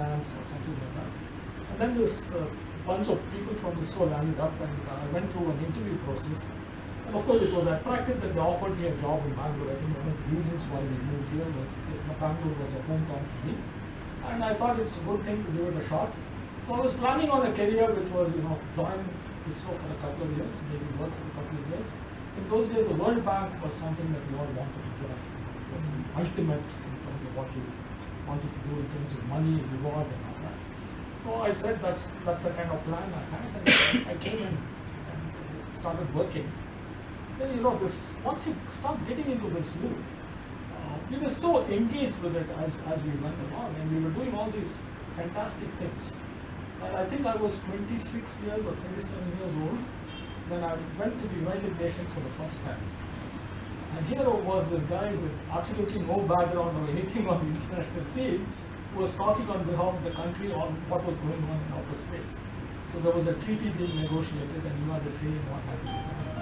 finance or something like that. And then this bunch of people from ISRO landed up, and I went through an interview process. And of course, it was attractive that they offered me a job in Bangalore. I think one of the reasons why we moved here was that Bangalore was a hometown for me. And I thought it's a good thing to give it a shot. So I was planning on a career which was, join ISRO for a couple of years, maybe work for a couple of years. In those days, the World Bank was something that we all wanted to join. It was the ultimate in terms of what you wanted to do in terms of money, reward, and all that. So I said that's the kind of plan I had, and I came in and started working. Then once you start getting into this loop, we were so engaged with it as we went along, and we were doing all these fantastic things. And I think I was 26 years or 27 years old when I went to the United Nations for the first time. And here was this guy with absolutely no background or anything on the international scene who was talking on behalf of the country on what was going on in outer space. So there was a treaty being negotiated, and you had to say what happened.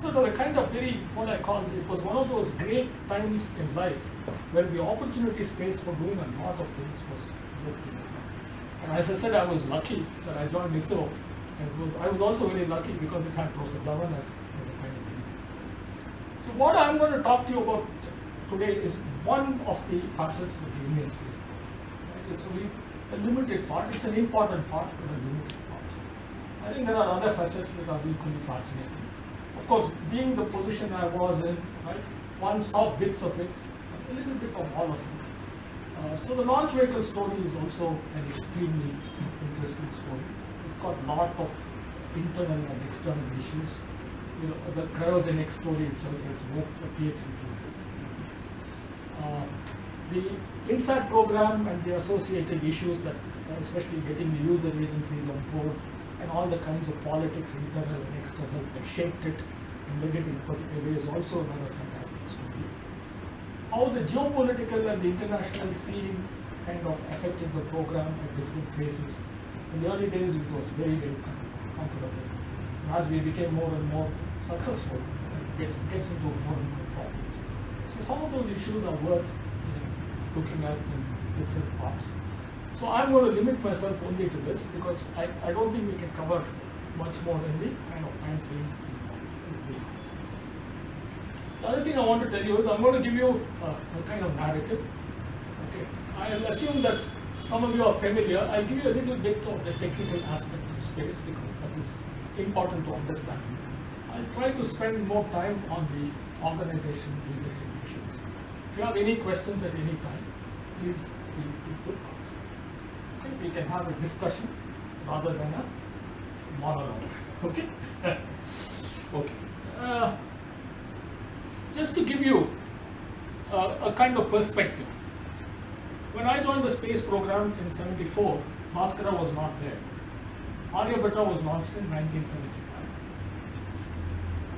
So it was a kind of what I call, it was one of those great times in life where the opportunity space for doing a lot of things was open. And as I said, I was lucky that I joined ISRO, and I was also very lucky because it had Prof. Chandra as a kind of leader. So what I'm going to talk to you about today is one of the facets of the Indian space program. Right? It's only a limited part. It's an important part, but a limited part. I think there are other facets that are equally fascinating. Of course, being the position I was in, right, one saw bits of it, a little bit of all of it. So the launch vehicle story is also an extremely interesting story. It's got a lot of internal and external issues. The cryogenic story itself has worked a PhD thesis. The INSAT program and the associated issues that, especially getting the user agencies on board, and all the kinds of politics, internal and external, that shaped it and led it in a particular way is also another fantastic story. How the geopolitical and the international scene kind of affected the program at different phases. In the early days, it was very, very comfortable. As we became more and more successful, it gets into more and more problems. So some of those issues are worth looking at in different parts. So I'm going to limit myself only to this because I don't think we can cover much more in the kind of time frame we have. The other thing I want to tell you is I'm going to give you a kind of narrative. Okay, I'll assume that some of you are familiar. I'll give you a little bit of the technical aspect of space because that is important to understand. I'll try to spend more time on the organization leadership issues. If you have any questions at any time, please feel free to ask. Okay, we can have a discussion rather than a monologue. Okay? Okay. Just to give you a kind of perspective. When I joined the space program in '74, Bhaskara was not there. Aryabhatta was launched in 1975.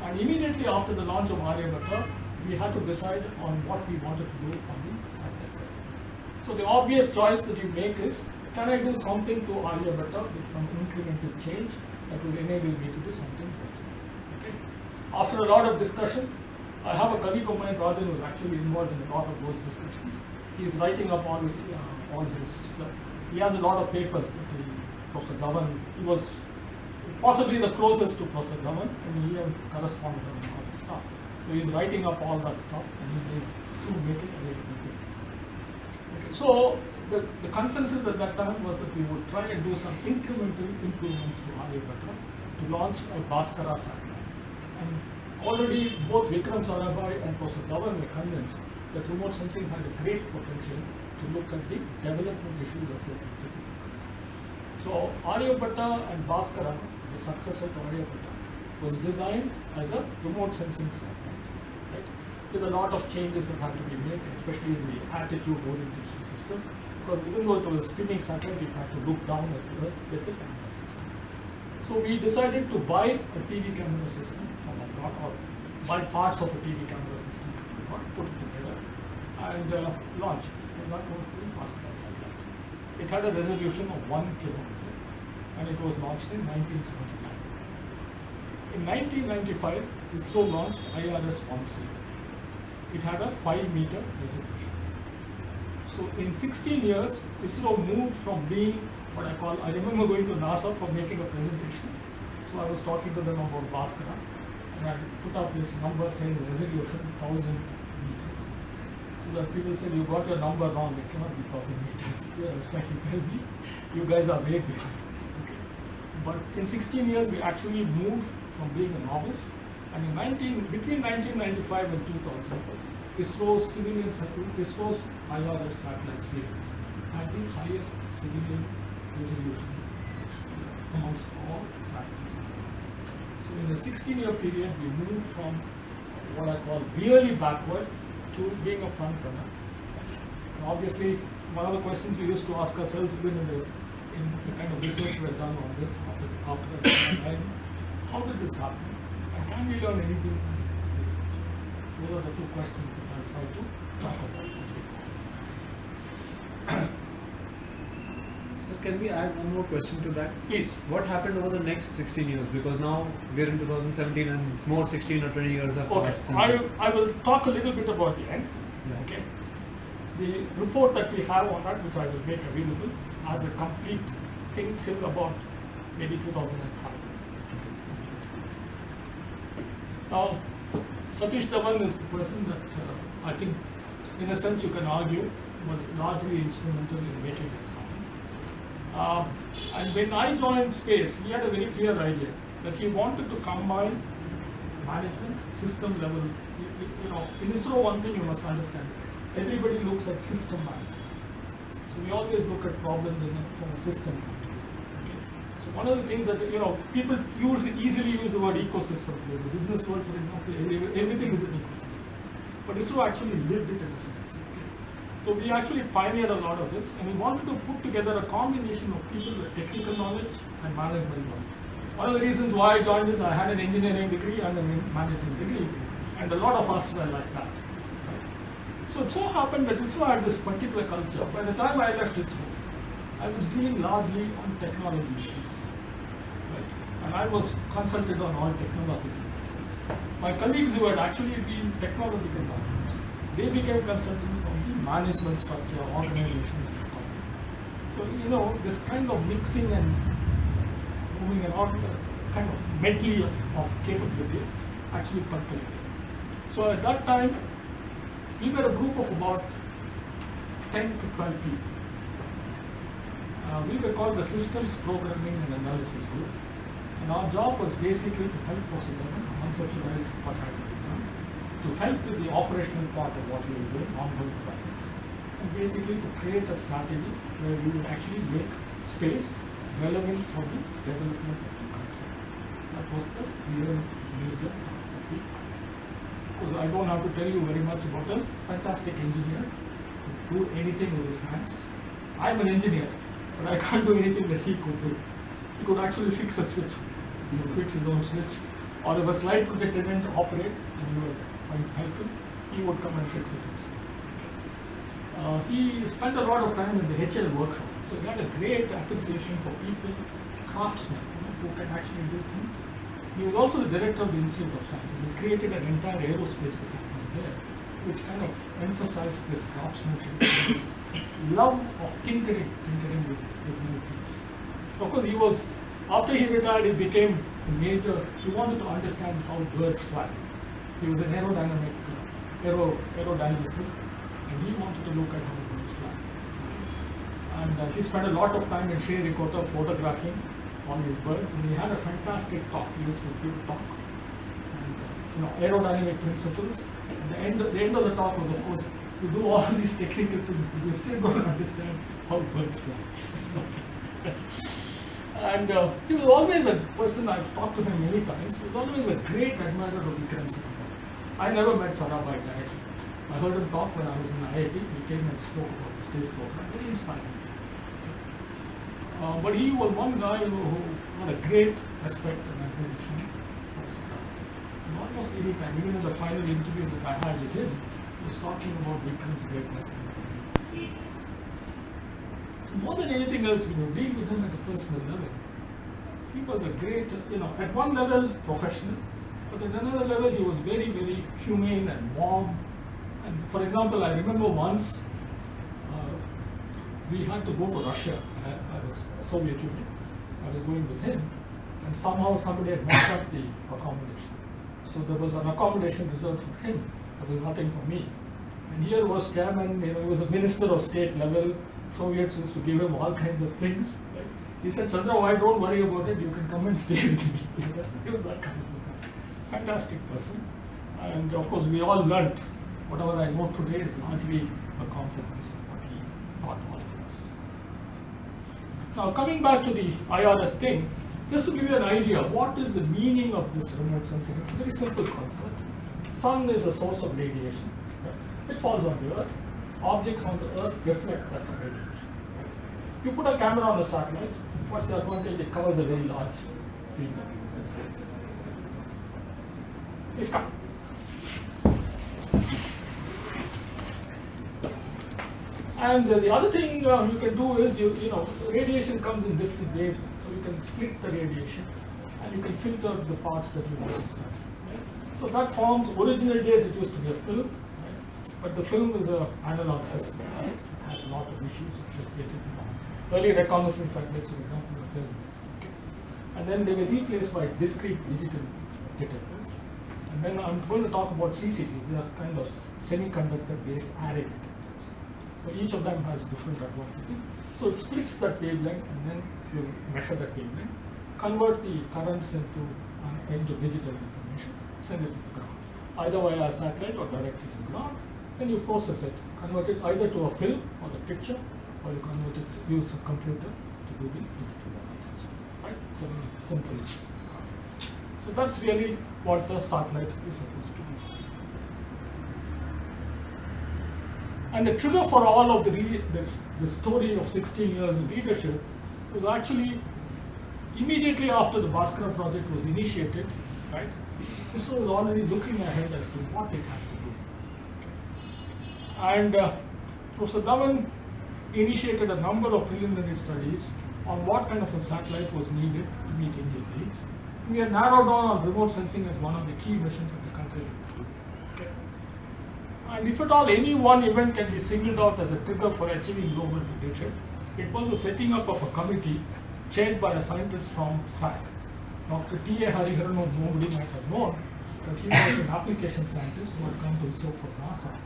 And immediately after the launch of Aryabhatta, we had to decide on what we wanted to do on the satellite side. So the obvious choice that you make is, can I do something to Aryabhatta with some incremental change that will enable me to do something better? Okay. After a lot of discussion, I have a colleague of mine, Rajan, who is actually involved in a lot of those discussions. He's writing up all his, he has a lot of papers that Professor Dhawan, he was possibly the closest to Professor Dhawan, and he corresponded on all this stuff. So he's writing up all that stuff, and he will soon make it available. Okay. So the consensus at that time was that we would try and do some incremental improvements to Aryabhatta to launch a Bhaskara satellite. And already both Vikram Sarabhai and Professor Dhawan were convinced that remote sensing had a great potential to look at the development issues associated with it. So Aryabhatta and Bhaskara, the successor to Aryabhatta, was designed as a remote sensing satellite, right? With a lot of changes that had to be made, especially in the attitude orientation system, because even though it was a spinning satellite, it had to look down at the Earth with the camera system. So we decided to buy a TV camera system from abroad, or buy parts of a TV camera system from abroad, put it together, and launch. So that was the Bhaskara satellite. It had a resolution of 1 kilometer, and it was launched in 1979. In 1995, ISRO launched IRS-1C. It had a 5-meter resolution. So in 16 years, ISRO moved from being what I remember going to NASA for making a presentation. So I was talking to them about Bhaskara, and I put up this number saying resolution 1000 meters. So that people said, you got your number wrong, it cannot be 1000 meters. I was trying to tell me, you guys are way behind. Okay. But in 16 years, we actually moved from being a novice, and between 1995 and 2000, ISRO's ISRO's IRS satellite series had the highest civilian resolution amongst all satellites. So in the 16-year period, we moved from what I call really backward to being a front runner. And obviously, one of the questions we used to ask ourselves, even in the kind of research we have done on this after the time, is how did this happen? And can we learn anything from this experience? Those are the two questions that I'll try to talk about as we go. So can we add one more question to that? Please. What happened over the next 16 years? Because now we're in 2017 and more 16 or 20 years have passed since then. I will talk a little bit about the end. Yeah. Okay. The report that we have on that, which I will make available, has a complete thing till about maybe 2005. Now, Satish Dhawan is the person that I think, in a sense, you can argue was largely instrumental in making this happen. And when I joined space, he had a very clear idea that he wanted to combine management, system level. In ISRO, one thing you must understand: everybody looks at system management. So we always look at problems from a system point of view. Okay? So one of the things that people easily use the word ecosystem. In the business world, for example, everything is an ecosystem. But ISRO actually lived it in a sense. Okay? So we actually pioneered a lot of this, and we wanted to put together a combination of people with technical knowledge and management knowledge. One of the reasons why I joined is I had an engineering degree and a management degree, and a lot of us were like that. So it so happened that ISRO had this particular culture. By the time I left ISRO, I was dealing largely on technology issues. Right? And I was consulted on all technology issues. My colleagues who had actually been technological backgrounds, they became consultants on the management structure, organization, and stuff. So, this kind of mixing and moving and all kind of medley of capabilities actually percolated. So at that time, we were a group of about 10 to 12 people. We were called the Systems Programming and Analysis Group. And our job was basically to help Professor Dhawan conceptualize what had to be done, to help with the operational part of what we were doing, ongoing projects, and basically to create a strategy where we would actually make space relevant for the development of the country. That was the real major task that we had. Because I don't have to tell you very much about a fantastic engineer who do anything with his hands. I'm an engineer, but I can't do anything that he could do. He could actually fix a switch, fix his own switch, or if a slide projector didn't operate and you were trying to help him, he would come and fix it himself. He spent a lot of time in the HL workshop, so he had a great appreciation for people, craftsmen, who can actually do things. He was also the director of the Institute of Science, and he created an entire aerospace department there, which kind of emphasized this craftsmanship, this love of tinkering with new things. Of course, after he retired, he became a major, he wanted to understand how birds fly. He was an aerodynamicist, and he wanted to look at how birds fly. And he spent a lot of time in Sriharikota photographing all these birds, and he had a fantastic talk. He used to give a talk, and aerodynamic principles. And the end of the talk was, of course, to do all these technical things, but you still don't understand how birds fly. And he was always a person, I've talked to him many times, he was always a great admirer of Vikram Sarabhai. I never met Sarabhai directly. I heard him talk when I was in IIT. He came and spoke about the space program, very inspiring. But he was one guy who had a great respect and admiration for Sarabhai. And almost any time, even in the final interview that I had with him, he was talking about Vikram's greatness. More than anything else, deal with him at a personal level. He was a great, at one level professional, but at another level he was very, very humane and warm. And for example, I remember once we had to go to Russia. I was Soviet Union. I was going with him, and somehow somebody had messed up the accommodation. So there was an accommodation reserved for him. There was nothing for me. And here was chairman, he was a minister of state level. Soviets used to give him all kinds of things. Right? He said, Chandra, why don't worry about it? You can come and stay with me. He was that kind of a fantastic person. And of course, we all learnt. Whatever I know today is largely a consequence of what he taught all of us. Now, coming back to the IRS thing, just to give you an idea, what is the meaning of this remote sensing? It's a very simple concept. Sun is a source of radiation. Right? It falls on the Earth. Objects on the Earth reflect that radiation. Right? You put a camera on a satellite, what's the advantage? It covers a very large field. Please come. And the other thing you can do is, you know, radiation comes in different waves, so you can split the radiation and you can filter the parts that you want to split. Right? So that forms, original days it used to be a film, right? But the film is an analog system. Right? It has a lot of issues, it's just getting early reconnaissance satellites, for example, were films. Okay? And then they were replaced by discrete digital detectors. And then I'm going to talk about CCTs, they are kind of semiconductor-based array detectors. So each of them has different advantages. So it splits that wavelength, and then you measure that wavelength, convert the currents into digital information, send it to the ground, either via a satellite or directly to the ground. Then you process it, convert it either to a film or a picture, or you convert it, use a computer to do the digital analysis. Right? It's a very simple concept. So that's really what the satellite is supposed to do. And the trigger for all of the story of 16 years of leadership was actually immediately after the Bhaskara project was initiated, right? ISRO was already looking ahead as to what it had to do. And Professor Dhawan initiated a number of preliminary studies on what kind of a satellite was needed to meet Indian needs. We had narrowed down on remote sensing as one of the key missions of the country. And if at all any one event can be singled out as a trigger for achieving global leadership, it was the setting up of a committee chaired by a scientist from SAC. Dr. T.A. Hariharan, whom nobody might have known, but he was an application scientist who had come to ISRO for NASA.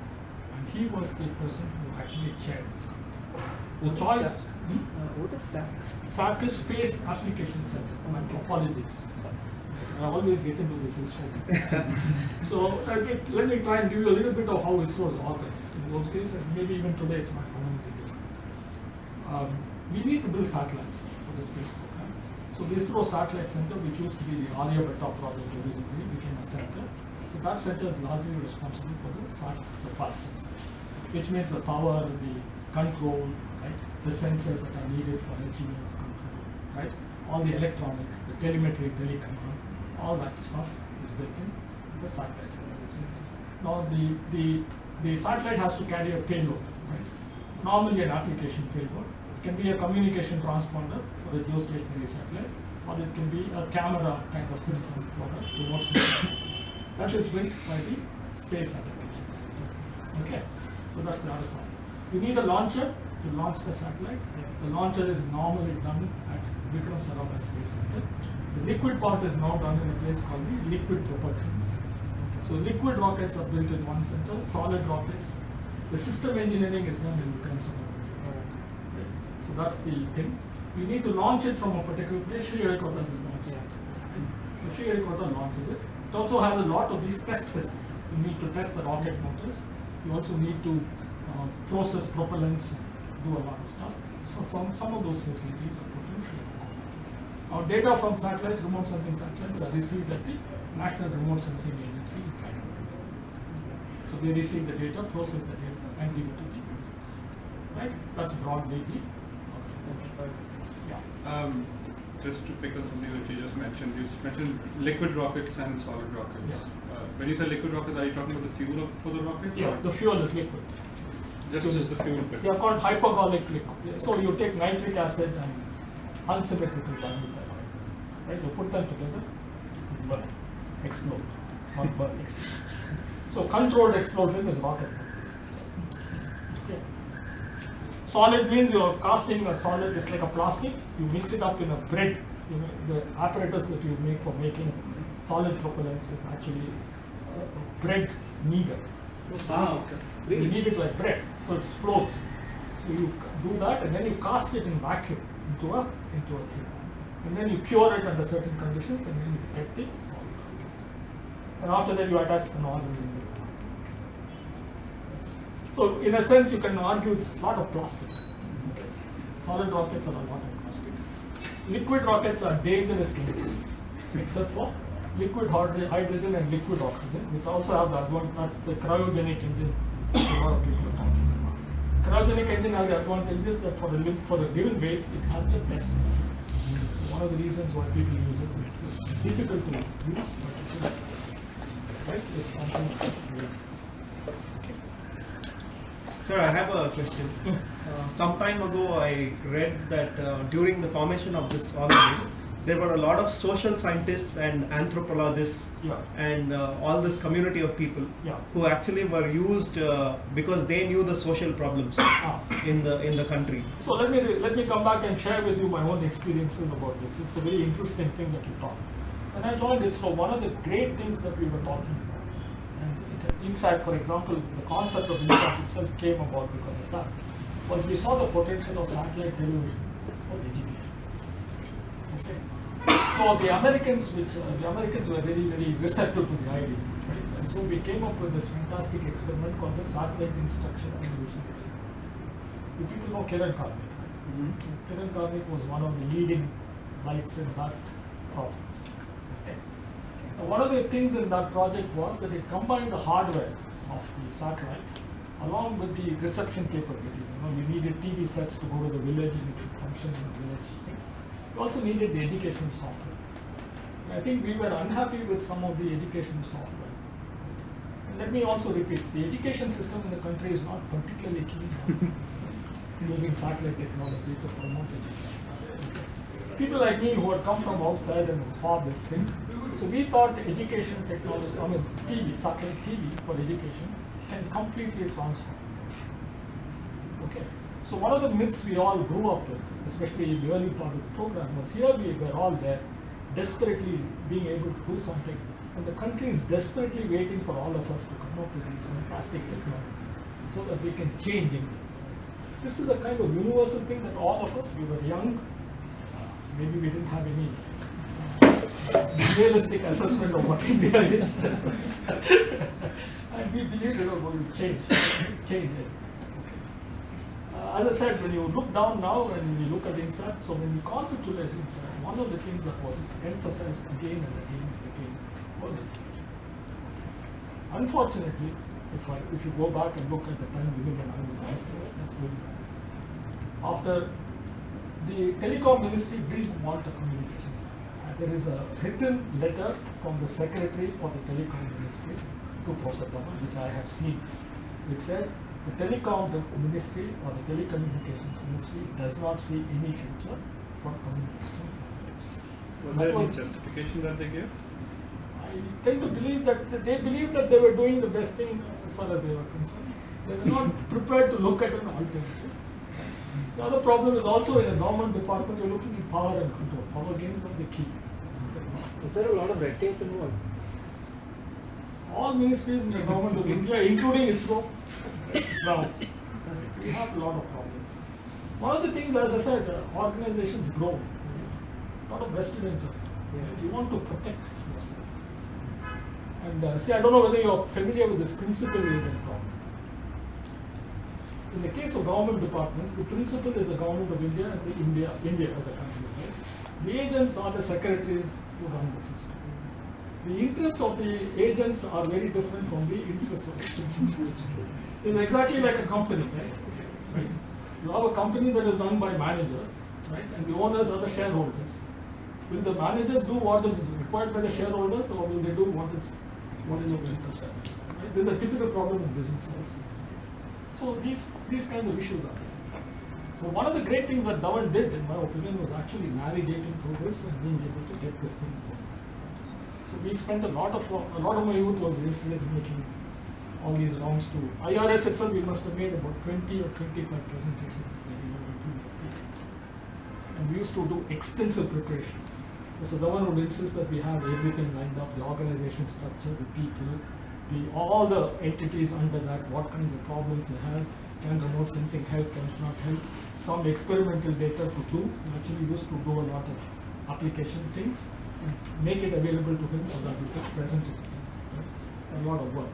And he was the person who actually chaired this committee. The choice. What is SAC? SAC is Space Application Center. Apologies. I always get into this ISRO. So let me try and give you a little bit of how ISRO is organized. In those days, and maybe even today, it's not fundamentally different. We need to build satellites for the space program. So the ISRO Satellite Center, which used to be the Aryabhatta project originally, became a center. So that center is largely responsible for the fast sensor, which means the power, the control, right? The sensors that are needed for achieving control, right? All the electronics, the telemetry, telecommand, all that stuff is built in the satellite. Now the satellite has to carry a payload, right? Normally an application payload. It can be a communication transponder for a geostationary satellite, or it can be a camera kind of system for the remote sensing. That is built by the space applications. Okay, so that's the other part. You need a launcher to launch the satellite. The launcher is normally done at Vikram Sarabhai Space Center. The liquid part is now done in a place called the liquid propulsions. So liquid rockets are built in one center, solid rockets. The system engineering is done in Vikram Sarabhai Space Center. Right? So that's the thing. You need to launch it from a particular place. Sriharikota is the launch center. Right? So Sriharikota launches it. It also has a lot of these test facilities. You need to test the rocket motors. You also need to process propellants, do a lot of stuff. So some of those facilities are put in Sriharikota. Now data from satellites, remote sensing satellites, are received at the National Remote Sensing Agency in Bangalore. So they receive the data, process the data, and give it to the users. Right? That's broadly the yeah. Just to pick on something that you just mentioned liquid rockets and solid rockets. Yeah. When you say liquid rockets, are you talking about the fuel for the rocket? Yeah, the fuel is liquid. Just the fuel bit. They are called hypergolic liquid. So you take nitric acid and unsymmetrical dimethyl, right? You put them together, burn, explode, not burn, explode. So controlled explosion is rocket. Okay. Solid means you are casting a solid, it's like a plastic, you mix it up in a bread. You know, the apparatus that you make for making solid propellants is actually a bread kneader. Okay. You knead it like bread, so it floats. So you do that and then you cast it in vacuum into a thing. And then you cure it under certain conditions and then you get the solid. And after that you attach the nozzle. So in a sense you can argue it's a lot of plastic. Okay. Solid rockets are a lot of plastic. Liquid rockets are dangerous chemicals, except for liquid hydrogen and liquid oxygen, which also have the advantage. That's the cryogenic engine. A lot of people are talking about. Cryogenic engine has the advantages that for a given weight, it has the best use. One of the reasons why people use it is it's difficult to use, but it is right. It's something. Sir, I have a question. Some time ago, I read that during the formation of this organism, there were a lot of social scientists and anthropologists and all this community of people who actually were used because they knew the social problems in the country. So let me come back and share with you my own experiences about this. It's a very interesting thing that you talk. When I joined ISRO, one of the great things that we were talking about, and INSAT, for example, the concept of INSAT itself came about because of that, was we saw the potential of satellite television for education. Okay. So the Americans were very, very receptive to the idea, right? And so we came up with this fantastic experiment called the satellite instruction television experiment. You people know Kiran Karnik, right? Kiran Karnik was one of the leading lights in that project. Okay. Now, one of the things in that project was that it combined the hardware of the satellite along with the reception capabilities. You know, you needed TV sets to go to the village and it should function in the village. You also needed the education software. And I think we were unhappy with some of the education software. And let me also repeat, the education system in the country is not particularly keen on using satellite technology to promote education. People like me who had come from outside and saw this thing, so we thought education technology, I mean TV, satellite TV for education can completely transform. Okay. So one of the myths we all grew up with, especially in the early part of the program, was here we were all there, desperately being able to do something, and the country is desperately waiting for all of us to come up with these fantastic technologies so that we can change India. This is a kind of universal thing that all of us, we were young, maybe we didn't have any realistic assessment of what India is, and we believed we were going to change it. As I said, when you look down now and you look at INSAT, so when you conceptualize INSAT, one of the things that was emphasized again and again and again was education. Unfortunately, if you go back and look at the time even when I was ISRO, that's very bad. After the telecom ministry didn't want a communications. There is a written letter from the secretary of the telecom ministry to Prof, which I have seen, which said, the telecom ministry or the telecommunications ministry does not see any future for communications. Was there any justification that they gave? I tend to believe that they believed that they were doing the best thing as far as they were concerned. They were not prepared to look at an alternative. The other problem is also in a government department, you're looking at power and control. Power games are the key. Is there a lot of red tape involved? All ministries in the government of India, including ISRO, now, we have a lot of problems. One of the things, as I said, organizations grow. A lot of vested interest. You want to protect yourself. And see, I don't know whether you're familiar with this principal agent problem. In the case of government departments, the principal is the government of India and the India as a country. Right? The agents are the secretaries who run the system. The interests of the agents are very different from the interests of the principal. It's exactly like a company, right? You have a company that is run by managers, right? And the owners are the shareholders. Will the managers do what is required by the shareholders, or will they do what is of interest? Right? This is a typical problem in business also. So these kinds of issues are there. So one of the great things that Dhawan did, in my opinion, was actually navigating through this and being able to get this thing going. So we spent a lot of my youth was wasted in making all these rounds to IRS itself. We must have made about 20 or 25 presentations and we used to do extensive preparation. So the one would insist that we have everything lined up, the organization structure, the people, all the entities under that, what kinds of problems they have, can remote sensing help, can it not help, some experimental data to do. We actually used to do a lot of application things and make it available to him so that we could present it. A lot of work.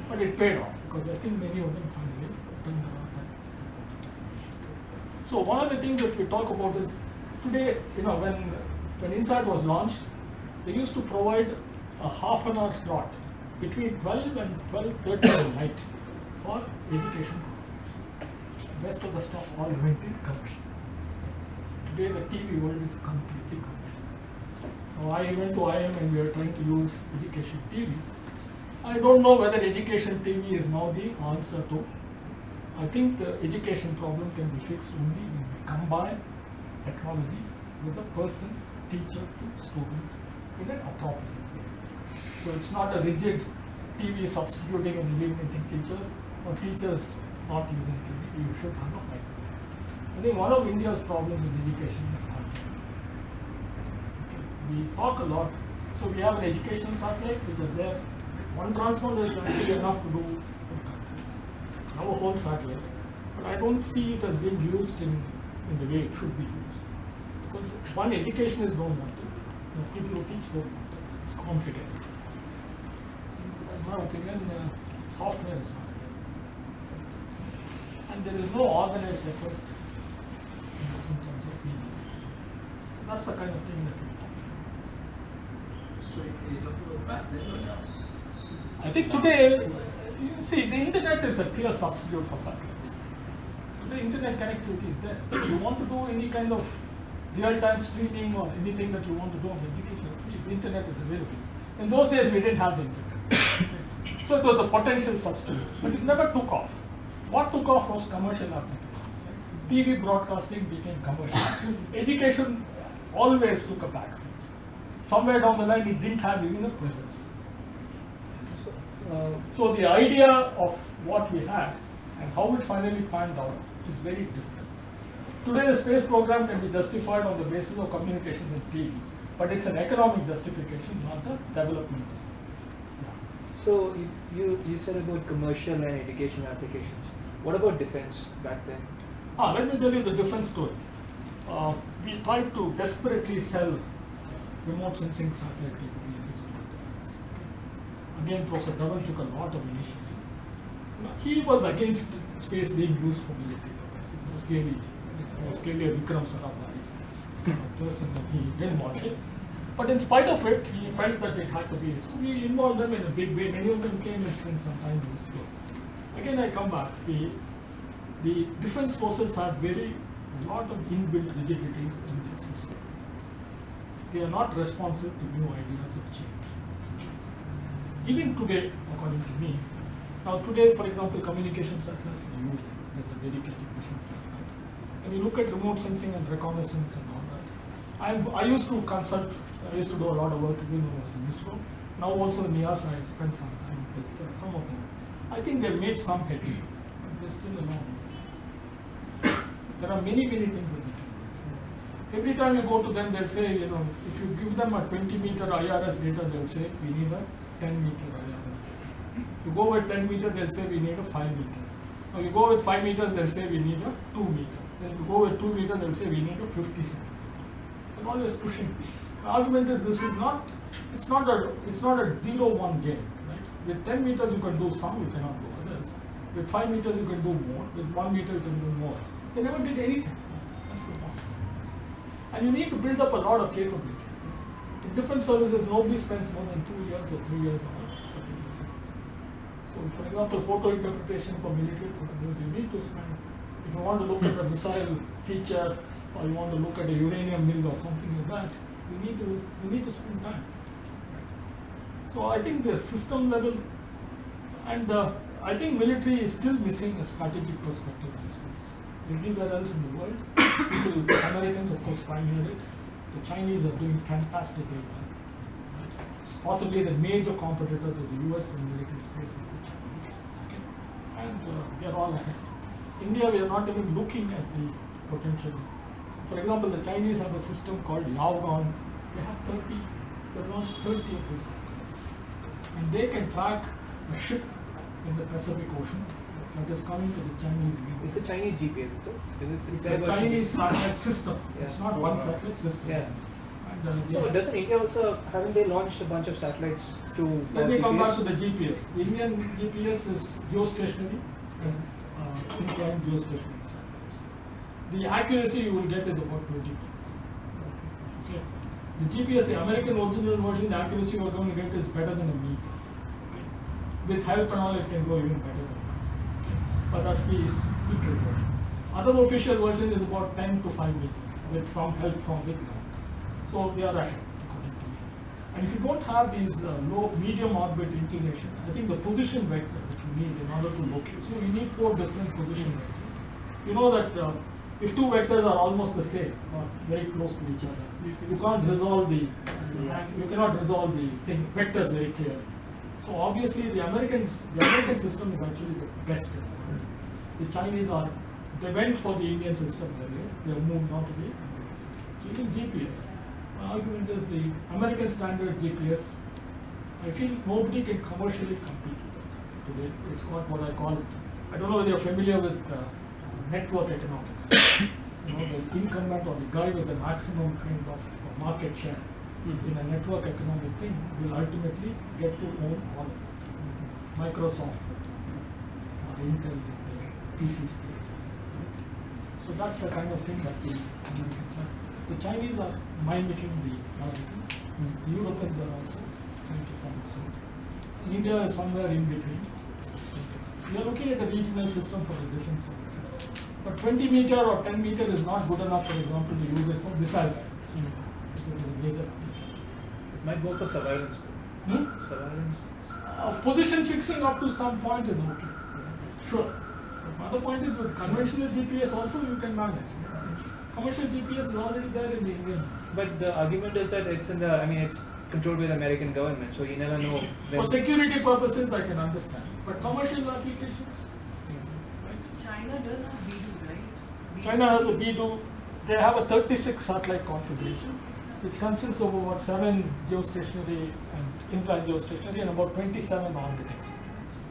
But it paid off because I think many of them finally turned around and supported. So one of the things that we talk about is today, when INSAT was launched, they used to provide a half-an-hour slot between 12 and 12:30 at night for education programs. The rest of the stuff all went in commercial. Today the TV world is completely commercial. So I went to IIM and we are trying to use education TV. I don't know whether education TV is now the answer to. I think the education problem can be fixed only when we combine technology with a person, teacher to student in an appropriate way. So it's not a rigid TV substituting and eliminating teachers or teachers not using TV. You should have a hybrid. I think one of India's problems in education is content. Okay. We talk a lot. So we have an education satellite which is there. One transponder is actually enough to do now a whole satellite. But I don't see it as being used in the way it should be used. Because one, education is don't want it. People who teach don't want it. It's complicated. In my opinion, software is not there. And there is no organized effort in terms of media. So that's the kind of thing that we talk about. So you talk about back then or now? I think today, you see, the internet is a clear substitute for satellites. Today, internet connectivity is there. If you want to do any kind of real-time streaming or anything that you want to do on education, the internet is available. In those days, we didn't have the internet. So it was a potential substitute, but it never took off. What took off was commercial applications. Right? TV broadcasting became commercial. Education always took a backseat. Somewhere down the line, it didn't have even a presence. So the idea of what we had and how it finally panned out is very different. Today, the space program can be justified on the basis of communications and TV, but it's an economic justification, not a development justification. So you said about commercial and education applications. What about defense back then? Let me tell you the defense story. We tried to desperately sell remote sensing satellite capabilities to defense. Again, Professor Dhawan took a lot of initiative. He was against space being used for military purposes. It was clearly a Vikram Sarabhai kind of person that he didn't want it. But in spite of it, he felt that it had to be. So we involved them in a big way. Many of them came and spent some time in this field. Again, I come back. The defense forces have a lot of inbuilt rigidities in their system. They are not responsive to new ideas of change. Even today, according to me, now today, for example, communication satellites are using. There's a dedicated defense satellite. And you look at remote sensing and reconnaissance and all that. I used to consult, I used to do a lot of work even when I was in ISRO. Now also in IASA, I spent some time with some of them. I think they've made some headway, but they're still a long way. There are many things that we can do. Every time you go to them, they'll say, if you give them a 20-meter IRS data, they'll say, we need a 10-meter IRS. If you go with 10 meters, they'll say we need a 5-meter. Now you go with 5 meters, they'll say we need a 2-meter. Then you go with 2 meters, they'll say we need a 50 centimeter. They're always pushing. The argument is this is not, it's not a 0-1 game. Right? With 10 meters you can do some, you cannot do others. With 5 meters you can do more. With 1 meter you can do more. They never did anything. That's the point. And you need to build up a lot of capability. In different services, nobody spends more than 2 years or 3 years on it. So, for example, photo interpretation for military purposes, you need to spend. If you want to look at a missile feature, or you want to look at a uranium mill or something like that, you need to spend time. So I think the system level, and I think military is still missing a strategic perspective in this space. Everywhere else in the world, the Americans of course pioneered it. The Chinese are doing fantastically well. Possibly the major competitor to the US in military space is the Chinese. Okay? And they're all ahead. India, we are not even looking at the potential For example, the Chinese have a system called Yaogan. They have 30, they launched 30 of these satellites. And they can track a ship in the Pacific Ocean that is coming to the Chinese view. It's a Chinese GPS, is it? It's a Chinese satellite system. Yeah. It's not one satellite system. Yeah. And, So doesn't India also, haven't they launched a bunch of satellites to let me come GPS? back to the GPS. The Indian GPS is geostationary and inclined geostationary satellites. The accuracy you will get is about 20 points. Okay. The GPS, the American original version, the accuracy you are going to get is better than a meter. Okay. With help and all, it can go even better than that. Okay. But that's the secret version. Other official version is about 10 to 5 meters with some help from the ground. So they are accurate, according to me. And if you don't have these low, medium orbit inclination, I think the position vector that you need in order to locate. So you need 4 different position vectors. You know that if 2 vectors are almost the same, or very close to each other, you can't resolve the, you cannot resolve the vectors very clearly. So obviously the American system is actually the best in the world. The Chinese they went for the Indian system earlier. They have moved on to the American system. So in GPS, my argument is the American standard GPS, I feel nobody can commercially compete with it today. It's got what I call, I don't know whether you're familiar with network economics. You know, the incumbent or the guy with the maximum kind of market share in a network economic thing will ultimately get to own all of it. Microsoft or Intel with their PC space. So that's the kind of thing that the Americans have. The Chinese are mimicking the Americans. The Europeans are also trying to follow suit. India is somewhere in between. We are looking at a regional system for the defense services. But 20 meter or 10 meter is not good enough, for example, to use it for missile guidance. It is a greater application. It might go for surveillance. Surveillance. Position fixing up to some point is okay. Sure. But other point is with conventional GPS also you can manage. Commercial GPS is already there in the Indian. But the argument is that it's in the, it's controlled by the American government, so you never know. For security purposes, I can understand. But commercial applications, China does have B2, right? China has a B2. They have a 36 satellite configuration, which consists of about 7 geostationary and inclined geostationary and about 27 orbiting satellites.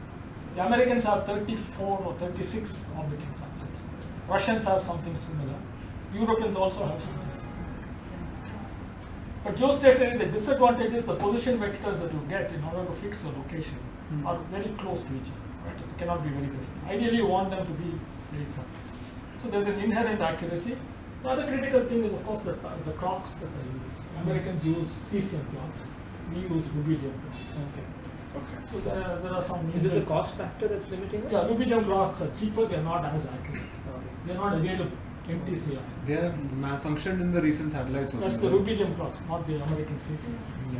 The Americans have 34 or 36 orbiting satellites. Russians have something similar. Europeans also have something similar. But geostationary, the disadvantage is the position vectors that you get in order to fix a location are very close to each other. Right? It cannot be very different. Ideally, you want them to be very separate. So there's an inherent accuracy. The other critical thing is, of course, the clocks that are used. Americans use cesium clocks. We use rubidium clocks. Okay. So there are some. Is it the cost factor that's limiting us? Yeah, rubidium clocks are cheaper. They're not as accurate. Okay. They're not available. MTCI. They have malfunctioned in the recent satellites also. That's the rubidium clocks, not the American cesium. Yeah.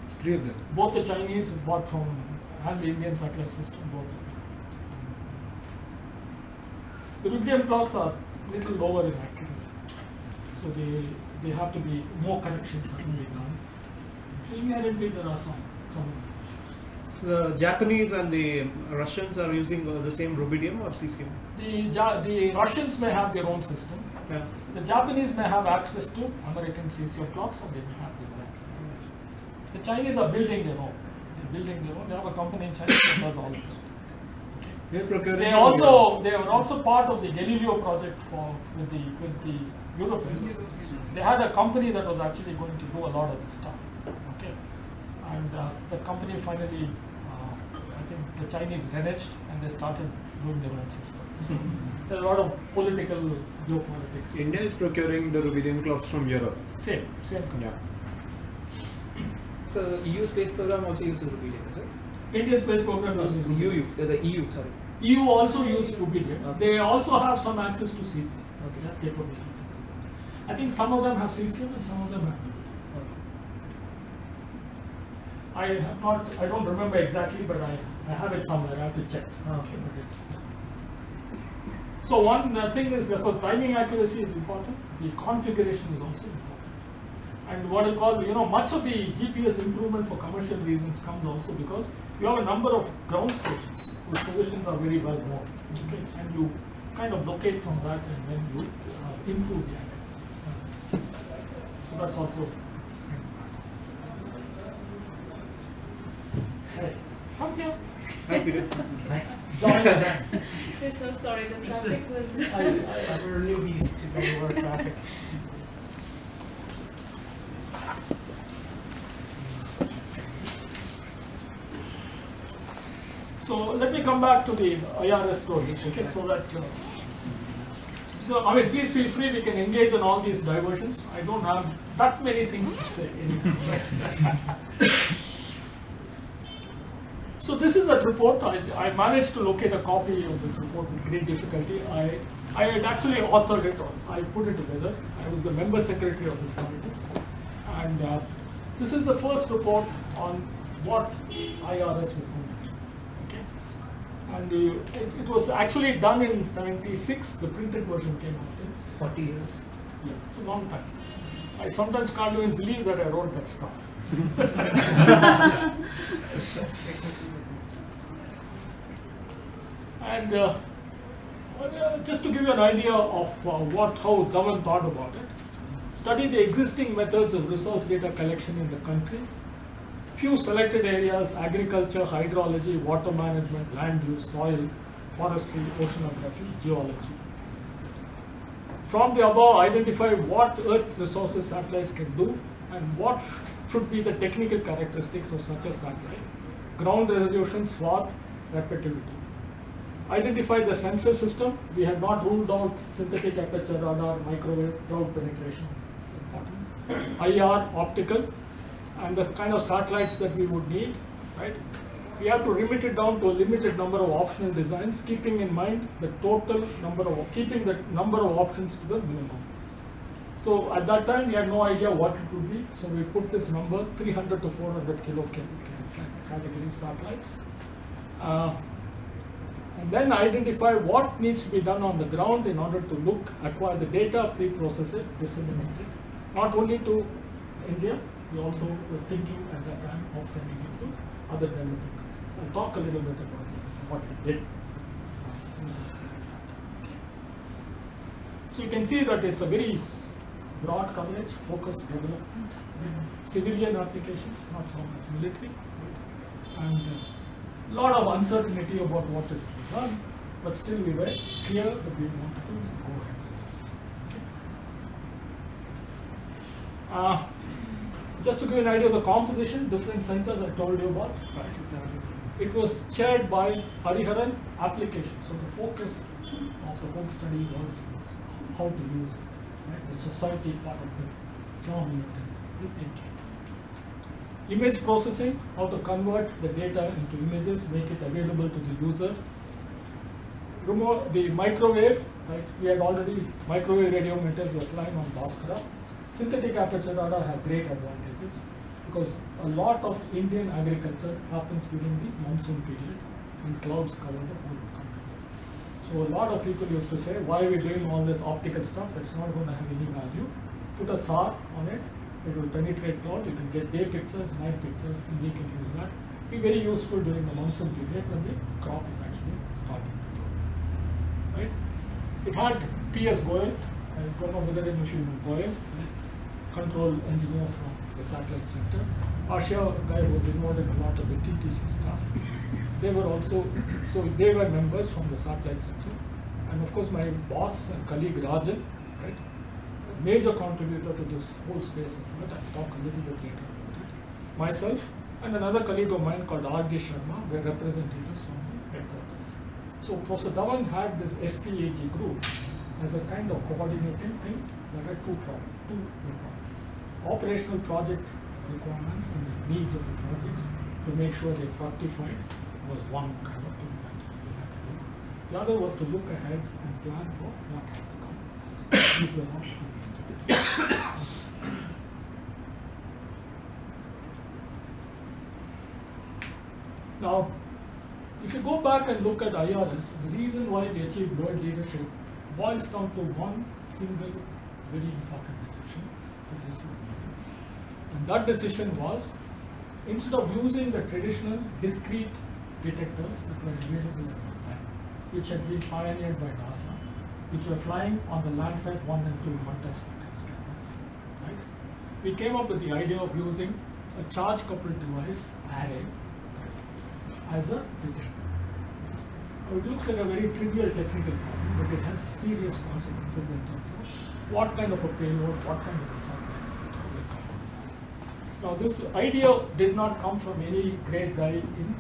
It's 3 of them. Both the Chinese bought from and the Indian satellite system both. The rubidium clocks are little lower in accuracy, so they have to be more corrections have to be done. So inherently there are some. The Japanese and the Russians are using the same rubidium or cesium? The Russians may have their own system. Yeah. The Japanese may have access to American cesium clocks, or they may have their own. The Chinese are building their own. They're building their own. They have a company in China that does all of it. They're procuring. They were also part of the Galileo project with the Europeans. They had a company that was actually going to do a lot of this stuff. Okay, and the company finally, I think the Chinese reneged and they started doing their own system. There's a lot of political geopolitics. India is procuring the rubidium clocks from Europe. Same company. Yeah. So the EU space program also uses rubidium, is it? Indian space program uses rubidium. The EU, sorry. EU also use rubidium. Okay. They also have some access to cesium. Okay. That capability. I think some of them have cesium and some of them have rubidium. I don't remember exactly, but I have it somewhere. I have to check. Okay, but it's. So one thing is therefore timing accuracy is important. The configuration is also important. And what I call, much of the GPS improvement for commercial reasons comes also because you have a number of ground stations whose positions are very well known. Okay? And you kind of locate from that and then you improve the accuracy. that's also. Hey, come here. Hi, Peter. Join again. We're so sorry, the traffic was. We're newbies to Bangalore traffic. So let me come back to the IRS story, okay, so that, so I mean, please feel free, we can engage in all these diversions. I don't have that many things to say. So this is that report. I managed to locate a copy of this report with great difficulty. I had actually authored it, or I put it together. I was the member secretary of this committee. And this is the first report on what IRS was doing. And it was actually done in '76. The printed version came out in 40 years. Yeah, it's a long time. I sometimes can't even believe that I wrote that stuff. And just to give you an idea of how government thought about it, study the existing methods of resource data collection in the country. Few selected areas: agriculture, hydrology, water management, land use, soil, forestry, oceanography, geology. From the above, identify what Earth resources satellites can do and what should be the technical characteristics of such a satellite: ground resolution, swath, repetitivity. Identify the sensor system. We have not ruled out synthetic aperture radar, microwave, cloud penetration, IR, optical, and the kind of satellites that we would need, right? We have to limit it down to a limited number of optional designs, keeping in mind the total number of, keeping the number of options to the minimum. So at that time, we had no idea what it would be, so we put this number 300 to 400 kilo category satellites. And then identify what needs to be done on the ground in order to acquire the data, pre-process it, disseminate it, not only to India. We also were thinking at that time of sending it to other developing countries. I'll talk a little bit about what we did. So you can see that it's a very broad coverage, focused development, civilian applications, not so much military, and a lot of uncertainty about what is to be done, but still we were clear that we wanted to go ahead with this. Okay. Just to give you an idea of the composition, different centers I told you about, right? It was chaired by Hariharan, application. So the focus of the whole study was how to use it, right? The society part of it, non-military thinking. Image processing, how to convert the data into images, make it available to the user. Remove the microwave, right? We had already microwave radiometers were flying on Bhaskara. Synthetic aperture radar have great advantages because a lot of Indian agriculture happens during the monsoon period when clouds cover the whole country. So a lot of people used to say, why are we doing all this optical stuff? It's not going to have any value. Put a SAR on it, it will penetrate cloud, you can get day pictures, night pictures, and we can use that. Be very useful during the monsoon period when the crop is actually starting. Right? It had P.S. Goyal, I don't know whether any of you know Goyal, control engineer from the satellite sector. Asha guy was involved in a lot of the TTC stuff. They were also, so they were members from the satellite sector. And of course my boss and colleague Rajan, right, major contributor to this whole space of it. I'll talk a little bit later about it. Myself and another colleague of mine called R.D. Sharma were representatives from the headquarters. So Professor Dhawan had this SPAG group as a kind of coordinating thing. There are two requirements: operational project requirements and the needs of the projects to make sure they fructified was one kind of thing that we had to do. The other was to look ahead and plan for what had to come. These were not Now, if you go back and look at IRS, the reason why we achieved world leadership boils down to one single very important decision that this would be. And that decision was, instead of using the traditional discrete detectors that were available at the time, which had been pioneered by NASA, which were flying on the Landsat 1 and 2 multi-spectral scanners, right? we came up with the idea of using a charge coupled device array as a detector. It looks like a very trivial technical problem, but it has serious consequences in terms of what kind of a payload, what kind of a satellite, etc. will come out. Now, this idea did not come from any great guy. In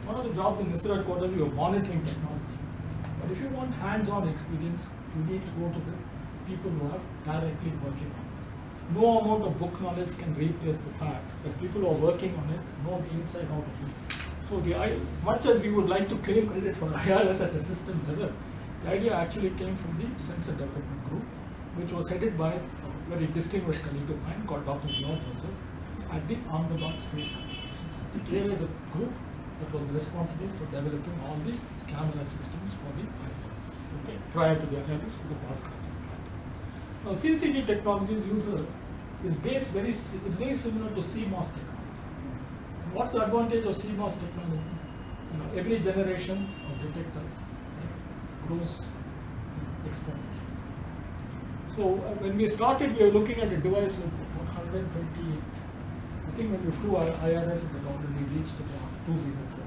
one of the jobs in ISRO headquarters, we were monitoring technology. But if you want hands-on experience, you need to go to the people who are directly working on it. No amount of book knowledge can replace the fact that people who are working on it know the inside out of it. So much as we would like to claim credit for IRS at the system level, the idea actually came from the sensor development group, which was headed by a very distinguished colleague of mine called Dr. George Joseph at the Ahmedabad Space Applications Center. They were the group that was responsible for developing all the camera systems for the IRS, okay, prior to the IRS for the fast classic. Now, CCD technologies is very similar to CMOS technology. What's the advantage of CMOS technology? Every generation of detectors grows exponentially. So when we started, we were looking at a device with 128. I think when we flew our IRS, it had already reached about 2048.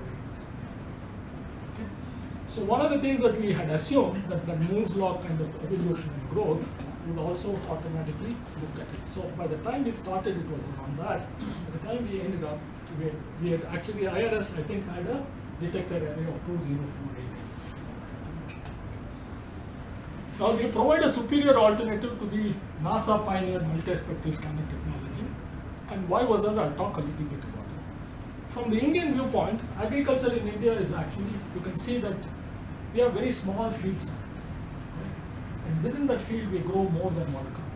Okay. So one of the things that we had assumed that the Moore's law kind of evolution and growth would also automatically look at it. So by the time we started, it was around that. By the time we ended up, we had actually, IRS, I think, had a detector array of 2048. Now, we provide a superior alternative to the NASA pioneered multispectral scanner technology. And why was that? I'll talk a little bit about it. From the Indian viewpoint, agriculture in India is actually, you can see that we have very small field sizes. Right? And within that field, we grow more than one crop.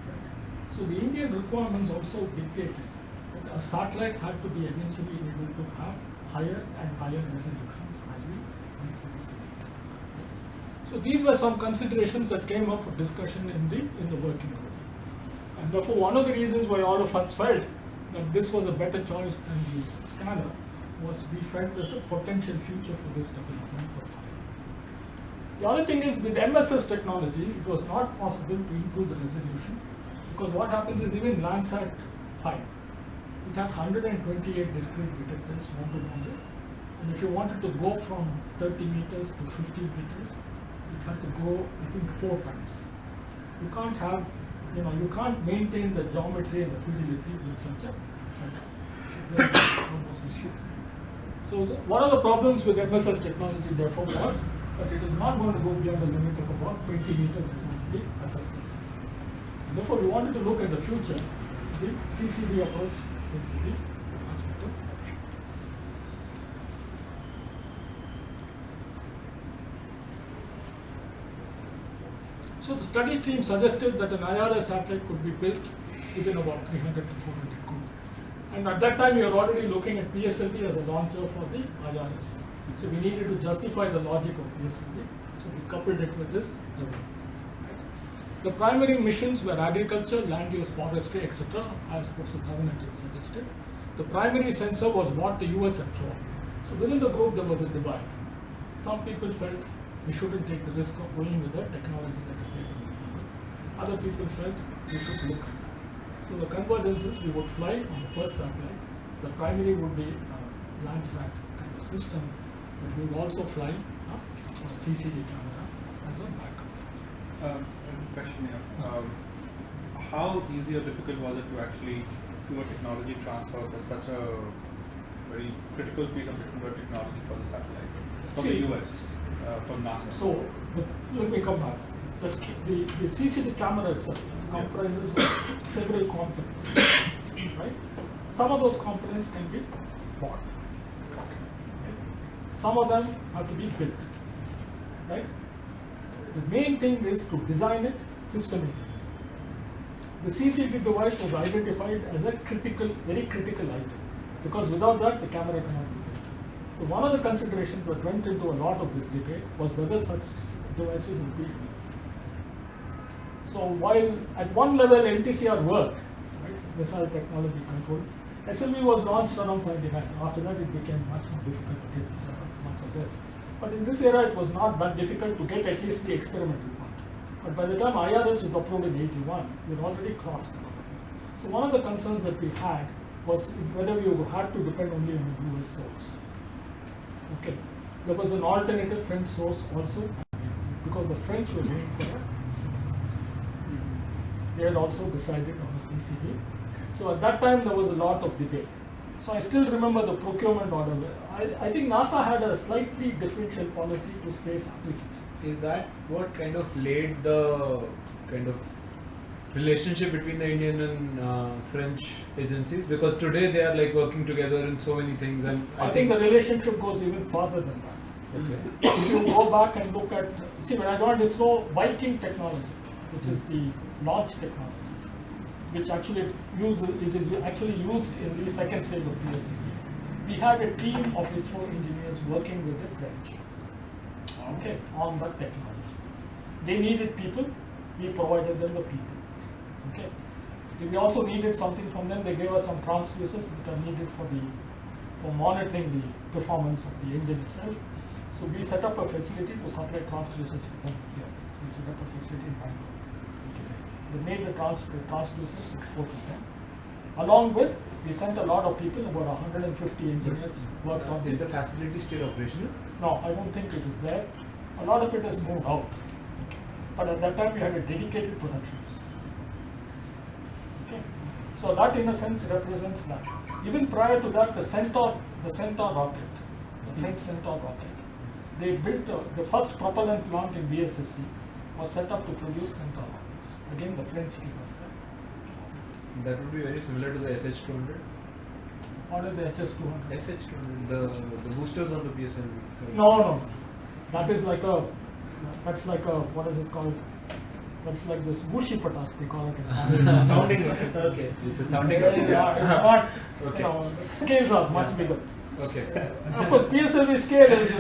Right? So the Indian requirements also dictated that a satellite had to be eventually able to have higher and higher resolutions as we went through the series. So these were some considerations that came up for discussion in the working group. And therefore, one of the reasons why all of us felt that this was a better choice than the scanner was we felt that the potential future for this development was high. The other thing is with MSS technology, it was not possible to improve the resolution because what happens is even Landsat 5, it had 128 discrete detectors mounted on it. And if you wanted to go from 30 meters to 50 meters, it had to go, I think, 4 times. You can't have, you can't maintain the geometry and the fidelity with such a setup. So one of the problems with MSS technology, therefore, was that it is not going to go beyond the limit of about 20 meters before it be assessed. And therefore, we wanted to look at the future. The CCD approach seemed to be a much better option. So the study team suggested that an IRS satellite could be built within about 300 to 400 crore. And at that time, we were already looking at PSLV as a launcher for the IRS. So we needed to justify the logic of PSLV. So we coupled it with this development. The primary missions were agriculture, land use, forestry, etc. as Professor Dhawan suggested. The primary sensor was what the US had thrown. So within the group, there was a divide. Some people felt we shouldn't take the risk of going with the technology that available. Other people felt we should look at that. So the convergence is we would fly on the first satellite. The primary would be a Landsat kind of system, but we would also fly a CCD camera as a backup. Question here. How easy or difficult was it to actually do a technology transfer for such a very critical piece of technology for the satellite from the US, from NASA? So let me come back. The CCD camera itself comprises several components, right? Some of those components can be bought. Some of them have to be built, right? The main thing is to design it systemically. The CCD device was identified as a very critical item because without that the camera cannot be built. So one of the considerations that went into a lot of this debate was whether such devices would be able. So while at one level NTCR worked, right, missile technology control, SLV was launched around 79. After that it became much more difficult to get much of this. But in this era it was not that difficult to get at least the experimental part. But by the time IRS was approved in 81, we had already crossed it. So one of the concerns that we had was whether we had to depend only on the US source. Okay. There was an alternative French source also, because the French were going for a CCB. They had also decided on a CCB. So at that time there was a lot of debate. So I still remember the procurement order. I think NASA had a slightly differential policy to space applications. Is that what kind of laid the kind of relationship between the Indian and French agencies? Because today they are like working together in so many things, and I think the relationship goes even farther than that. Okay. If you go back and look at, see, when I joined ISRO, Viking technology, which is the launch technology, which actually is actually used in the second stage of PSLV. We had a team of ISRO engineers working with the French, okay, on that technology. They needed people, we provided them the people, okay. We also needed something from them. They gave us some transducers that are needed for monitoring the performance of the engine itself. So we set up a facility to supply transducers for them here. We set up a facility in Bangalore. They made the transducers, exported them. Along with, we sent a lot of people, about 150 engineers worked on Is it. the facility still operational? No, I don't think it is there. A lot of it has moved out. But at that time, we had a dedicated production. Okay. So that, in a sense, represents that. Even prior to that, the Centaur rocket, the French Centaur rocket, they built the first propellant plant in BSSC was set up to produce Centaur rockets. Again, the French team was there. That would be very similar to the SH200. What is the HS200? SH200, the boosters on the PSLV. No. That is like a, what is it called? That's like this bushi patas, they call it. Sounding rocket. Okay, it's a sounding Yeah, rocket. it's not, Okay. scales are much bigger. Okay. Of course, PSLV scale is, the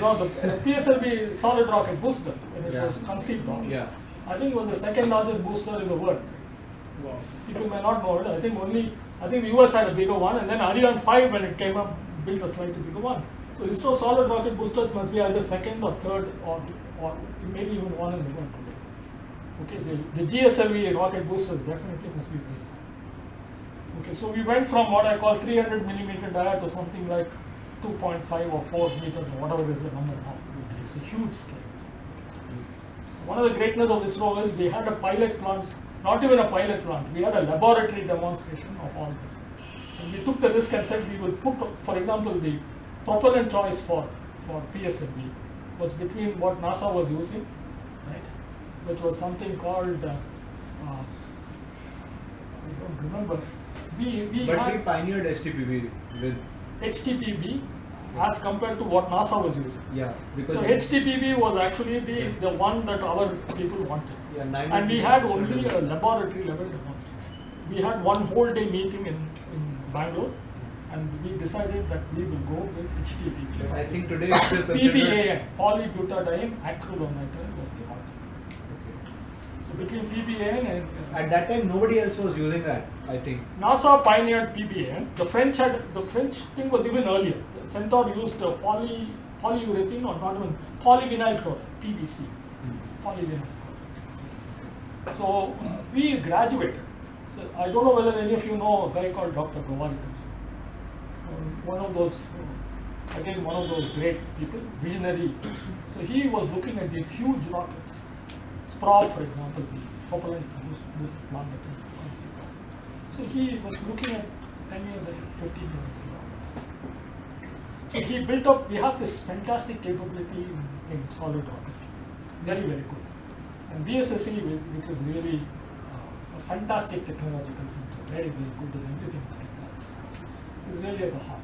PSLV solid rocket booster, when it was conceived of. Yeah. I think it was the second largest booster in the world. Wow. People may not know it. I think the US had a bigger one, and then Ariane 5, when it came up, built a slightly bigger one. So ISRO solid rocket boosters must be either second or third, or maybe even one in the world today. Okay, the GSLV rocket boosters definitely must be big. Okay, so we went from what I call 300 millimeter dia to something like 2.5 or 4 meters or whatever is the number now. Okay, it's a huge scale. So one of the greatness of ISRO is we had a pilot plant, not even a pilot plant, we had a laboratory demonstration of all this. And we took the risk and said we will put, for example, the propellant choice for PSLV was between what NASA was using, right, which was something called, I don't remember. But we pioneered STPB with. HTPB as compared to what NASA was using. Yeah, because. So HTPB was actually the one that our people wanted. Yeah, and we had only a laboratory level demonstration. We had one whole day meeting in Bangalore, and we decided that we will go with HTPB. I think today it's still considered. PBAN, polybutadiene acrylonitrile was the alternative. So between PBAN and At that time, nobody else was using that, I think. NASA pioneered PBAN. The French thing was even earlier. The Centaur used polyurethane or not even polyvinyl chloride, PVC. Polyvinyl chloride. So we graduated. So I don't know whether any of you know a guy called Dr. Gowarikas. One of those, again, one of those great people, visionary. So he was looking at these huge rockets. Prof, for example, the propellant this plant that is conceived of. So he was looking at 10 years ahead, 15 years ahead. So he built up, we have this fantastic capability in solid rocket. Very, very good. And BSSC, which is really a fantastic technological center, very, very good at everything that it does, is really at the heart.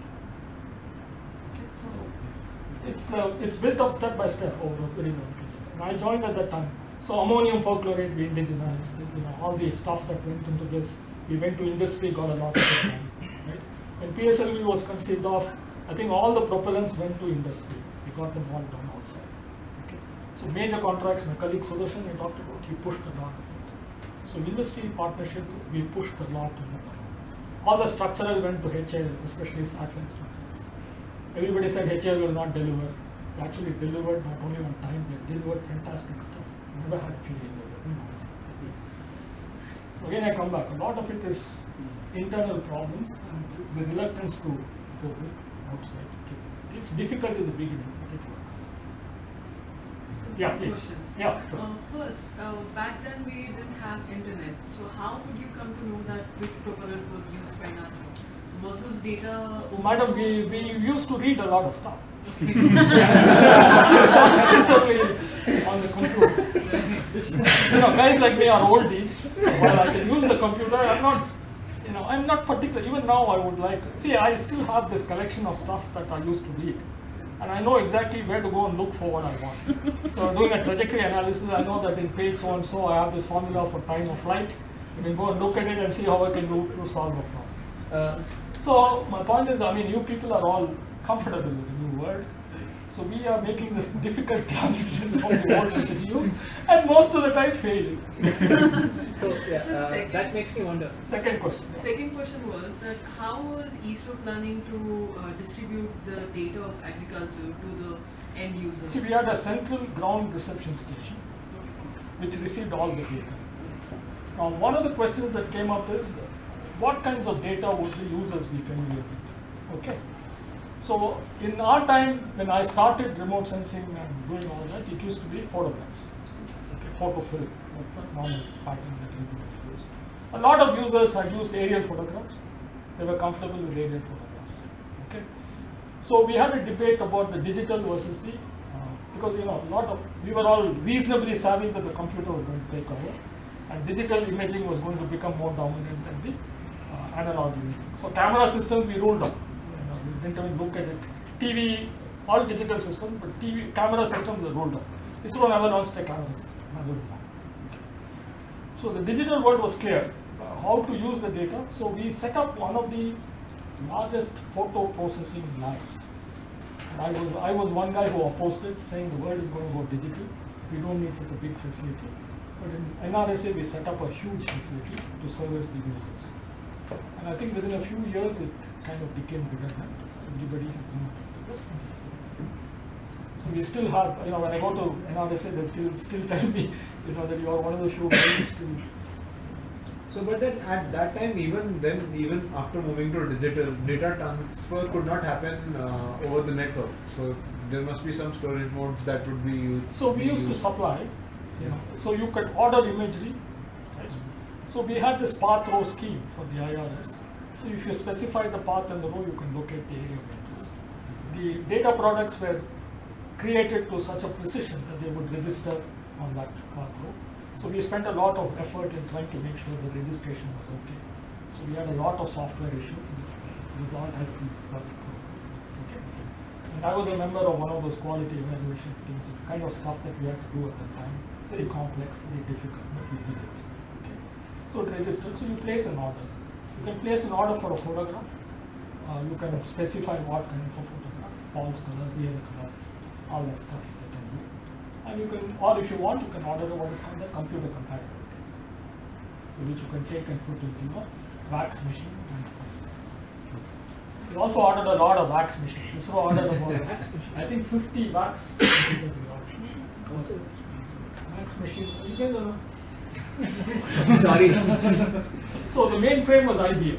Okay, so it's built up step by step over a very long period. And I joined at that time. So ammonium perchlorate we indigenized, all the stuff that went into this. We went to industry, got a lot of it done, right? When PSLV was conceived of, I think all the propellants went to industry. We got them all done outside. Okay. So major contracts, my colleague Sudarshan I talked about, he pushed a lot of it. So industry partnership, we pushed a lot. All the structural went to HAL, especially satellite structures. Everybody said HAL will not deliver. They actually delivered not only on time, they delivered fantastic stuff. Never had a failure. Again, I come back. A lot of it is internal problems and the reluctance to go outside. It's difficult in the beginning, but it works. So Yeah, two please. questions. Yeah, sure. First, back then we didn't have internet. So how would you come to know that which propellant was used by NASA? So was those data open Madam, source? we used to read a lot of stuff. Not necessarily on the computer. Guys like me are oldies. While I can use the computer, I'm not particular. Even now, I would like. See, I still have this collection of stuff that I used to read, and I know exactly where to go and look for what I want. So, doing a trajectory analysis, I know that in page so and so, I have this formula for time of flight. You can go and look at it and see how I can do to solve a problem. So, my point is, you people are all comfortable with the new world. So we are making this difficult transition from the old to the new, and most of the time fail. So that makes me wonder. Second question. Second question was that how was ISRO planning to distribute the data of agriculture to the end users? See, we had a central ground reception station which received all the data. Now, one of the questions that came up is, what kinds of data would the users be familiar with? Okay. So, in our time, when I started remote sensing and doing all that, it used to be photographs. Okay, photo film, that's the normal pattern that you would use. A lot of users had used aerial photographs. They were comfortable with aerial photographs. Okay. So, we had a debate about the digital versus the, because we were all reasonably savvy that the computer was going to take over, and digital imaging was going to become more dominant than the analog imaging. So, camera systems we ruled out. We didn't even look at it. TV, all digital systems, but camera systems were rolled out. ISRO never launched a camera system. So the digital world was clear how to use the data. So we set up one of the largest photo processing labs. And I was one guy who opposed it, saying the world is going to go digital. We don't need such a big facility. But in NRSA, we set up a huge facility to service the users. And I think within a few years, it kind of became bigger than everybody. So we still have, when I go to NRSA, they still tell me, that you are one of the few guys still. So, but then at that time, even after moving to digital, data transfer could not happen over the network. So there must be some storage modes that would be used. So we used to supply, so you could order imagery, right? So we had this path row scheme for the IRS. So if you specify the path and the row, you can locate the area of interest. The data products were created to such a precision that they would register on that path row. So we spent a lot of effort in trying to make sure the registration was okay. So we had a lot of software issues, which resolved as the project progressed. Okay. And I was a member of one of those quality evaluation teams, the kind of stuff that we had to do at the time. Very complex, very difficult, but we did it. Okay. So it registered. So you place an order. You can place an order for a photograph. You can specify what kind of a photograph, false color, real color, all that stuff you can do. And you can, or if you want, you can order what is called the computer compatibility. So which you can take and put into your wax machine. We also ordered a lot of wax machines. So ordered about I think 50 wax machines. Wax machine. You can Sorry. So the mainframe was IBM.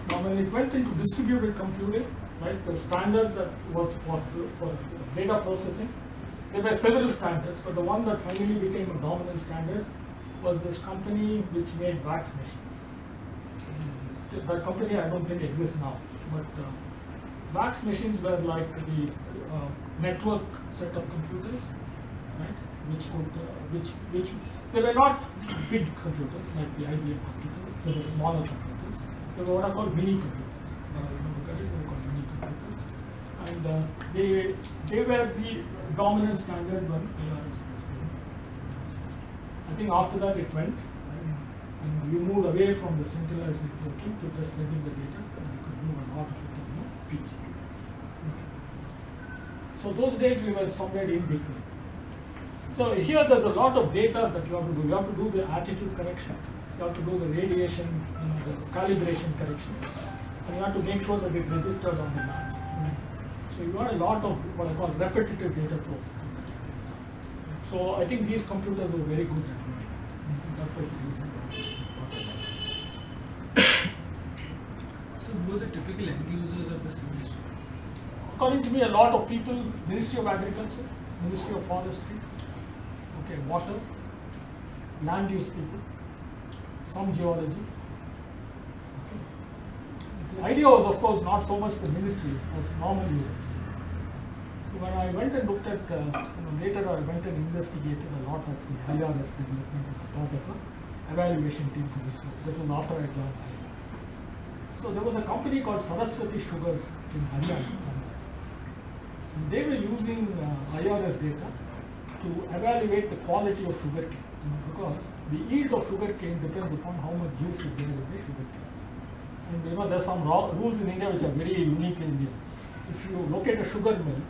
Now when it went into distributed computing, right, the standard that was for data processing, there were several standards, but the one that finally became a dominant standard was this company which made wax machines. That company I don't think exists now, but wax machines were like the network set of computers, right? Which they were not big computers like the IBM computers. They were smaller computers. They were what are called mini computers. They were called mini computers, and they were the dominant standard when ARS was being processed. I think after that it went, and you moved away from the centralized networking to just sending the data, and you could move a lot of it on PC. Okay. So those days we were somewhere in between. So here there's a lot of data that you have to do. You have to do the attitude correction, you have to do the radiation, the calibration corrections, and you have to make sure that it registered on the map. So you got a lot of what I call repetitive data processing. So I think these computers were very good at doing it. That was the reason. typical end users of this industry? According to me, a lot of people, Ministry of Agriculture, Ministry of Forestry, okay, water, land use people, some geology. Okay. The idea was, of course, not so much the ministries as normal users. So when I went and looked at, later I went and investigated a lot of the IRS development as a part of an evaluation team for this work. That was after I joined IIMB. So there was a company called Saraswati Sugars in Haryana somewhere. And they were using IRS data to evaluate the quality of sugarcane, because the yield of sugarcane depends upon how much juice is there in the sugarcane. And there's some rules in India which are very unique in India. If you locate a sugar mill,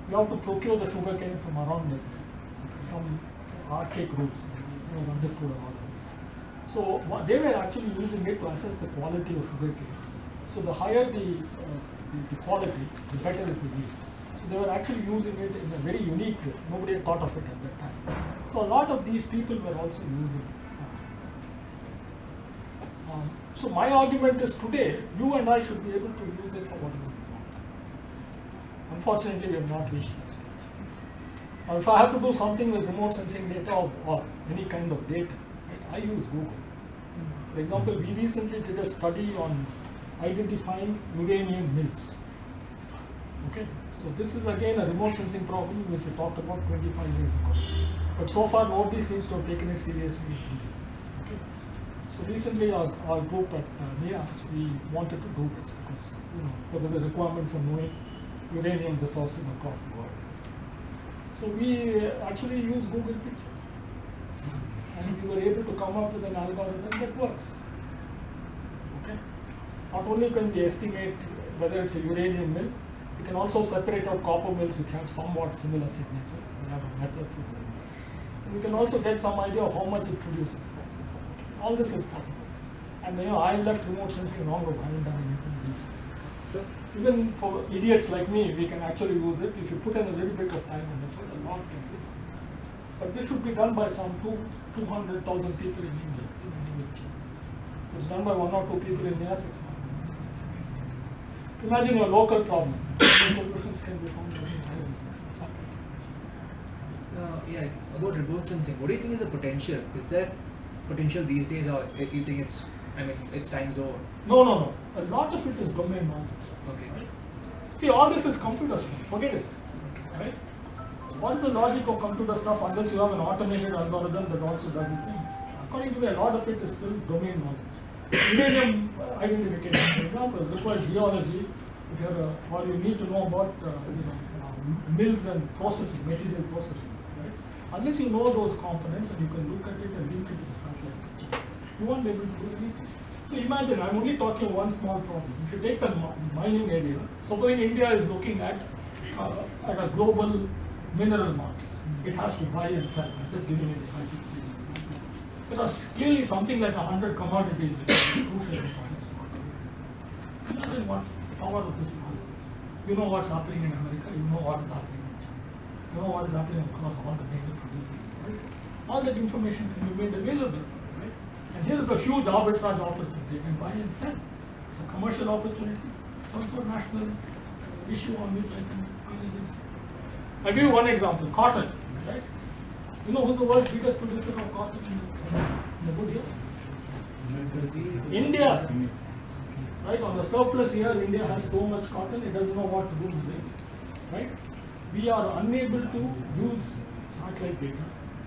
you have to procure the sugarcane from around the mill. Some archaic rules, understood about it. So they were actually using it to assess the quality of sugarcane. So the higher the quality, the better is the yield. So they were actually using it in a very unique way. Nobody had thought of it at that time. So a lot of these people were also using it. So my argument is today, you and I should be able to use it for whatever we want. Unfortunately, we have not reached that stage. Or if I have to do something with remote sensing data or any kind of data, I use Google. For example, we recently did a study on identifying uranium mills. Okay, so this is again a remote sensing problem which we talked about 25 years ago. But so far nobody seems to have taken it seriously. Okay, so recently our group at NIAS, we wanted to do this because there was a requirement for knowing uranium resources across the world. So we actually use Google Pictures. And we were able to come up with an algorithm that works. Okay. Not only can we estimate whether it's a uranium mill, we can also separate out copper mills which have somewhat similar signatures. We have a method for doing that. And we can also get some idea of how much it produces. All this is possible. And I left remote sensing long ago. I haven't done anything recently. So even for idiots like me, we can actually use it. If you put in a little bit of time and effort, a lot can be done. But this should be done by some 200,000 people in India. If it's done by 1 or 2 people in India, 6 months. Imagine your local problem. The solutions can be found using higher resolution. Yeah, about remote sensing, what do you think is the potential? Is there potential these days, or you think it's time's over? No. A lot of it is domain knowledge. Okay. Right? See, all this is computer stuff. Forget it. Right? What is the logic of computer stuff unless you have an automated algorithm that also does the thing? According to me, a lot of it is still domain knowledge. Uranium identification, for example, requires geology. If you have or you need to know about mills and processing, material processing. Right? Unless you know those components and you can look at it and link it to the satellite picture, you won't be able to do anything. So imagine, I'm only talking one small problem. If you take the mining area, suppose India is looking at a global mineral market. It has to buy and sell. I'm just giving it a there are clearly something like 100 commodities which are crucial in finance. Imagine what power of this knowledge is. You know what's happening in America, you know what is happening in China. You know what is happening across all the major producers. Right? All that information can be made available. Right? And here is a huge arbitrage opportunity. You can buy and sell. It's a commercial opportunity. It's also a national issue on which I think I'll give you one example, cotton. Right? You know who's the world's biggest producer of cotton in the good year? India. Right? On the surplus year, India has so much cotton, it doesn't know what to do with it. Right? We are unable to use satellite data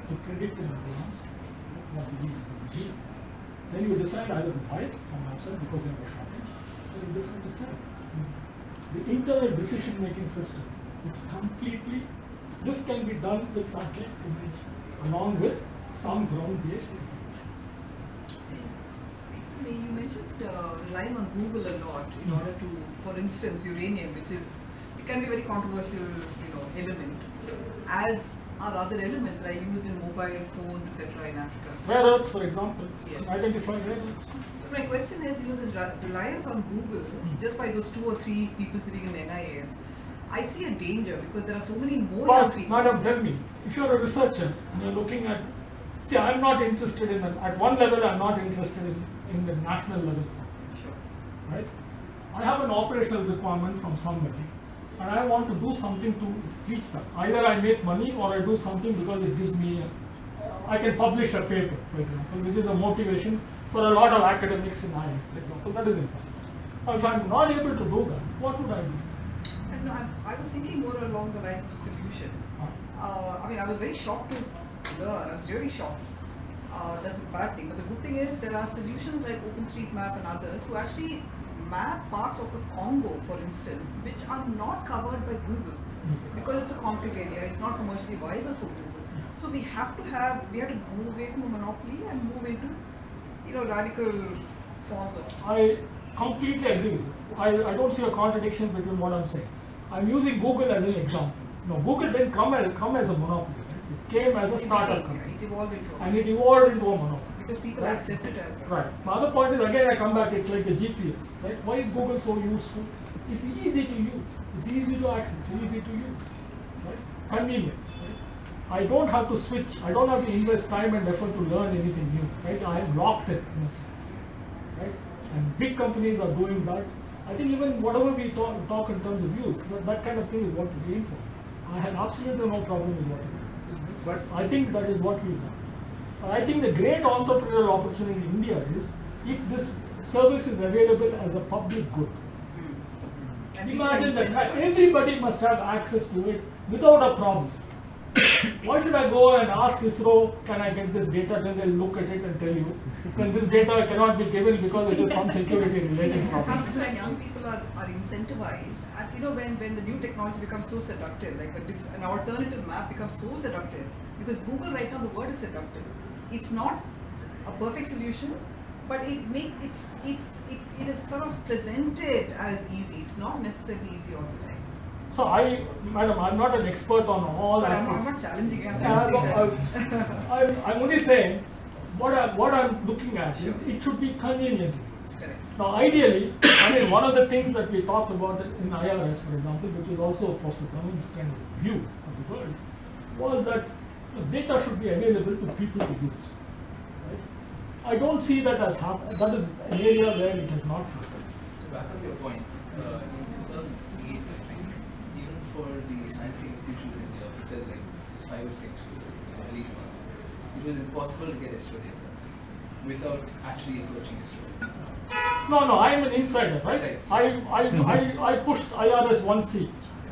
to predict in advance what the yield will be. Then you decide either to buy it from outside because you have a shortage, or you decide to sell it. The internal decision-making system is completely. This can be done with satellite image along with some ground-based information. You mentioned relying on Google a lot in order to, for instance, uranium, which is, it can be a very controversial, element, as are other elements that are used in mobile phones, etc. in Africa. Rare earths, for example, identify rare earths too. But my question is, this reliance on Google, just by those 2 or 3 people sitting in the NIS, I see a danger because there are so many more young But, people. madam, tell me, if you are a researcher and you are looking at, see, I am not interested in, at one level, I am not interested in the national level. Sure. Right? I have an operational requirement from somebody, and I want to do something to reach that. Either I make money or I do something because it gives me, I can publish a paper, for example, which is a motivation for a lot of academics in IIM, for example. That is important. Now, if I'm not able to do that, what would I do? And I was thinking more along the line of a solution. I mean, I was very shocked to learn. I was really shocked. That's a bad thing. But the good thing is there are solutions like OpenStreetMap and others who actually map parts of the Congo, for instance, which are not covered by Google because it's a conflict area. It's not commercially viable for Google. So we have to move away from a monopoly and move into, radical forms of. I completely agree with you. I don't see a contradiction between what I'm saying. I'm using Google as an example. No, Google didn't come as a monopoly. Right? It came as a startup company. It evolved into And it evolved into a monopoly. because people accept it as. Right. The other point is, again, I come back, it's like the GPS. Right? Why is Google so useful? It's easy to use. It's easy to access. It's easy to use. Right? Convenience. Right? I don't have to switch. I don't have to invest time and effort to learn anything new. Right? I am locked in a sense. Right? And big companies are doing that. I think even whatever we talk in terms of use, that kind of thing is what we aim for. I have absolutely no problem with what we do. But I think that is what we've done. I think the great entrepreneurial opportunity in India is if this service is available as a public good. Imagine that everybody must have access to it without a problem. Why should I go and ask ISRO, can I get this data? Then they'll look at it and tell you, then this data cannot be given because it is some security related problem. And young people are incentivized. And when the new technology becomes so seductive, like an alternative map becomes so seductive, because Google right now, the word is seductive. It's not a perfect solution, but it is sort of presented as easy. It's not necessarily easy all the time. So madam, I'm not an expert on all aspects. I'm not challenging you. I'm only saying what I'm looking at is it should be convenient. Correct. Now, ideally, one of the things that we talked about in IRS, for example, which is also a post-governance kind of view of the world, was that data should be available to people to use. Right? I don't see that as happened. That is an area where it has not happened. So back on your point, in 2008, I think, even for the scientific institutions in India, which said like 5 or 6 elite ones, it was impossible to get ISRO data without actually approaching ISRO. No, I'm an insider, right? I pushed IRS 1C.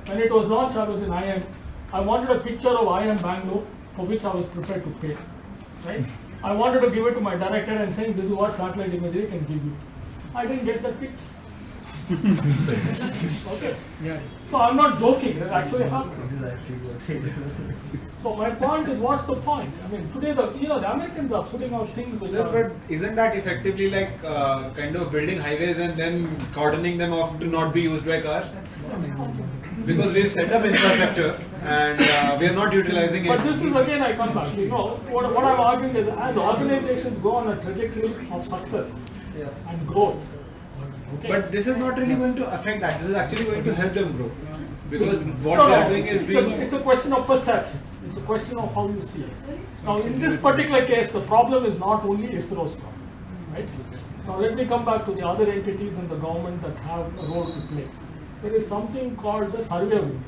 When it was launched, I was in IIM. I wanted a picture of IIM Bangalore, for which I was prepared to pay. Right? I wanted to give it to my director and saying, this is what satellite imagery can give you. I didn't get that picture. Okay. Yeah. So I'm not joking, that actually happened. So my point is, what's the point? Today the Americans are putting out things with But isn't that effectively like kind of building highways and then cordoning them off to not be used by cars? Because we've set up infrastructure and we are not utilizing it. But this is again, I come back. What I'm arguing is, as organizations go on a trajectory of success and growth. Okay. But this is not really going to affect that. This is actually going to help them grow. Because what they are doing is it's a question of perception. It's a question of how you see it. Now, in this particular case, the problem is not only ISRO's problem, right? Now, let me come back to the other entities in the government that have a role to play. There is something called the survey of India.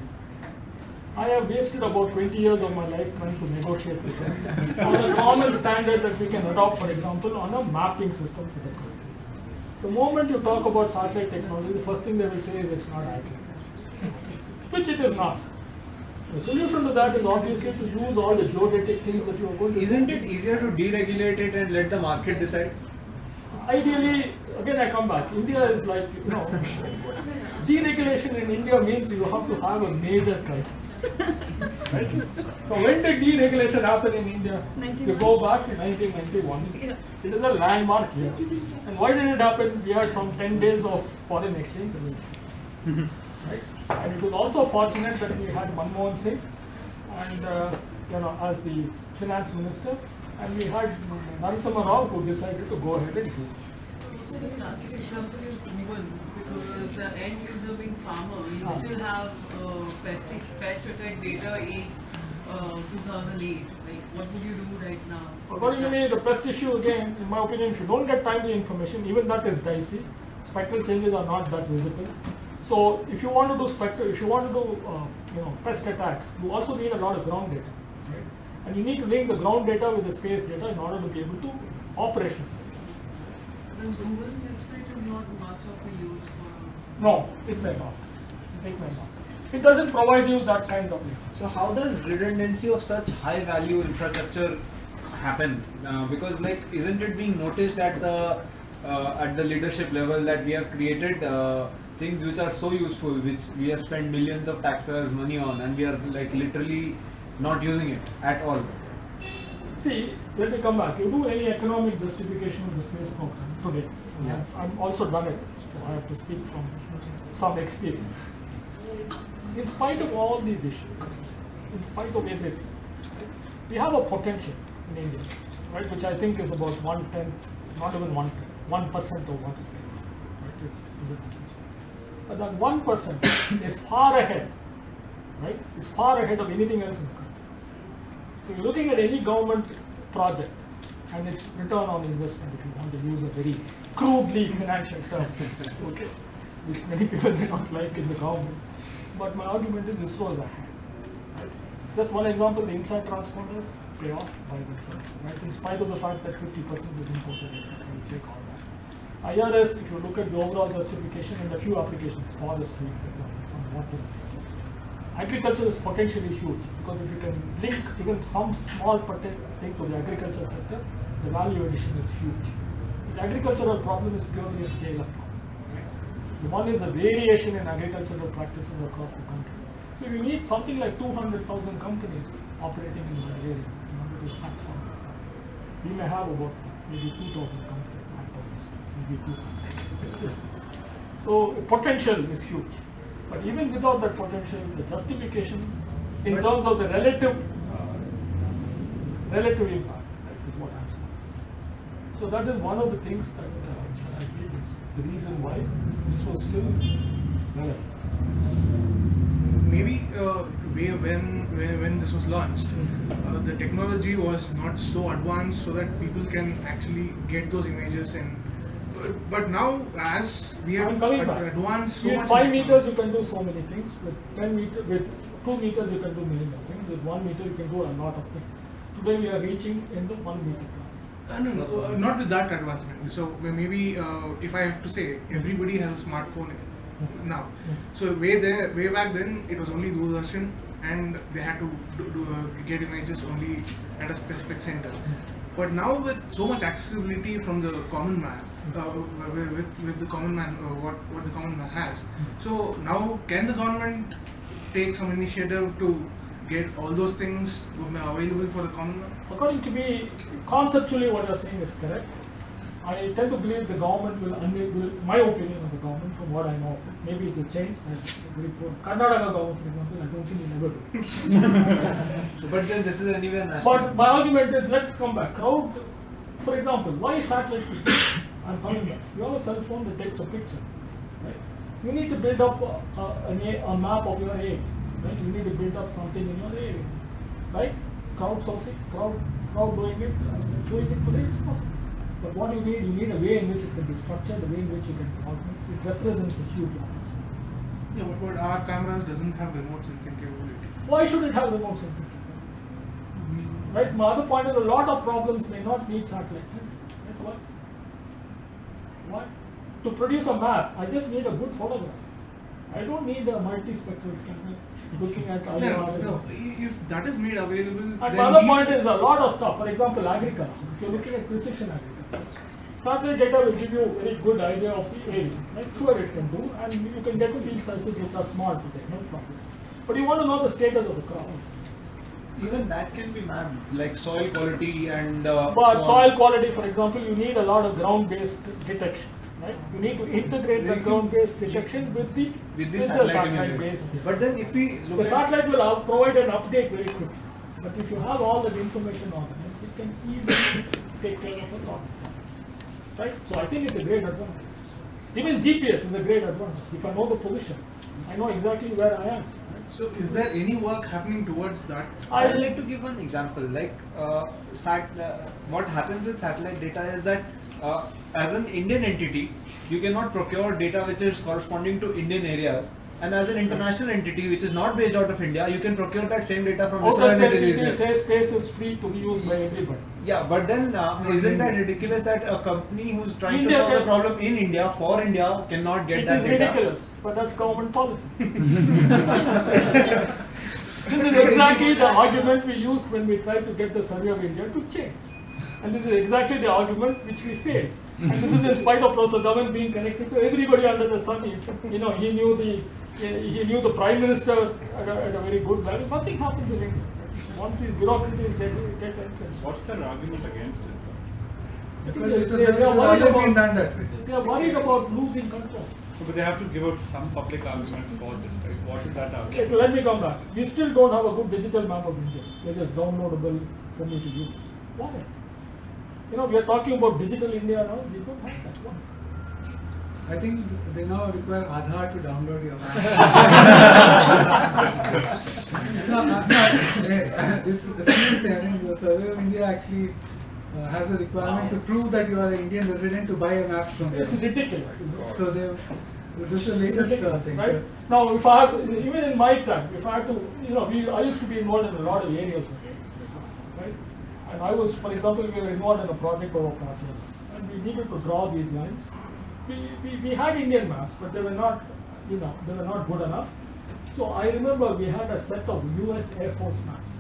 I have wasted about 20 years of my life trying to negotiate with them on a common standard that we can adopt, for example, on a mapping system for the country. The moment you talk about satellite technology, the first thing they will say is it's not accurate, which it is not. The solution to that is obviously to use all the geodetic things that you are going to do. Isn't it easier to deregulate it and let the market decide? Ideally, again I come back, India is like, deregulation in India means you have to have a major crisis. Right? So when did deregulation happen in India? You go back to 1991. It is a landmark year. And why did it happen? We had some 10 days of foreign exchange. Right? And it was also fortunate that we had Manmohan Singh and as the finance minister, and we had Narasimha Rao who decided to go ahead and do it. So the classic example is Google, because the end user being farmer, you still have pest effect data aged 2008. Like, what would you do right now? According to me, the pest issue again, in my opinion, if you don't get timely information, even that is dicey. Spectral changes are not that visible. So if you want to do pest attacks, you also need a lot of ground data, right? And you need to link the ground data with the space data in order to be able to operationalize. The Google website is not much of a use for. No, it may not. It may not. It doesn't provide you that kind of data. So how does redundancy of such high value infrastructure happen? Because like, isn't it being noticed at the leadership level that we have created things which are so useful, which we have spent millions of taxpayers' money on, and we are like literally not using it at all? See, let me come back. You do any economic justification of the space program today. Yeah. I've also done it, so I have to speak from some experience. In spite of all these issues, in spite of everything, we have a potential in India, right, which I think is about 1/10, not even 1/10, 1% of what it is, right, is a business. But that 1% is far ahead, right, is far ahead of anything else in the country. So you're looking at any government project and its return on investment, if you want to use a very crudely financial term, okay, which many people may not like in the government. But my argument is ISRO is ahead. Right? Just one example, the inside transponders pay off by themselves, right? In spite of the fact that 50% is imported, etc. We take all that. IRS, if you look at the overall justification and a few applications, forestry, for example, some water. Agriculture is potentially huge because if you can link even some small thing to the agriculture sector, the value addition is huge. The agricultural problem is purely a scale-up problem. Right? One is the variation in agricultural practices across the country. So you need something like 200,000 companies operating in one area in order to have something. We may have about maybe 2,000 companies, maybe 200. So potential is huge. But even without that potential, the justification in terms of the relative impact, right, is what I'm saying. So that is one of the things that I feel is the reason why this was still relevant. Maybe when this was launched, the technology was not so advanced so that people can actually get those images and. But now, as we have advanced so much. With 5 meters, you can do so many things. With 10 meters, with 2 meters, you can do millions of things. With 1 meter, you can do a lot of things. Today, we are reaching in the 1 meter class. No, not with that advancement. So maybe if I have to say, everybody has a smartphone now. So way back then, it was only Doordarshan, and they had to get images only at a specific center. But now with so much accessibility from the common man, with the common man, what the common man has. So now can the government take some initiative to get all those things available for the common man? According to me, conceptually what you're saying is correct. I tend to believe the government will, my opinion of the government from what I know of it, maybe it will change. Very poor. Karnataka government, for example, I don't think it will ever do. But then this is anywhere national. But my argument is, let's come back. Crowd, for example, why satellite pictures? I'm coming back. You have a cell phone that takes a picture, right? You need to build up a map of your area, right? You need to build up something in your area, right? Crowdsourcing, crowd doing it today, it's possible. But what you need a way in which it can be structured, a way in which you can organize. It represents a huge opportunity. Yeah, but our cameras doesn't have remote sensing capability. Why should it have remote sensing capability? Right? My other point is a lot of problems may not need satellite sensing. Right? Why? To produce a map, I just need a good photograph. I don't need a multispectral scanner looking at IR. No, if that is made available, and then the other point is a lot of stuff. For example, agriculture. If you're looking at precision agriculture, satellite data will give you a very good idea of the area. Right? Sure, it can do, and you can get field sizes which are small today, no problem. But you want to know the status of the crop. Even that can be mapped, like soil quality and. But soil quality, for example, you need a lot of ground-based detection. Right? You need to integrate the ground-based detection with the satellite-based. But then if we look the satellite will provide an update very quickly. But if you have all that information organized, it can easily take care of a problem. Right? So I think it's a great advantage. Even GPS is a great advantage. If I know the position, I know exactly where I am. So is there any work happening towards that? I would like to give one example. Like what happens with satellite data is that as an Indian entity, you cannot procure data which is corresponding to Indian areas. And as an international entity which is not based out of India, you can procure that same data from ISRO and it is easier. Say space is free to be used by everybody. Yeah, but then isn't that ridiculous that a company who's trying to solve the problem in India for India cannot get that data? It is ridiculous, but that's government policy. This is exactly the argument we used when we tried to get the survey of India to change. And this is exactly the argument which we failed. And this is in spite of Professor Dhawan being connected to everybody under the sun. He knew the Prime Minister at a very good level. Nothing happens in India. Once these bureaucracies get entrance. What's their argument against it? They are worried about losing control. But they have to give out some public argument for this, right? What is that argument? Let me come back. We still don't have a good digital map of India, which is downloadable for me to use. Why? We are talking about digital India now. We don't have that. Why? I think they now require Aadhaar to download your map. It's a serious thing. I think the Survey of India actually has a requirement to prove that you are an Indian resident to buy a map from them. It's ridiculous. So this is the latest thing. Right? Now, if I have, even in my time, if I had to, I used to be involved in a lot of areas, right? And I was, for example, we were involved in a project of a partner, and we needed to draw these lines. We had Indian maps, but they were not, they were not good enough. So I remember we had a set of US Air Force maps.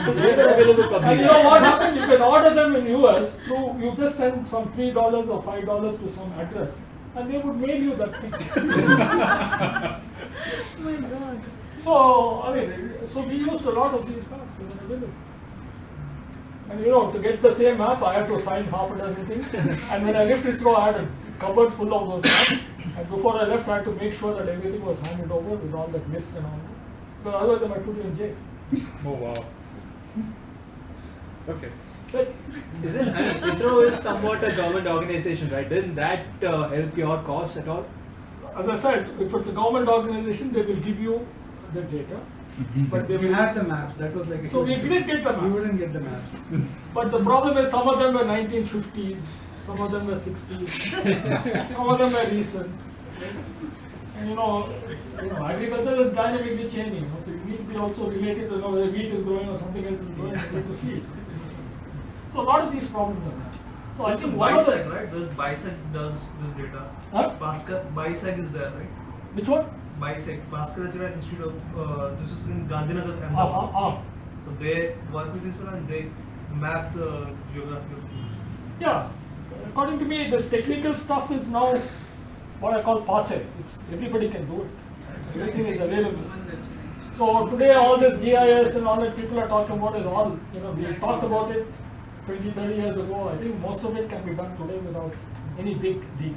So they were available. And you know what happened? You can order them in US. You just send some $3 or $5 to some address, and they would mail you that picture. Oh my God. So so we used a lot of these maps. They were available. And to get the same map, I had to sign half a dozen things. And when I left ISRO, I had a cupboard full of those maps. And before I left, I had to make sure that everything was handed over with all that list and all that. Because otherwise, I might put you in jail. Oh wow. Okay. But ISRO is somewhat a government organization, right? Doesn't that help your cause at all? As I said, if it's a government organization, they will give you the data. But they will had the maps. That was like a so we did get the maps. We wouldn't get the maps. But the problem is some of them were 1950s, some of them were 60s, some of them were recent. And agriculture is dynamically changing. So you need to be also related to whether wheat is growing or something else is growing. You need to see it. So a lot of these problems are there. So I think BISEC, right? BISEC does this data. Huh? BISEC is there, right? Which one? BISEC, Bhaskar Institute of, this is in Gandhinagar, Ahmedabad. So they work with ISRO and they map the geography of things. Yeah. According to me, this technical stuff is now what I call passe. Everybody can do it. Everything is available. So today all this GIS and all that people are talking about is all, we talked about it 20, 30 years ago. I think most of it can be done today without any big deal.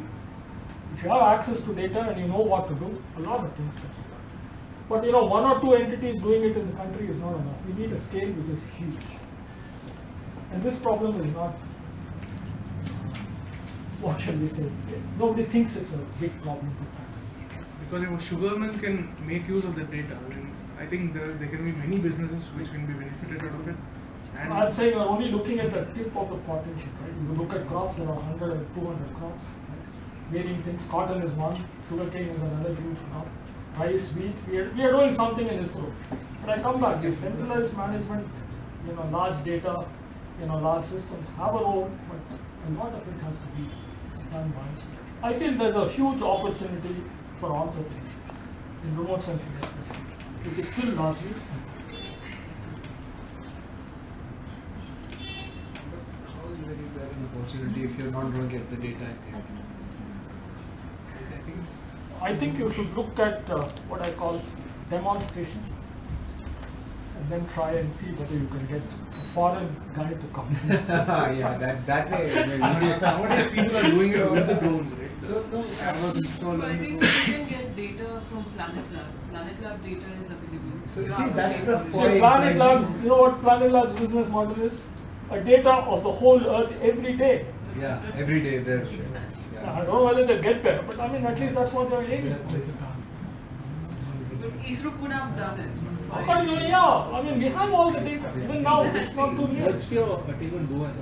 If you have access to data and you know what to do, a lot of things can be done. But one or two entities doing it in the country is not enough. We need a scale which is huge. And this problem is not, what shall we say, nobody thinks it's a big problem to tackle. Because if a sugar mill can make use of the data, I think there can be many businesses which can be benefited out of it. And I'm saying you're only looking at the tip of the potential, right? You look at crops, there are 100 and 200 crops. Varying things, cotton is one, sugarcane is another huge crop, rice, wheat, we are doing something in ISRO. But I come back, the centralized management, large data, large systems have a role, but a lot of it has to be done wisely. I feel there's a huge opportunity for entrepreneurship in remote sensing, which is still largely How is there an opportunity if you're not going to get the data? I think you should look at what I call demonstration and then try and see whether you can get a foreign guy to come. Yeah, that way. nowadays people are doing it with the drones, right? So no, I was installed. So I think you can get data from Planet Lab. Planet Lab data is available. So You see, have that's data the from- point. See, Planet Labs, you know what Planet Labs business model is? A data of the whole Earth every day. Yeah, every day they're. I don't know whether they get there, but at least that's what they're aiming for. But ISRO could have done it. According to me, yeah. We have all the data. Even now, it's not too late. What's your take on Goa?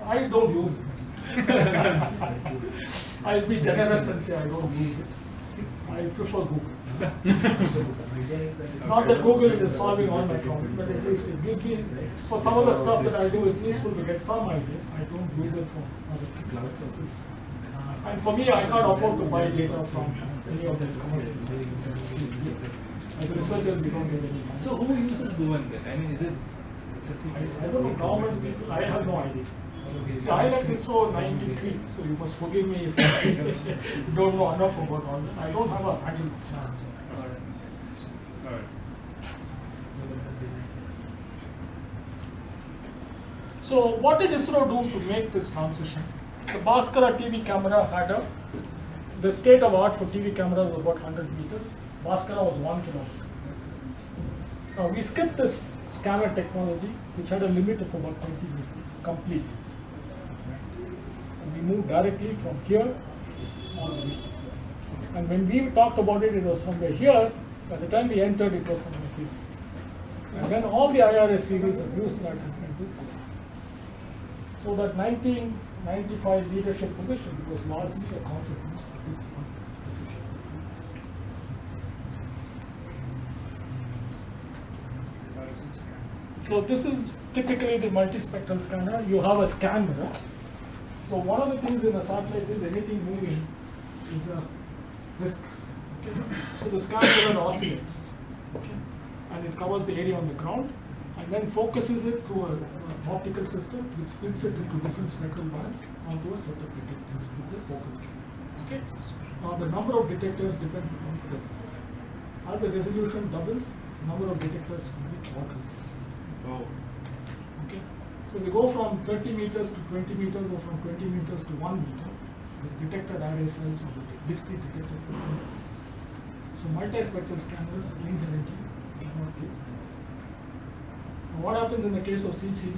I don't use it. I'll be generous and say I don't use it. I prefer Google. Not that Google is solving all my problems, but at least it gives me, for some of the stuff that I do, it's useful to get some ideas. I don't use it for other cloud processes. And for me, I can't afford to buy data from any of the commercials. As researchers, we don't get any money. So who uses Bhuvan then? I mean, is it? I don't know, government uses, I have no idea. See, I left ISRO 93, so you must forgive me if I don't know enough about all that. I don't have a handle. Alright. So what did ISRO do to make this transition? The Bhaskara TV camera had the state of art for TV cameras was about 100 meters. Bhaskara was 1 kilometer. Now we skipped this scanner technology, which had a limit of about 20 meters, complete. And we moved directly from here all the way. And when we talked about it, it was somewhere here. By the time we entered, it was somewhere here. And then all the IRS series have used that and do. So that 1995 leadership position was largely a consequence of this one decision. So this is typically the multispectral scanner. You have a scan mirror. So one of the things in a satellite is anything moving is a risk. Okay? So the scan mirror oscillates, okay? And it covers the area on the ground and then focuses it through an optical system which splits it into different spectral bands onto a set of detectors with the focal camera. Okay? Now the number of detectors depends upon the resolution. As the resolution doubles, the number of detectors will be quadruples. Oh. Okay? So we go from 30 meters to 20 meters or from 20 meters to 1 meter. The detector array size of the discrete detector frequency. So multispectral scanners inherently cannot give. What happens in the case of CCD?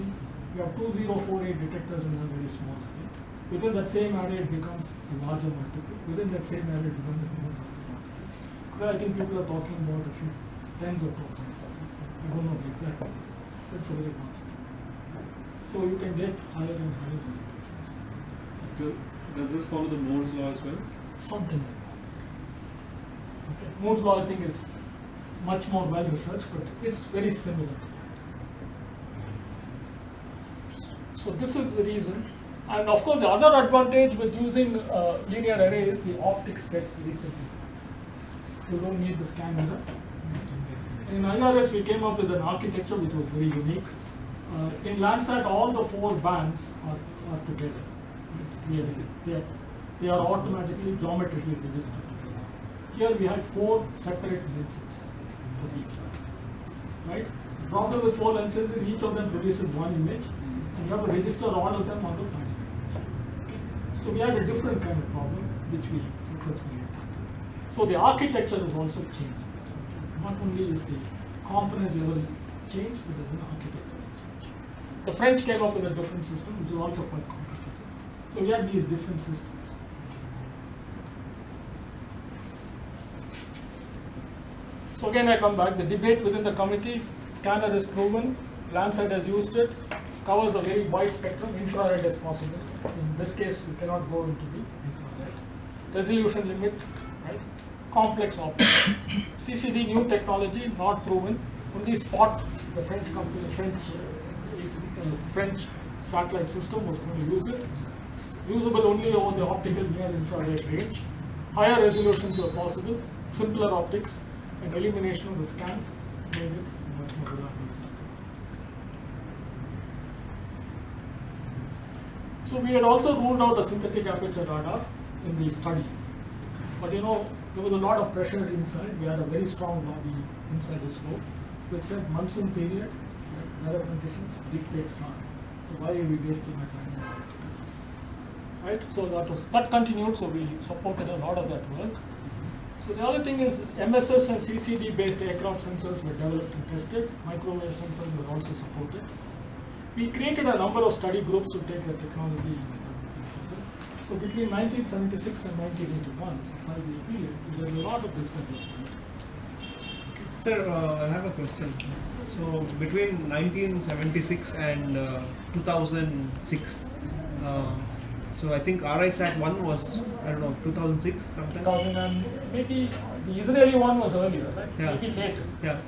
You have 2048 detectors in a very small array. Within that same array, it becomes a larger multiple. Within that same array, it becomes a more larger multiple. Well, I think people are talking about a few tens of thousands. I don't know the exact number. It's a very large. So you can get higher and higher resolutions. Does this follow the Moore's law as well? Something like that. Okay. Moore's law, I think, is much more well researched, but it's very similar to that. So this is the reason. And of course, the other advantage with using linear array is the optics gets very simplified. You don't need the scan mirror. In IRS, we came up with an architecture which was very unique. In Landsat, all the 4 bands are together. They are automatically, geometrically registered together. Here we had 4 separate lenses for each band. Right? The problem with 4 lenses is each of them produces one image, and you have to register all of them on the final image. Okay? So we had a different kind of problem, which we successfully tackled. So the architecture is also changed. Not only is the component level changed, but there's an architecture change. The French came up with a different system, which is also quite complicated. So we had these different systems. So again, I come back. The debate within the committee: scanner is proven, Landsat has used it, covers a very wide spectrum. Infrared is possible. In this case, you cannot go into the infrared. Resolution limit, right? Complex optics. CCD, new technology, not proven. Only Spot, the French company, French satellite system was going to use it. Usable only over the optical near infrared range. Higher resolutions were possible. Simpler optics and elimination of the scan made it a much more reliable system. So we had also ruled out a synthetic aperture radar in the study. But you know, there was a lot of pressure inside. We had a very strong lobby inside ISRO, which said monsoon period, weather conditions dictate sun. So why are we wasting our time? Right? So that continued, so we supported a lot of that work. So the other thing is MSS and CCD based aircraft sensors were developed and tested. Microwave sensors were also supported. We created a number of study groups to take the technology further. So between 1976 and 1981, so 5-year period, there was a lot of this development. Okay. Sir, I have a question. So between 1976 and 2006, so I think RISAT 1 was, I don't know, 2006 sometime? 2000 and maybe the Israeli one was earlier, right? Yeah. Maybe later. Yeah.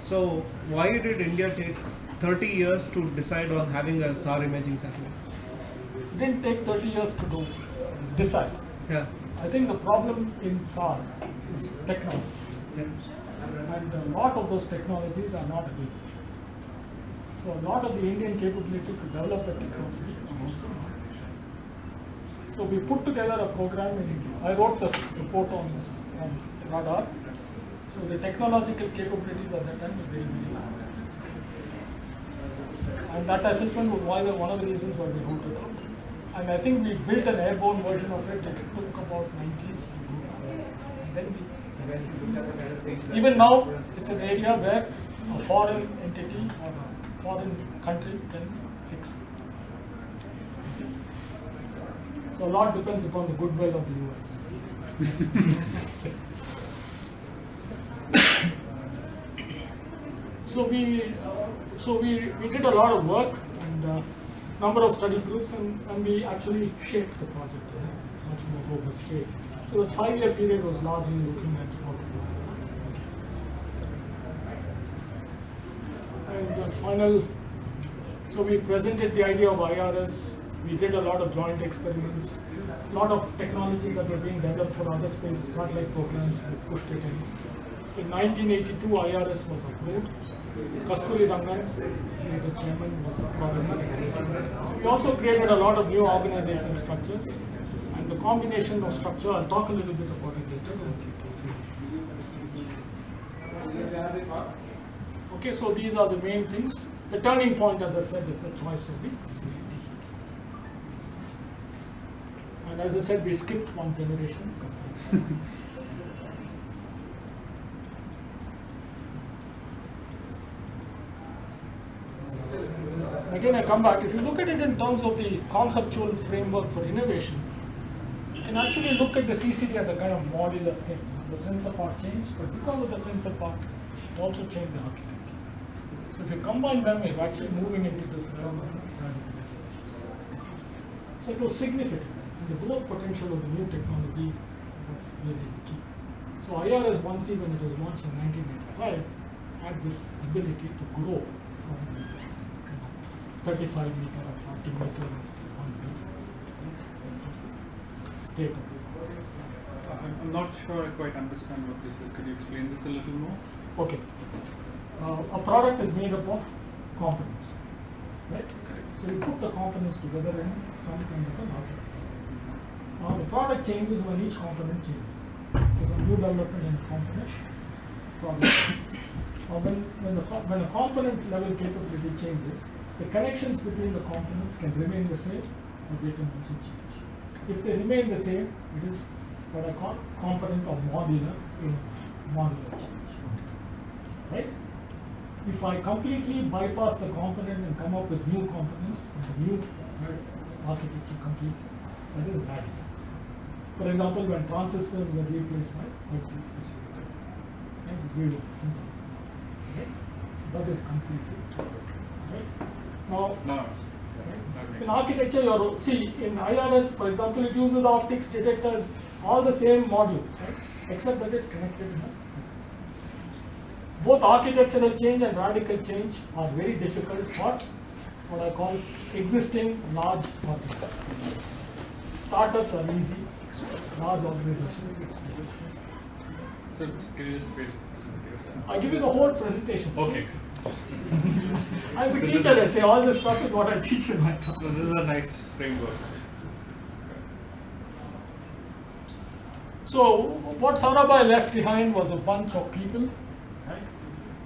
So why did India take 30 years to decide on having a SAR imaging satellite? It didn't take 30 years to decide. Yeah. I think the problem in SAR is technology. Yeah. And a lot of those technologies are not available. So a lot of the Indian capability to develop the technologies are also not. So we put together a program, and I wrote this report on this radar. So the technological capabilities at that time were very, very limited. And that assessment was one of the reasons why we wrote it out. And I think we built an airborne version of it. It took about 90s. And then even now, it's an area where a foreign entity or a foreign country can fix it. So a lot depends upon the goodwill of the US. So we did a lot of work and number of study groups, and we actually shaped the project in a much more robust way. So the 5-year period was largely looking at how to do it. And the final, so we presented the idea of IRS. We did a lot of joint experiments, a lot of technology that were being developed for other space satellite programs. We pushed it in. In 1982, IRS was approved. Kasturi Rangan, the chairman, was coordinating. So we also created a lot of new organizational structures, and the combination of structure, I'll talk a little bit about it later. Okay, so these are the main things. The turning point, as I said, is the choice of the CCT. And as I said, we skipped one generation. Again, I come back. If you look at it in terms of the conceptual framework for innovation, you can actually look at the CCT as a kind of modular thing. The sensor part changed, but because of the sensor part, it also changed the architecture. So if you combine them, you're actually moving into this realm of radical. So it was significant. And the growth potential of the new technology was really key. So IRS 1C, when it was launched in 1995, had this ability to grow from 35 meter or 40 meter of 1 meter state of the art. I'm not sure I quite understand what this is. Could you explain this a little more? Okay. A product is made up of components, right? Correct. So you put the components together in some kind of an architecture. Now the product changes when each component changes. There's a new development in the component. Product changes. Or when a component level capability changes, the connections between the components can remain the same, or they can also change. If they remain the same, it is what I call component or modular change. Right? If I completely bypass the component and come up with new components, and new architecture completely, that is radical. For example, when transistors were replaced by ICs, and really simple. Okay? So that is completely right. Now, in architecture, in IRS, for example, it uses optics, detectors, all the same modules, right? Except that it's connected. Both architectural change and radical change are very difficult for what I call existing large organizations. Startups are easy, large organizations. So, can you just wait? I give you the whole presentation. Okay. I'm a teacher, I say all this stuff is what I teach in my class. This is a nice framework. So what Sarabhai left behind was a bunch of people, right?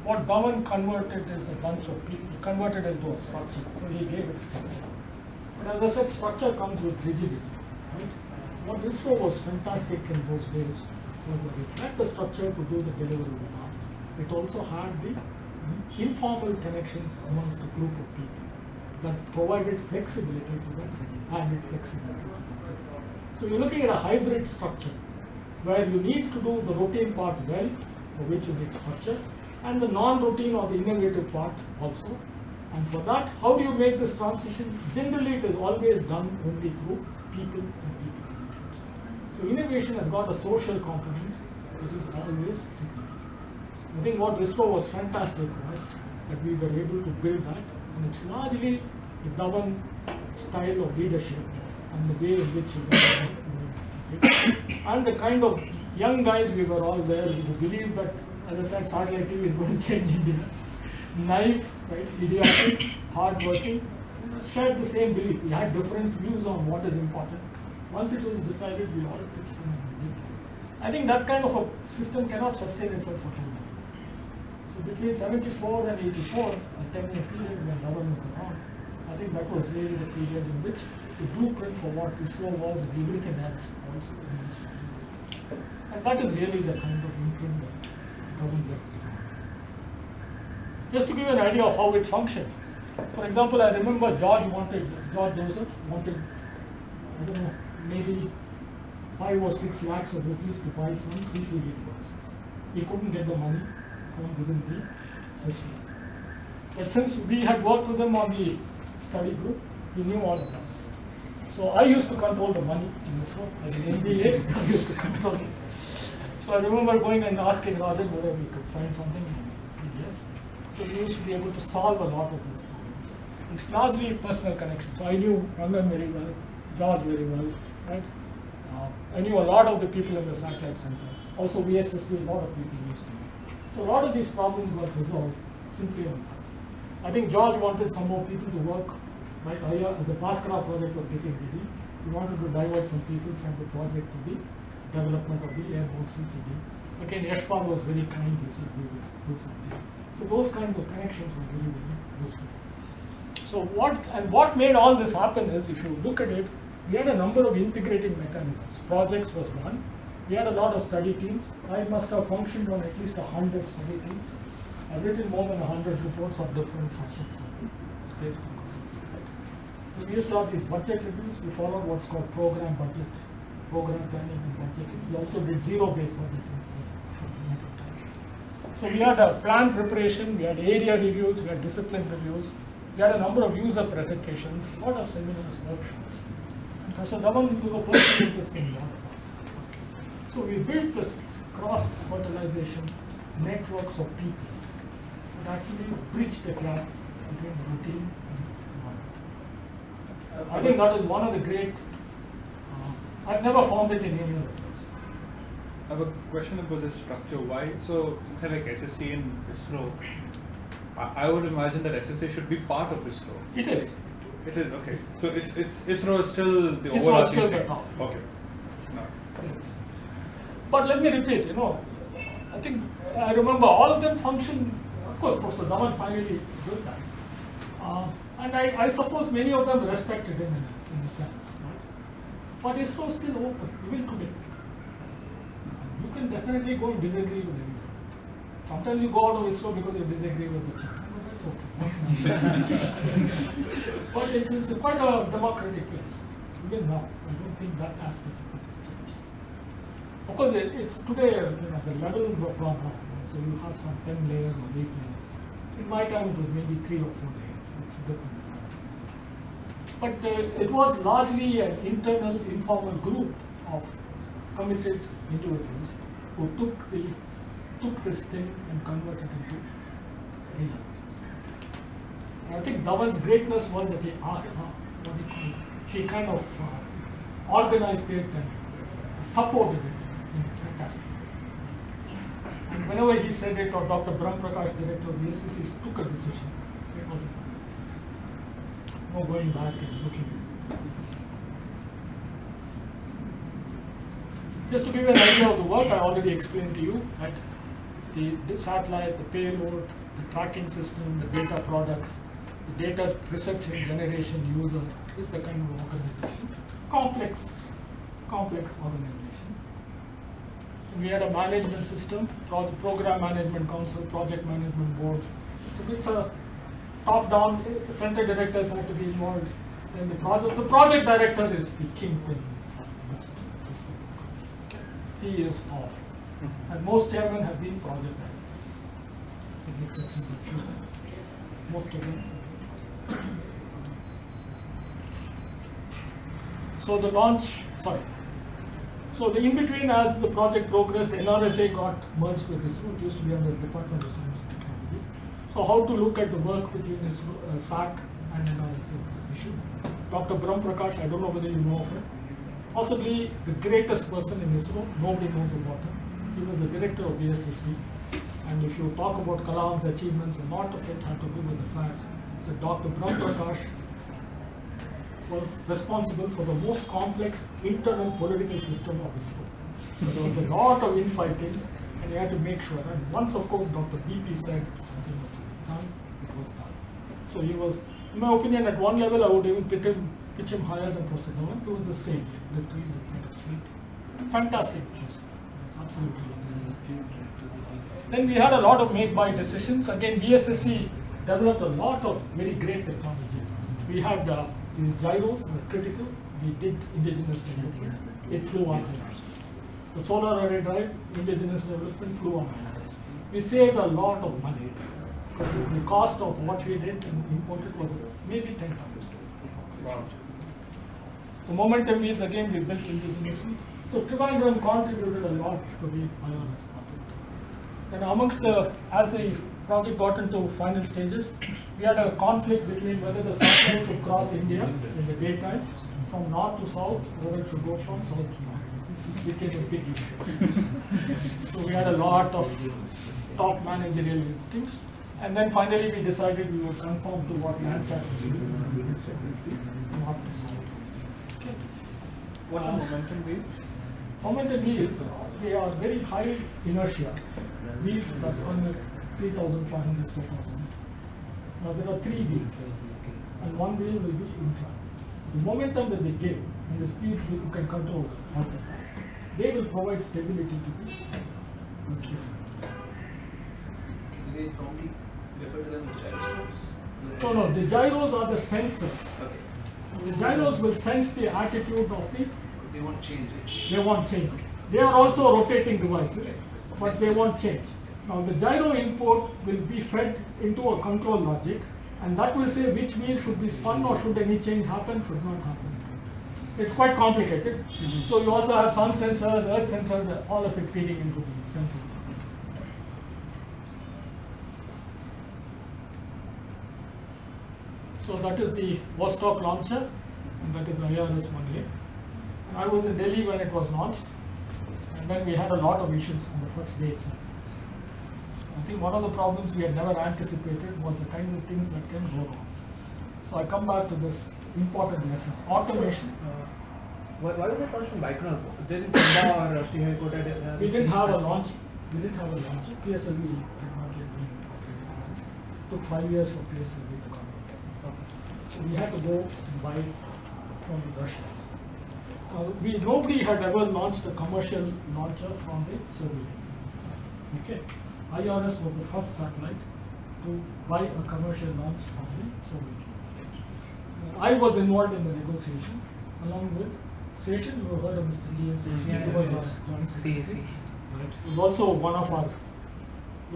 What Dhawan converted is a bunch of people, converted into a structure. So he gave it structure. But as I said, structure comes with rigidity, right? What ISRO was fantastic in those days was that it had the structure to do the delivery. It also had the informal connections amongst a group of people that provided flexibility to them, added flexibility. So you're looking at a hybrid structure where you need to do the routine part well, for which you need structure, and the non-routine or the innovative part also. And for that, how do you make this transition? Generally, it is always done only through people and people connections. So innovation has got a social component that is always significant. I think what ISRO was fantastic was that we were able to build that, and it's largely the Dhawan style of leadership and the way in which and the kind of young guys we were all there who believed that, as I said, satellite TV is going to change India. Naive, right, idiotic, hard-working, shared the same belief. We had different views on what is important. Once it was decided, we all pitched in and did it. I think that kind of a system cannot sustain itself for too long. So between 74 and 84, a 10-year period when Dhawan was around, I think that was really the period in which the blueprint for what ISRO was and everything else also needs to be. And that is really the kind of imprint that Dhawan left behind. Just to give you an idea of how it functioned. For example, I remember George Joseph wanted, I don't know, maybe 5 or 6 lakhs of rupees to buy some CCD devices. He couldn't get the money from within the system. But since we had worked with him on the study group, he knew all of us. So I used to control the money in ISRO. As an MBA, I used to control it. So I remember going and asking Rajan whether we could find something, and he said yes. So we used to be able to solve a lot of these problems. It's largely personal connection. So I knew Rangan very well, George very well, right? I knew a lot of the people in the satellite center. Also VSSC, a lot of people used to know. So a lot of these problems got resolved simply on that. I think George wanted some more people to work, right? The Bhaskara project was getting ready. He wanted to divert some people from the project to the development of the airborne CCD. Again, Yashpal was very kind, he said we would do something. So those kinds of connections were very, very useful. So what made all this happen is, if you look at it, we had a number of integrating mechanisms. Projects was one. We had a lot of study teams. I must have functioned on at least 100 study teams. I've written more than 100 reports of different facets of the space program. So we used to have these budget reviews. We followed what's called program budget, program planning and budgeting. We also did zero-based budgeting. So we had a plan preparation, we had area reviews, we had discipline reviews, we had a number of user presentations, a lot of seminars, workshops. And Professor Dhawan took a personal interest in that. So we built this cross-fertilization networks of people that actually bridge the gap between the routine and the environment. I think that is one of the great, I've never found it in any other place. I have a question about the structure. Why? So, something like SSC and ISRO, I would imagine that SSA should be part of ISRO. It is. It is, okay. So, ISRO is still the ISRO overarching is still thing. the top. Okay. No. Yes. But let me repeat, I think I remember all of them function. Of course, Professor Dhawan finally did that. And I suppose many of them respected him in a sense. Right? But ISRO is still open, even today. You can definitely go and disagree with anyone. Sometimes you go out of ISRO because you disagree with the Chandra, but that's okay. But it's quite a democratic place. Even now, I don't think that aspect of it has changed. Of course, it's today, the levels of program. So you have some 10 layers or 8 layers. In my time, it was maybe 3 or 4 layers. It's different. But it was largely an internal, informal group of committed individuals who took this thing and converted it into reality. I think Dhawan's greatness was that he kind of organized it and supported it fantastic. And whenever he said it, or Dr. Brahm Prakash, director of the SSC, took a decision. It was no going back and looking. Just to give you an idea of the work, I already explained to you that the satellite, the payload, the tracking system, the data products, the data reception, generation, user is the kind of organization. Complex organization. We had a management system, program management council, project management board system. It's a top-down, the center directors have to be involved in the project. The project director is the kingpin. He is off. And most chairmen have been project directors. with the exception of a few. Most of them. So the launch, sorry. So the in between, as the project progressed, NRSA got merged with ISRO. It used to be under the Department of Science and Technology. So how to look at the work between ISRO, SAC and NRSA was an issue. Dr. Brahm Prakash, I don't know whether you know of him. Possibly the greatest person in ISRO. Nobody knows about him. He was the director of VSSC. And if you talk about Kalam's achievements, a lot of it had to do with the fact that Dr. Brahm Prakash was responsible for the most complex internal political system of ISRO. So there was a lot of infighting, and you had to make sure. And once, of course, Dr. BP said something was done, it was done. So he was, in my opinion, at one level, I would even pitch him higher than Professor Dhawan. He was a saint, literally the kind of saint. Fantastic person, absolutely. Then we had a lot of make-buy decisions. Again, VSSC developed a lot of very great technology. We had these gyros were critical. We did indigenous development. It flew on gyros. The solar array drive, indigenous development, flew on gyros. We saved a lot of money. The cost of what we did and imported was maybe 10 times. Wow. The momentum is again we built indigenously. So Trivandrum contributed a lot to the IONS project. And amongst as the project got into final stages, we had a conflict between whether the satellite should cross India in the daytime, from north to south, or it should go from south to north. It became a big issue. So we had a lot of top managerial things. And then finally we decided we would conform to what Landsat was doing, north to south. Okay. What are momentum wheels? Momentum wheels, they are very high inertia. Wheels plus 3,500 to 4,000. Now there are 3 wheels, and one wheel will be infra. The momentum that they give and the speed you can control all the time, they will provide stability to the space. Do they normally refer to them as gyroscopes? No, the gyros are the sensors. Okay. The gyros will sense the attitude of the. They won't change it. They won't change it. They are also rotating devices, but they won't change. Now the gyro input will be fed into a control logic, and that will say which wheel should be spun or should any change happen, should not happen. It's quite complicated. So you also have sun sensors, earth sensors, all of it feeding into the sensor. So that is the Vostok launcher, and that is IRS-1A. I was in Delhi when it was launched, and then we had a lot of issues on the first day itself. I think one of the problems we had never anticipated was the kinds of things that can go wrong. So I come back to this important lesson: automation. Why was it launched from Baikonur? Didn't Chandra or Sriharikota? We didn't have a launch. We didn't have a launch. PSLV did not yet be operated. It took 5 years for PSLV to come up. So we had to go and buy from the Russians. Nobody had ever launched a commercial launcher from the Soviet Union. Okay. IRS was the first satellite to buy a commercial launch from the Soviet Union. I was involved in the negotiation along with Seshan. You heard of Mr. Lee and Seshan. Yeah, He was our joint secretary. Right. He was also one of our.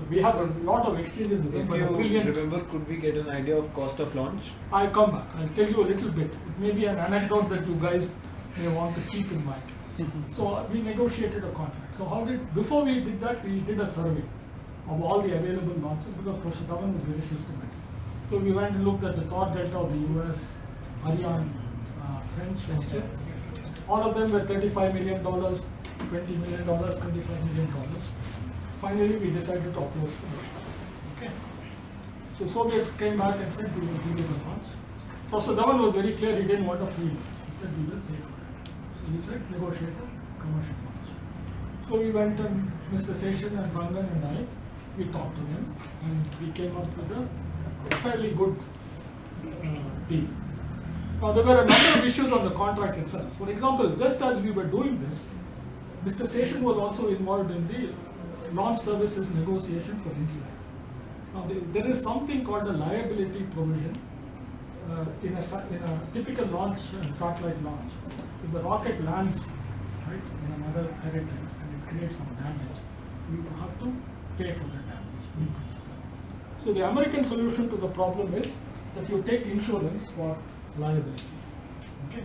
We have a lot of exchanges with him. If you remember, could we get an idea of cost of launch? I'll come back. I'll tell you a little bit. It may be an anecdote that you guys may want to keep in mind. So we negotiated a contract. So before we did that, we did a survey of all the available launches because Professor Dhawan was very systematic. So we went and looked at the Thor Delta of the US, Ariane, French venture. All of them were $35 million, $20 million, $25 million. Finally, we decided to approach commercial. Okay. So Soviets came back and said we will give you the launch. Professor Dhawan was very clear; he didn't want a free. He said we will pay for it. So he said negotiate a commercial launch. So we went and Mr. Seshan and Rangan and I, we talked to them and we came up with a fairly good deal. Now there were a number of issues on the contract itself. For example, just as we were doing this, Mr. Seshan was also involved in the launch services negotiation for INSAT. Now there is something called a liability provision in a typical launch, satellite launch. If the rocket lands right in another territory and it creates some damage, you have to pay for the damage. So the American solution to the problem is that you take insurance for liability. Okay.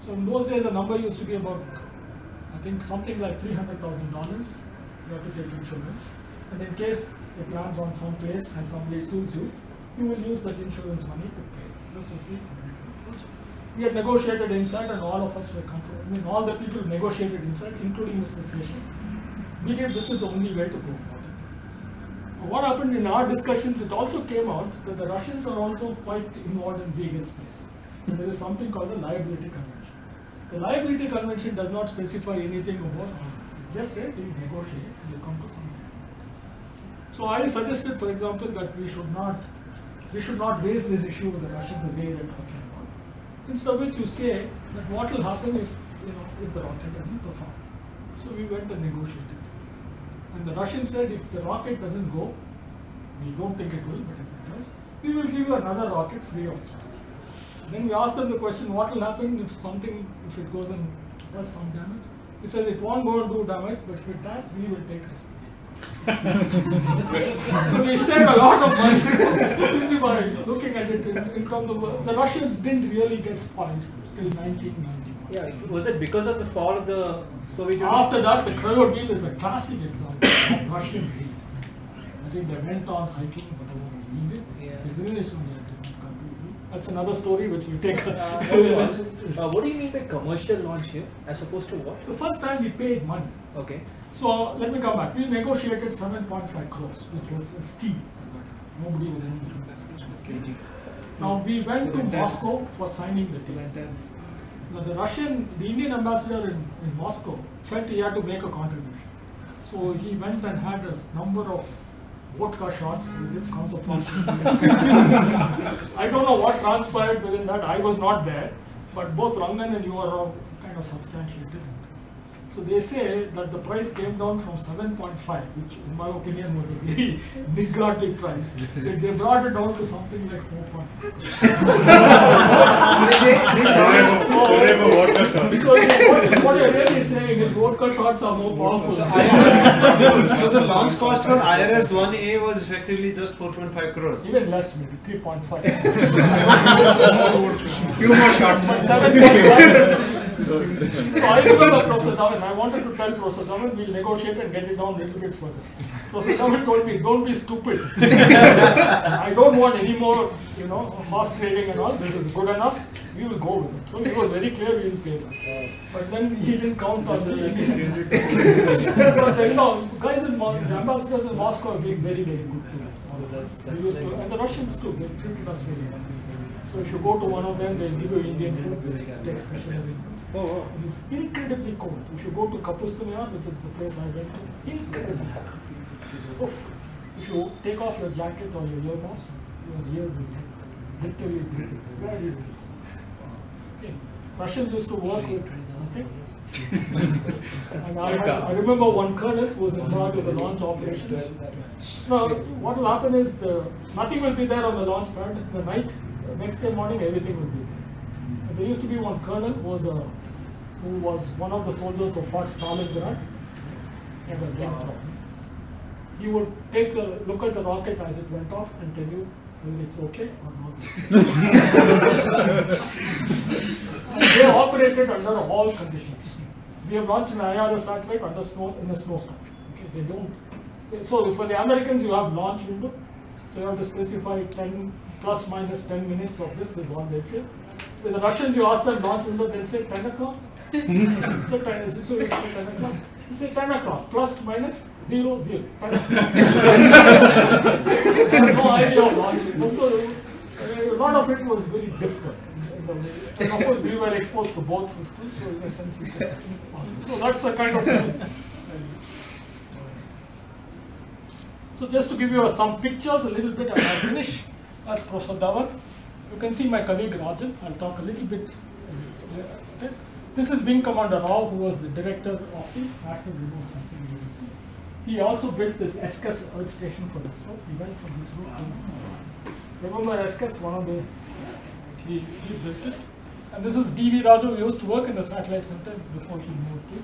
So in those days, the number used to be about, I think, something like $300,000. You have to take insurance, and in case it lands on some place and somebody sues you, you will use that insurance money to pay. This is the American approach. We had negotiated inside, and all of us were comfortable. I mean, all the people negotiated inside, including Mr. Session. We believe this is the only way to go about it. What happened in our discussions, it also came out that the Russians are also quite involved in vegan space. There is something called the Liability Convention. The Liability Convention does not specify anything about all this. It just says we negotiate and you come to something. So I suggested, for example, that we should not raise this issue with the Russians the way they're talking about. Instead of which you say that what will happen if the rocket doesn't perform. So we went and negotiated. And the Russians said if the rocket doesn't go, we don't think it will, but if it does, we will give you another rocket free of charge. Then we asked them the question, what will happen if it goes and does some damage? He said it won't go and do damage, but if it does, we will take responsibility. So we saved a lot of money simply by looking at it in terms of the Russians didn't really get spoiled till 1991. Yeah, was it because of the fall of the Soviet Union? After that, the Cryo deal is a classic example of Russian deal. I think they went on hiking whatever was needed. They diminished on the completely. That's another story which we take. What do you mean by commercial launch here, as opposed to what? The first time we paid money. Okay. So let me come back. We negotiated 7.5 crores, which was a steal. Nobody was able to do that. Now we went to Moscow for signing the deal. Now the Indian ambassador in Moscow felt he had to make a contribution. So he went and had a number of vodka shots with his counterpart. I don't know what transpired within that. I was not there, but both Rangan and you are kind of substantiated. So they say that the price came down from 7.5, which in my opinion was a very niggardly price. They brought it down to something like 4.5. Because what you're really saying is vodka shots are more powerful. So the launch cost for IRS 1A was effectively just 4.5 crores. Even less, maybe 3.5. Few more shots. 7.5. So I remember Professor Dhawan, I wanted to tell Professor Dhawan we'll negotiate and get it down a little bit further. Professor Dhawan told me, don't be stupid. I don't want any more, horse trading and all. This is good enough. We will go with it. So he was very clear we will pay that. But then he didn't count on the But guys the ambassadors in Moscow are being very, very good to us. And the Russians too, they treated us very well. So if you go to one of them, they'll give you Indian food, they'll take special arrangements. And it's incredibly cold. If you go to Kapustania, which is the place I went to, incredibly cold. If you take off your jacket or your earmuffs, your ears will get literally bleeding. Very, very okay. Russians used to work with nothing. And I remember one colonel who was in charge of the launch operations. Now, what will happen is nothing will be there on the launch pad. The next day morning, everything will be there. And there used to be one colonel who was one of the soldiers who fought Stalingrad. And a brain problem. He would take a look at the rocket as it went off and tell you whether it's okay or not. They operated under all conditions. We have launched an IRS satellite in a snowstorm. Okay, they don't. So for the Americans, you have launch window. So you have to specify 10 plus minus 10 minutes of this is what they say. With the Russians, you ask them launch window, they'll say 10 o'clock. So you say 10 o'clock. You say 10 o'clock plus minus 0, 0. 10 o'clock. They have no idea of launch window. So a lot of it was very difficult. And of course, we were exposed to both systems, so in a sense, you can. So that's the kind of thing. So just to give you some pictures, a little bit, and I'll finish. That's Professor Dhawan. You can see my colleague Rajan. I'll talk a little bit. Okay. This is Wing Commander Rao, who was the director of the National Remote Sensing Agency. He also built this SCAS Earth Station for ISRO. He went from ISRO to remember SCAS, one of the he built it. And this is D.V. Raju, who used to work in the Satellite Center before he moved to.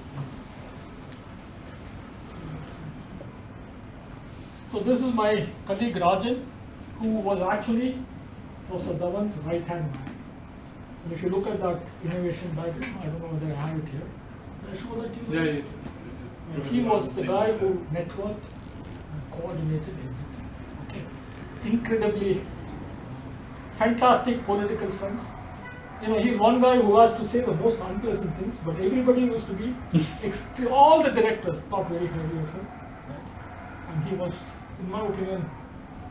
So this is my colleague Rajan. who was actually Professor Dhawan's right-hand man. And if you look at that innovation diagram, I don't know whether I have it here. Can I show that to you? Yeah. And he was the guy who networked and coordinated everything. Okay. Incredibly fantastic political sense. You know, he's one guy who has to say the most unpleasant things, but everybody used to be, all the directors thought very highly of him. Right? And he was, in my opinion,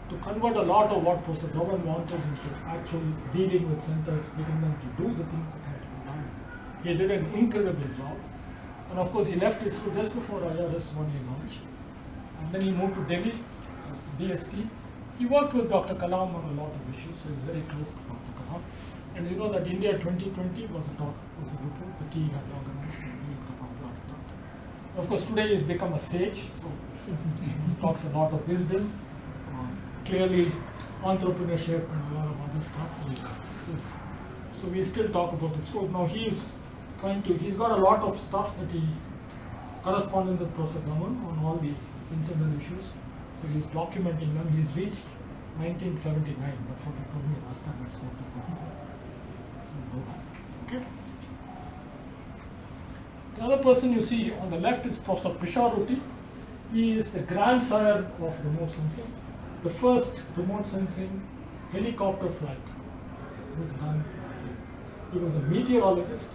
to convert a lot of what Professor Dhawan wanted into actually dealing with centers, getting them to do the things that had to be done. He did an incredible job. And of course, he left ISRO just before IRS 1A launch. And then he moved to Delhi as DST. He worked with Dr. Kalam on a lot of issues, so he was very close to Dr. Kalam. And you know that India 2020 was a talk, was a report that he had organized and he and Kalam brought it out. Of course, today he's become a sage, so he talks a lot of wisdom. Clearly, entrepreneurship and a lot of other stuff. So we still talk about ISRO. Now he's got a lot of stuff that he corresponds with Professor Dhawan on all the internal issues. So he's documenting them. He's reached 1979. That's what he told me last time I spoke to him. Okay. The other person you see on the left is Professor Pisharuti. He is the grandsire of remote sensing. The first remote sensing helicopter flight was done. He was a meteorologist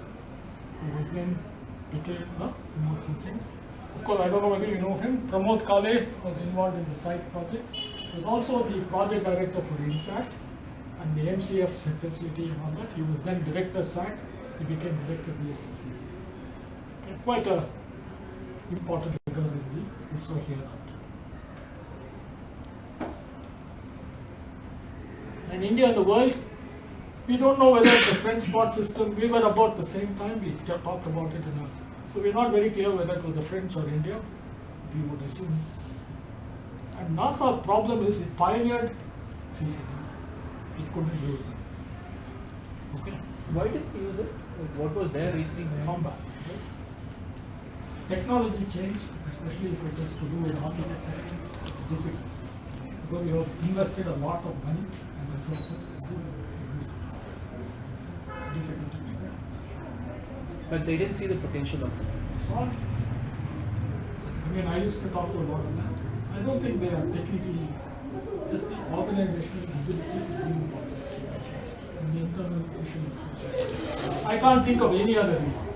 who was then became a remote sensing. Of course, I don't know whether you know him. Pramod Kale was involved in the site project. He was also the project director for INSAT and the MCF facility and all that. He was then director SAT. He became director BSCC. Okay, quite a important figure in the ISRO here. And India and the world, we don't know whether the French spot system, we were about the same time, we talked about it so we're not very clear whether it was the French or India, we would assume. And NASA problem is it pioneered CCDs, it couldn't use them. Okay. Why did we use it? What was their reasoning? Combat. Right? Technology changed, especially if it has to do with architecture, it's difficult. Because we have invested a lot of money and resources to exist. It's difficult to do that. But they didn't see the potential of it. Well, I mean, I used to talk to a lot of that. I don't think they are technically, just the organizational ability to do and the internal issues. I can't think of any other reason.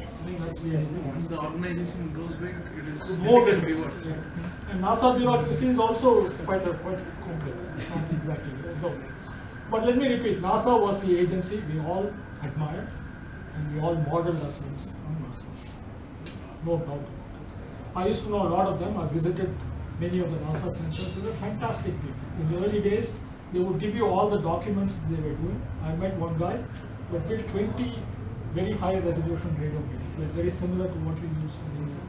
I think that's really Once the organization grows big, it is more difficult difficult. to pivot. And NASA bureaucracy is also quite complex. It's not exactly governance. But let me repeat, NASA was the agency we all admired and we all modeled ourselves on NASA. No doubt about it. I used to know a lot of them. I visited many of the NASA centers. They were fantastic people. In the early days, they would give you all the documents they were doing. I met one guy who had built 20 very high resolution radio meters, very similar to what we use for NASA.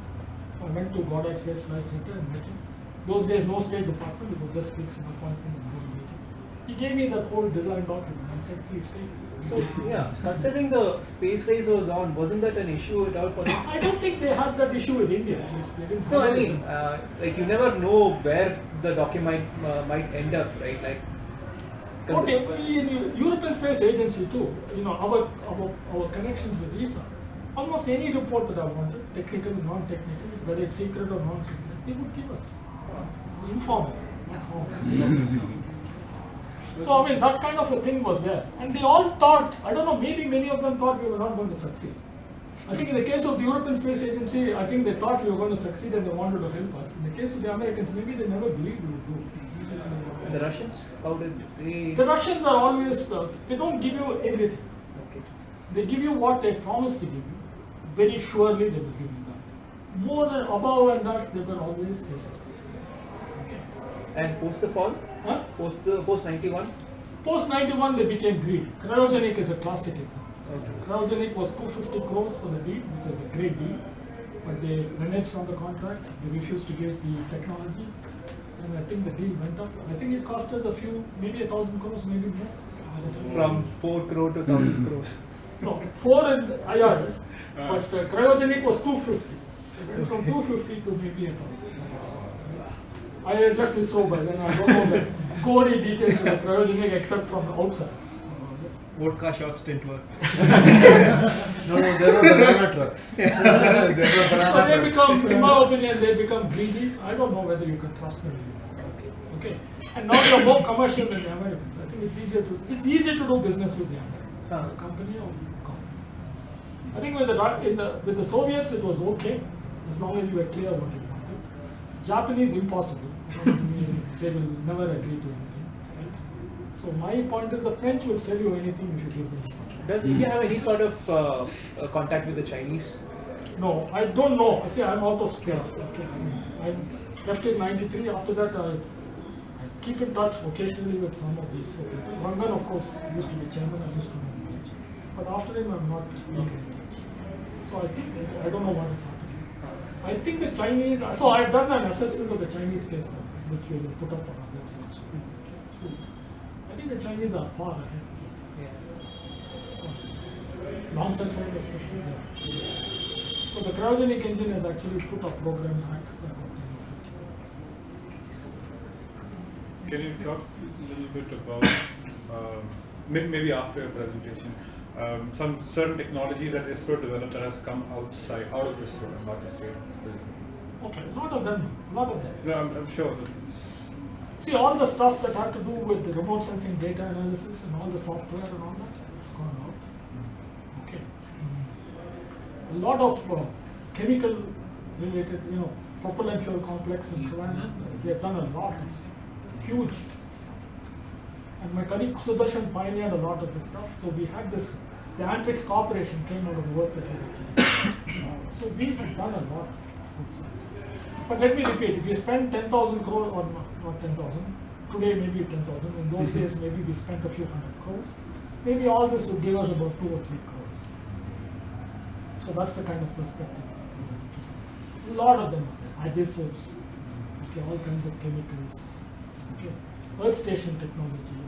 I went to Goddard Space Flight Center and met him. Those days, no State Department, you could just fix an appointment and go to meet him. He gave me that whole design document and said, please take it. So, yeah, considering the space race was on, wasn't that an issue at all for them? I don't think they had that issue with India, at least. They didn't No, I have mean, it. like you never know where the document might end up, right? Like, Okay, in European Space Agency too, you know, our connections with ESA, almost any report that I wanted, technical, non-technical, whether it's secret or non-secret, they would give us. Informal, not formal. So I mean, that kind of a thing was there. And they all thought, I don't know, maybe many of them thought we were not going to succeed. I think in the case of the European Space Agency, I think they thought we were going to succeed and they wanted to help us. In the case of the Americans, maybe they never believed we would do. the Russians, how did they? The Russians are always, they don't give you everything. Okay. They give you what they promised to give you. Very surely they will give you that. More than above and that, they were always hesitant. Okay. And post the fall? Huh? Post 91? Post 91, they became greedy. Cryogenic is a classic example. Okay. Cryogenic was 250 crores for the deal, which was a great deal. But they reneged on the contract. They refused to give the technology. And I think the deal went up. I think it cost us a few, maybe 1,000 crores, maybe more. From 4 crore to 1,000 crores. No, 4 in IRS, but cryogenic was 250. It went from 250 to maybe 1,000. I had left ISRO by then. I don't know the gory details of the cryogenic except from the outside. Vodka shots didn't work. No, there were banana trucks. There were banana So they trucks. become, in my opinion, they become greedy. I don't know whether you can trust me. Okay. And now they are more commercial than the Americans. I think it's easier to do business with the Americans. Company or company. I think with the Soviets it was okay, as long as you were clear what you wanted. Japanese impossible. They will never agree to anything. Right? So my point is the French will sell you anything if you give them money. Does India have any sort of contact with the Chinese? No, I don't know. I say I'm out of space. Okay. I left in '93. After that, I keep in touch occasionally with some of these. So Rangan, of course, used to be chairman. I used to know him. But after him, I'm not really in touch. So I think I don't know what is happening. I think the Chinese. So I've done an assessment of the Chinese case, which we will put up on our website. So I think the Chinese are far ahead. Launcher side especially. So the cryogenic engine has actually put a program back. Can you talk a little bit about, maybe after your presentation, some certain technologies that ISRO developed that has come out of ISRO and not just here? Okay, a lot of them. No, I'm sure. See, all the stuff that had to do with the remote sensing data analysis and all the software and all that, it's gone out. Okay. A lot of chemical related, propellant fuel complex in Trivandrum, they have done a lot. It's huge. And my colleague Sudarshan pioneered a lot of this stuff. So we had this, the Antrix Corporation came out of the work that we did. So we have done a lot. But let me repeat, if you spend 10,000 crore, or not 10,000, today maybe 10,000, in those days maybe we spent a few hundred crores, maybe all this would give us about 2 or 3 crores. So that's the kind of perspective. A lot of them are there, adhesives, okay, all kinds of chemicals, okay, earth station technology,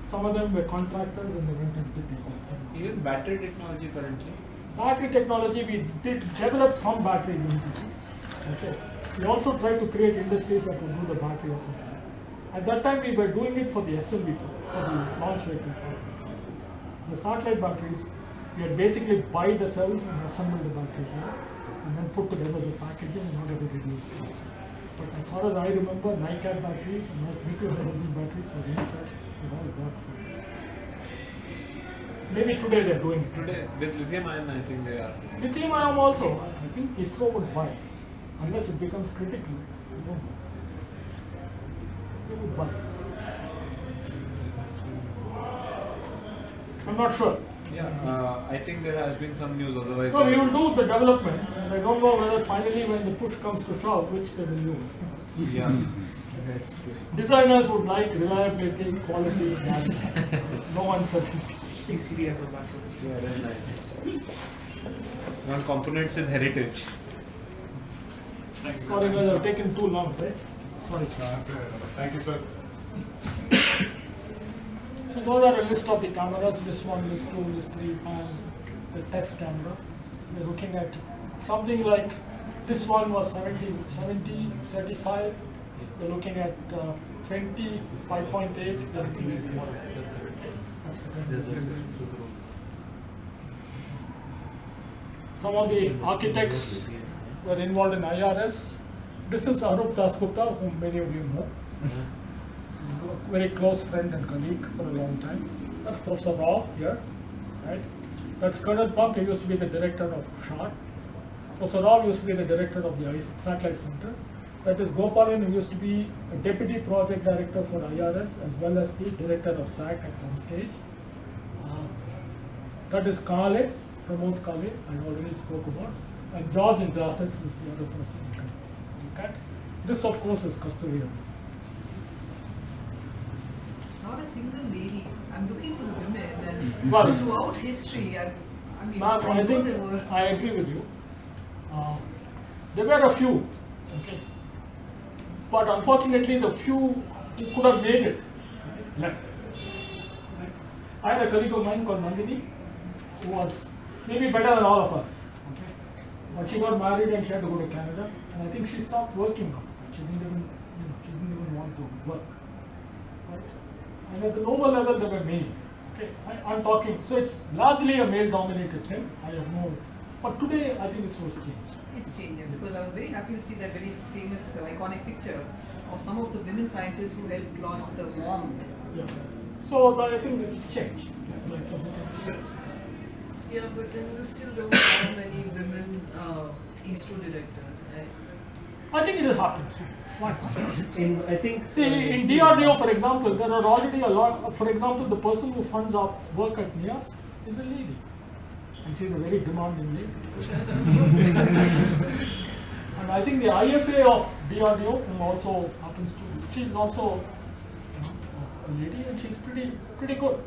some of them were contractors and they went and did their own thing. Even battery technology currently? Battery technology, we did develop some batteries in this. Okay. We also tried to create industries that would do the battery assembly. At that time, we were doing it for the SLV, for the launch vehicle. The satellite batteries, we had basically buy the cells and assemble the battery here, and then put together the packaging in order to reduce cost. But as far as I remember, NiCad batteries and nickel hydrogen batteries were reset with all that. Maybe today they're doing it. Today, with lithium ion, I think they are. Lithium ion also, I think ISRO would buy, unless it becomes critical. I don't know. They would buy. I'm not sure. Yeah, I think there has been some news otherwise. So we will do the development, and I don't know whether finally when the push comes to shove, which they will use. Yeah. Designers would like reliability, quality, and no uncertainty. CCD as a backup. Yeah, very nice. One components in heritage. Sorry guys, I've taken too long, right? Sorry. Thank you, sir. So those are a list of the cameras, list 1, list 2, list 3, and the test cameras. So we're looking at something like, this one was 70 certified. We're looking at 20, 5.8, then 3. That's the kind of some of the architects were involved in IRS. This is Arup Dasgupta, whom many of you know. Very close friend and colleague for a long time. That's Professor Rao here, right? That's Colonel Punk, he used to be the director of SHART. Professor Rao used to be the director of the Satellite Center. That is Gopalan, who used to be a deputy project director for IRS as well as the director of SAC at some stage. That is Kale, Pramod Kale, I already spoke about. And George Indrasas is the other person you can look at. This, of course, is custodian. Not a single lady. I'm looking for the women, and Well, throughout history, I mean, Ma'am, I know think there were. I agree with you. There were a few, okay, but unfortunately, the few who could have made it left. I had a colleague of mine called Nandini, who was maybe better than all of us, okay, but she got married and she had to go to Canada, and I think she stopped working now. She didn't even, she didn't even want to work. Right? And at the lower level, there were many. Okay, I'm talking. So it's largely a male-dominated thing. I have no. But today, I think this was changed. It's changing because I was very happy to see that very famous, iconic picture of some of the women scientists who helped launch the worm. Yeah. So I think it's changed. Yeah, but then you still don't have many women ISRO directors, right? I think it will happen. Why? I think. See, in DRDO, for example, there are already a lot. For example, the person who funds our work at NIAS is a lady. And she's a very demanding lady. And I think the IFA of DRDO who also happens to, she's also a lady and she's pretty good.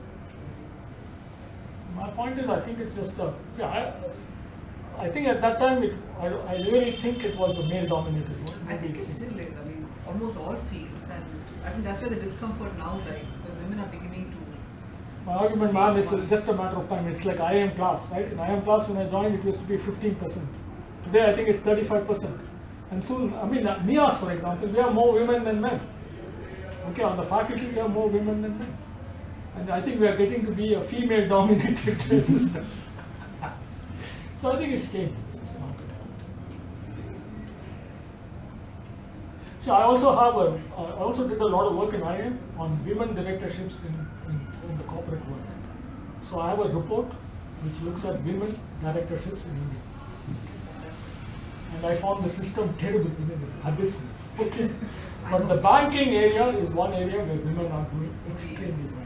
So my point is, I think it's just a, see, I think at that time, I really think it was the male-dominated one. I think it still is. I mean, almost all fields, and I think that's where the discomfort now lies because women are beginning to. My argument, ma'am, it's just a matter of time. It's like IIM class, right? In IIM class, when I joined, it used to be 15%. Today, I think it's 35%. And soon, I mean, NIAS, for example, we have more women than men. Okay, on the faculty, we have more women than men. And I think we are getting to be a female-dominated system. So I think it's changing. It's not. So I also did a lot of work in IIM on women directorships in the corporate world. So I have a report which looks at women directorships in India. And I found the system terrible, it's abysmal. Okay. But the banking area is one area where women are doing extremely well.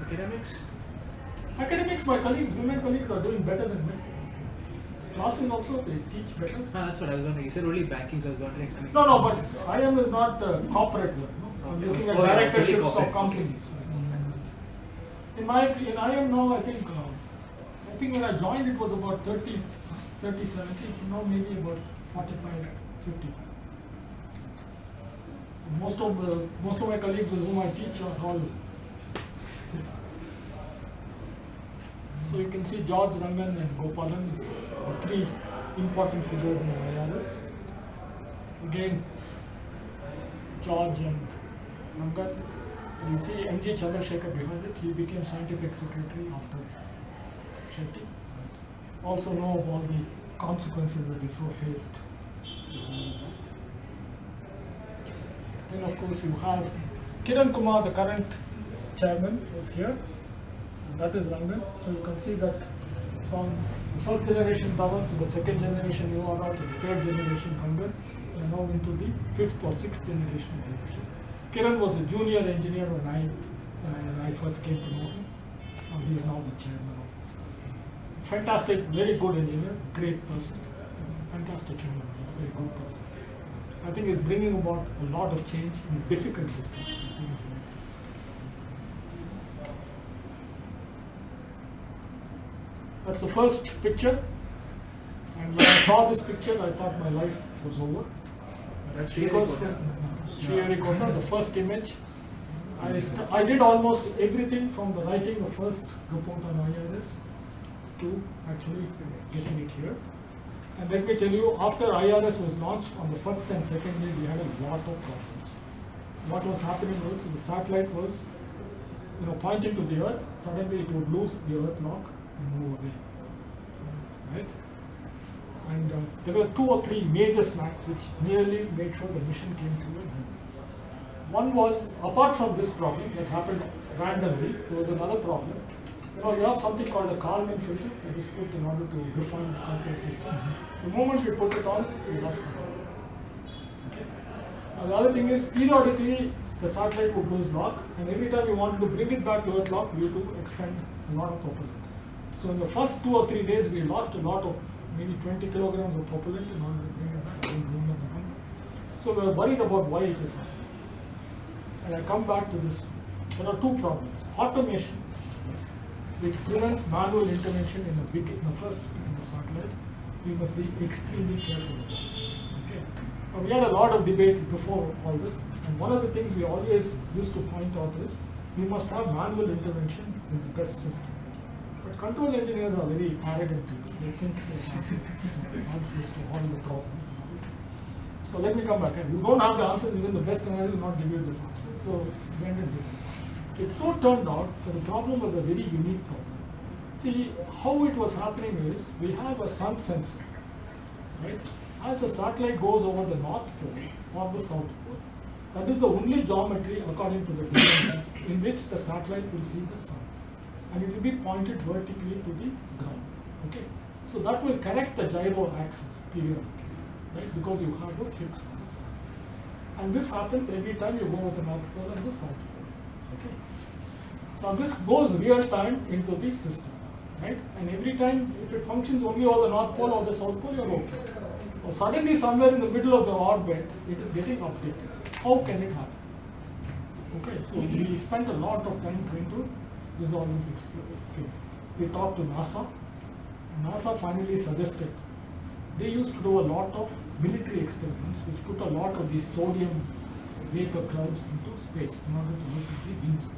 Academics? Academics, my colleagues, women colleagues are doing better than men. Classes also, they teach better. That's what I was wondering. You said only banking, so I was wondering. I mean, No, but IIM is not corporate work. No? I'm looking at directorships of companies. In IIM now, I think when I joined, it was about 30, 70. Now maybe about 45, 50. Most of my colleagues with whom I teach are all. So you can see George, Rangan and Gopalan, the three important figures in IRS. Again, George and Rangan. You see M.G. Chandrashekar behind it. He became scientific secretary after Shetty. Also know of all the consequences that ISRO faced. Then of course you have Kiran Kumar, the current chairman, is here. That is Rangan. So you can see that from the first generation Dhawan to the second generation URR to the third generation Rangan, we are now into the fifth or sixth generation leadership. Kiran was a junior engineer when I first came to know him. He is now the chairman of this. Fantastic, very good engineer, great person, fantastic human being, very good person. I think he's bringing about a lot of change in a difficult system. That's the first picture, and when I saw this picture, I thought my life was over. That's because Sriharikota, the first image, I did almost everything from the writing the first report on IRS to actually getting it here. And let me tell you, after IRS was launched on the first and second day, we had a lot of problems. What was happening was the satellite was, pointing to the Earth. Suddenly it would lose the Earth lock and move away. Right? And there were 2 or 3 major snags which nearly made sure the mission came to an end. One was, apart from this problem that happened randomly, there was another problem. You have something called a Kalman filter that is put in order to refine the control system. The moment you put it on, you lost control. Okay. Now the other thing is, periodically the satellite would lose lock, and every time you wanted to bring it back to Earth lock, you had to expend a lot of propellant. So in the first 2 or 3 days, we lost a lot of, maybe 20 kilograms of propellant in order to bring it back. So we were worried about why it is happening. And I come back to this. There are 2 problems. Automation, which prevents manual intervention in the first in the satellite, we must be extremely careful about. Okay. Now, we had a lot of debate before all this, and one of the things we always used to point out is we must have manual intervention in the best system. But control engineers are very arrogant people. They think they have answers to all the problems. So let me come back. And you don't have the answers, even the best analyst will not give you this answer. So went and did it. It so turned out that the problem was a very unique problem. See, how it was happening is, we have a sun sensor, right? As the satellite goes over the North Pole or the South Pole, that is the only geometry according to the designers in which the satellite will see the sun. And it will be pointed vertically to the ground, okay? So that will correct the gyro axis periodically, right? Because you have a fix on the sun. And this happens every time you go over the North Pole and the South Pole, okay? So this goes real time into the system, right? And every time, if it functions only over the North Pole or the South Pole, you're okay. Or suddenly somewhere in the middle of the orbit, it is getting updated. How can it happen? Okay, so we spent a lot of time trying to resolve this thing. We talked to NASA. NASA finally suggested, they used to do a lot of military experiments which put a lot of these sodium vapor clouds into space in order to look at the wings.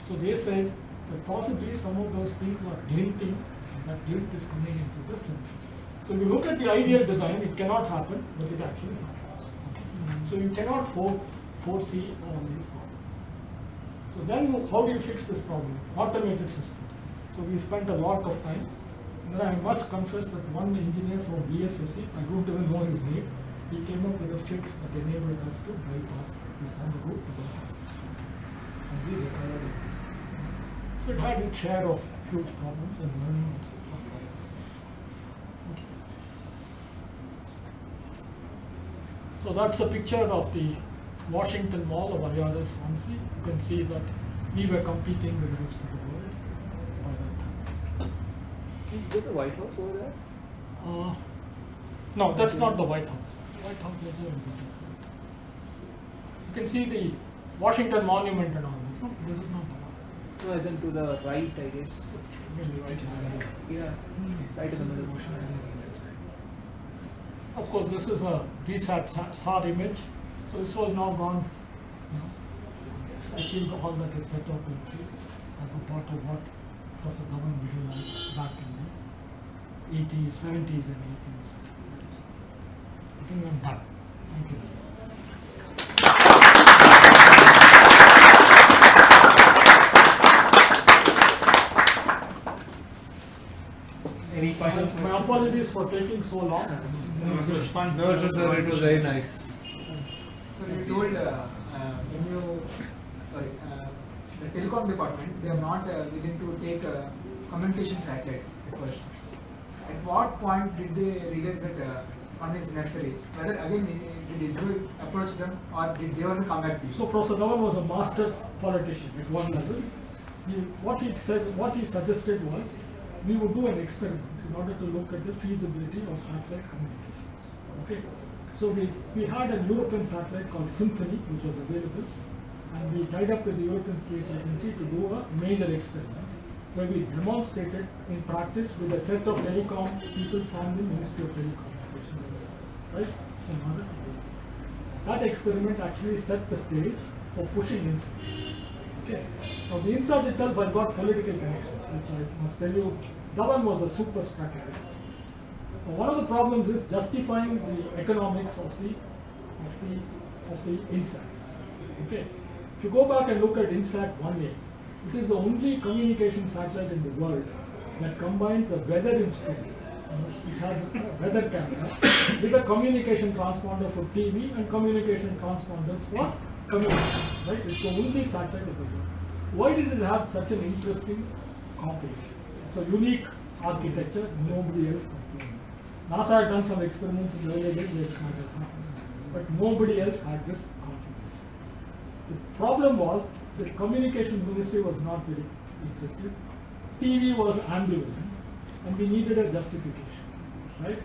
So they said that possibly some of those things are glinting, and that glint is coming into the sensor. So if you look at the ideal design, it cannot happen, but it actually happens. Okay? So you cannot foresee all these problems. So then how do you fix this problem? Automated system. So we spent a lot of time. And then I must confess that one engineer from VSSC, I don't even know his name, he came up with a fix that enabled us to bypass, we found the route to bypass this problem. And we recovered it. So it had its share of huge problems and learning also. Okay. So that's a picture of the Washington Mall of IRS Swansea. You can see that we were competing with the rest of the world by that time. Okay. Is it the White House over there? No, that's not the White House. White House is there. You can see the Washington Monument and all that. No, this is not the one. No, as in to the right, I guess. Maybe right is Yeah, right in the middle. Of course, this is a resat SAR image. So this was now gone, it's achieved all that it set out to achieve as a part of what was the government visualized back in the 80s, 70s and 80s. I think I'm done. Thank you. Any final questions? My apologies for taking so long. It was fun. No, it was very nice. So you told when you, the telecom department, they are not willing to take a communication satellite at first. At what point did they realize that one is necessary? Whether again did ISRO approach them or did they only come back to you? So Professor Dhawan was a master politician at one level. What he suggested was we would do an experiment in order to look at the feasibility of satellite communications. Okay. So we had a European satellite called Symphony, which was available, and we tied up with the European Space Agency to do a major experiment where we demonstrated in practice with a set of telecom people from the Ministry of Telecommunications, right? In order to do that. That experiment actually set the stage for pushing INSAT. Okay. Now the INSAT itself has got political connections, which I must tell you, Dhawan was a super strategist. One of the problems is justifying the economics of the INSAT. Okay. If you go back and look at INSAT 1A, it is the only communication satellite in the world that combines a weather instrument. It has a weather camera with a communication transponder for TV and communication transponders for communication. Right? It's the only satellite of the world. Why did it have such an interesting combination? It's a unique architecture. Nobody else can do it. NASA had done some experiments in the earlier days which might have happened, but nobody else had this configuration. The problem was the communication ministry was not very interested. TV was ambivalent, and we needed a justification, right?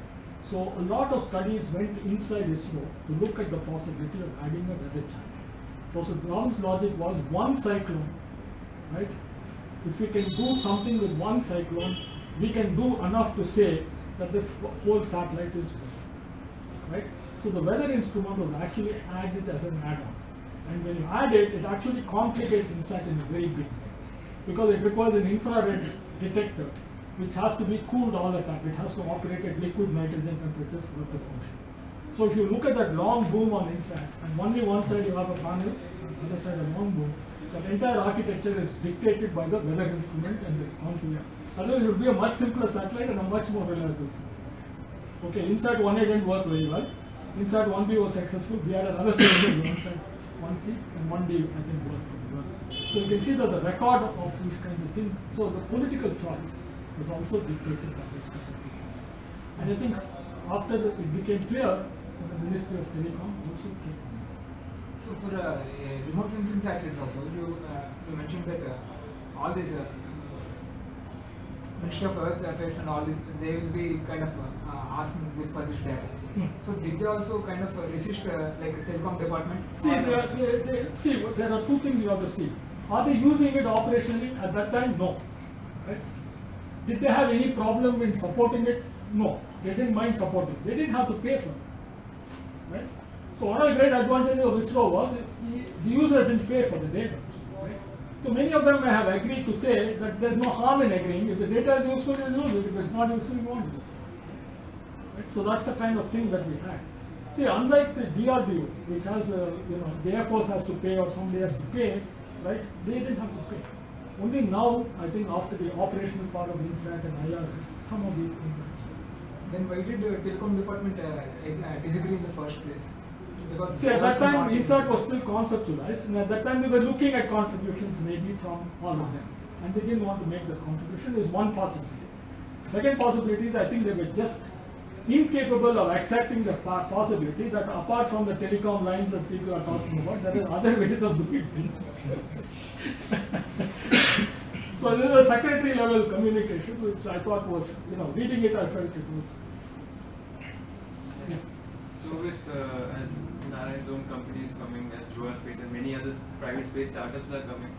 So a lot of studies went inside ISRO to look at the possibility of adding a weather channel. So Brown's logic was one cyclone, right? If we can do something with one cyclone, we can do enough to say that this whole satellite is weather, right? So the weather instrument was actually added as an add-on. And when you add it, it actually complicates INSAT in a very big way. Because it requires an infrared detector, which has to be cooled all the time. It has to operate at liquid nitrogen temperatures for it to function. So if you look at that long boom on INSAT, and only one side you have a panel, and the other side a long boom, that entire architecture is dictated by the weather instrument and the configure. Otherwise, it would be a much simpler satellite and a much more reliable satellite. Okay, INSAT 1A didn't work very well. INSAT 1B was successful. We had another failure, INSAT 1C and 1D, I think, worked very well. So you can see that the record of these kinds of things. So the political choice was also dictated by this kind of thing. And I think after it became clear, the Ministry of Telecom also came. So for remote sensing satellites also, you mentioned that all these Ministry of Earth Affairs and all this, they will be kind of asking for this data. So did they also kind of resist like a telecom department? See, there are two things you have to see. Are they using it operationally at that time? No. Right? Did they have any problem in supporting it? No. They didn't mind supporting it. They didn't have to pay for it. Right? So one of the great advantages of ISRO was the user didn't pay for the data. Right? So many of them may have agreed to say that there's no harm in agreeing. If the data is useful, you use it. If it's not useful, you won't use it. Right? So that's the kind of thing that we had. See, unlike the DRDO, which has, the Air Force has to pay or somebody has to pay, right? They didn't have to pay. Only now, I think, after the operational part of INSAT and IRS, some of these things are. Then why did the telecom department disagree in the first place? Because see, at that time, INSAT was still conceptualized, and at that time they were looking at contributions maybe from all of them, and they didn't want to make the contribution. Is one possibility. Second possibility is I think they were just incapable of accepting the possibility that apart from the telecom lines that people are talking about, there are other ways of doing things. So this is a secretary level communication, which I thought was, reading it, I felt it was. Yeah. So with as Narayan's own company is coming, as Dhruva Space and many other private space startups are coming,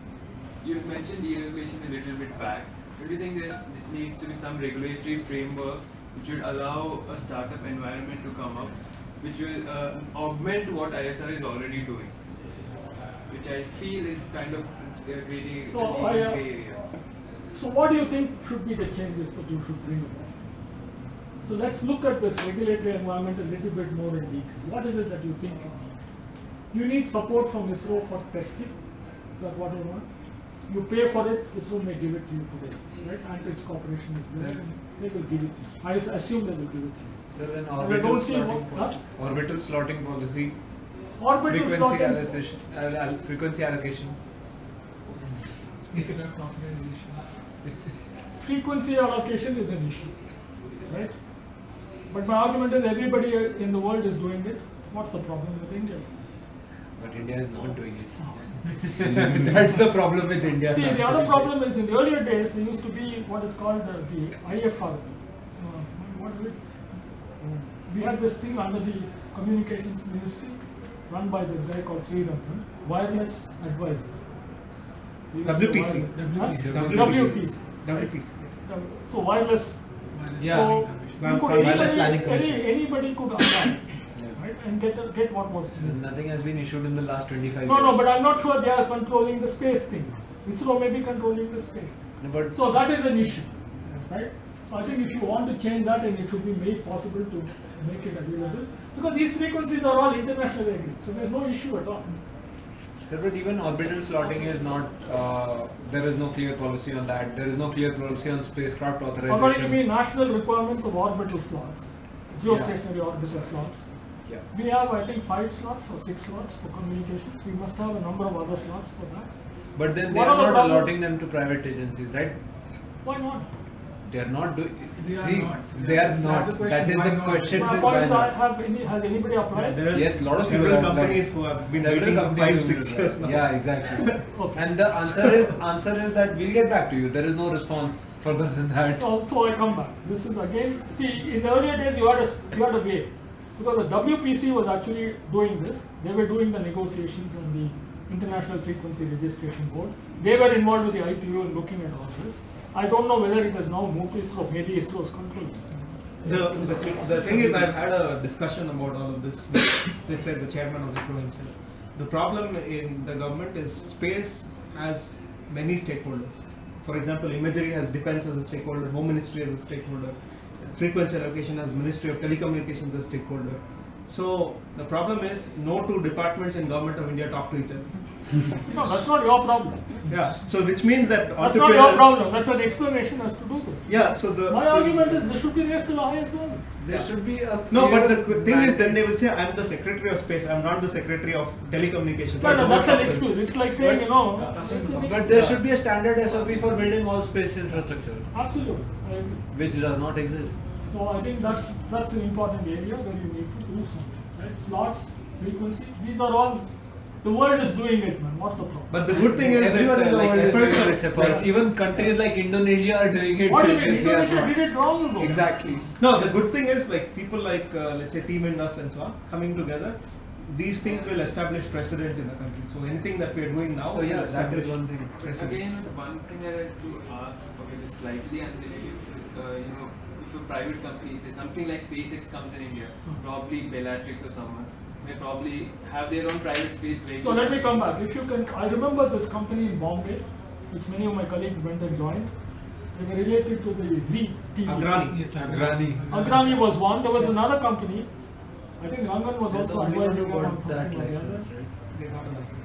you mentioned deregulation a little bit back. Do you think there needs to be some regulatory framework which would allow a startup environment to come up, which will augment what ISR is already doing, which I feel is kind of creating a gray area. So what do you think should be the changes that you should bring about? So let's look at this regulatory environment a little bit more in detail. What is it that you think you need? Support from ISRO for testing. Is that what you want? You pay for it, ISRO may give it to you today, right? Antrix Corporation is there, and they will give it to you. I assume they will give it to you. Sir, an orbital slotting policy, frequency allocation. Frequency allocation is an issue, right? But my argument is everybody in the world is doing it. What's the problem with India? But India is not doing it. That's the problem with India. See, the other problem is in the earlier days there used to be what is called the IFR. What is it? We had this thing under the Communications Ministry run by this guy called Sridharan, Wireless Advisor. WPC. WPC. So wireless. Yeah. So anybody could apply. Right? And get what was. So nothing has been issued in the last 25 years. No, but I'm not sure they are controlling the space thing. ISRO may be controlling the space thing. No, but so that is an issue, right? So I think if you want to change that, and it should be made possible to make it available, because these frequencies are all internationally agreed, so there's no issue at all. Sir, but even orbital slotting is not, there is no clear policy on that. There is no clear policy on spacecraft authorization. According to me, national requirements of orbital slots, geostationary orbital slots. Yeah. We have, I think, 5 slots or 6 slots for communications. We must have a number of other slots for that. But then they are not allotting them to private agencies, right? Why not? They are not doing. They are not. That is the question. Has anybody applied? Yes, a lot of several companies who have been waiting for 5-6 years now. Yeah, exactly. Okay. And the answer is that we'll get back to you. There is no response further than that. So I come back. This is again. See, in the earlier days, you had a way, because the WPC was actually doing this. They were doing the negotiations on the International Frequency Registration Board. They were involved with the ITU in looking at all this. I don't know whether it has now moved to ISRO. Maybe ISRO is controlling it. The thing is, I've had a discussion about all of this with, let's say, the chairman of ISRO himself. The problem in the government is space has many stakeholders. For example, imagery has defense as a stakeholder, home ministry as a stakeholder, frequency allocation has Ministry of Telecommunications as a stakeholder, So the problem is no two departments in government of India talk to each other. No, that's not your problem. Yeah. So which means that That's not your problem. That's an explanation as to do this. Yeah. So my argument is this should be raised to the highest level. There should be a no, but the thing is, then they will say, I'm the Secretary of Space, I'm not the Secretary of Telecommunications. No, that's an excuse. It's like saying, But there should be a standard SOP for building all space infrastructure. Absolutely. I agree. Which does not exist. So I think that's an important area where you need to do something. Right? Slots, frequency, these are all. The world is doing it, man. What's the problem? But the good thing is everyone in the world is doing it except for us. like, Even countries like Indonesia are doing it. What do you mean? Indonesia did it wrong, bro. Exactly. No, the good thing is like people like let's say Team Indus and so on coming together. These things will establish precedent in the country. So anything that we are doing now. So yeah, that is one thing. Precedent. Again, one thing I had to ask, okay, this slightly unrelated. If a private company, say something like SpaceX comes in India, probably Bellatrix or someone, may probably have their own private space vehicle. So let me come back. If you can, I remember this company in Bombay, which many of my colleagues went and joined. They were related to the Z TV. Agrani. Yes, Agrani. Agrani was one. There was another company. I think Rangan was also advising them on that something like license, that. right? They got a license.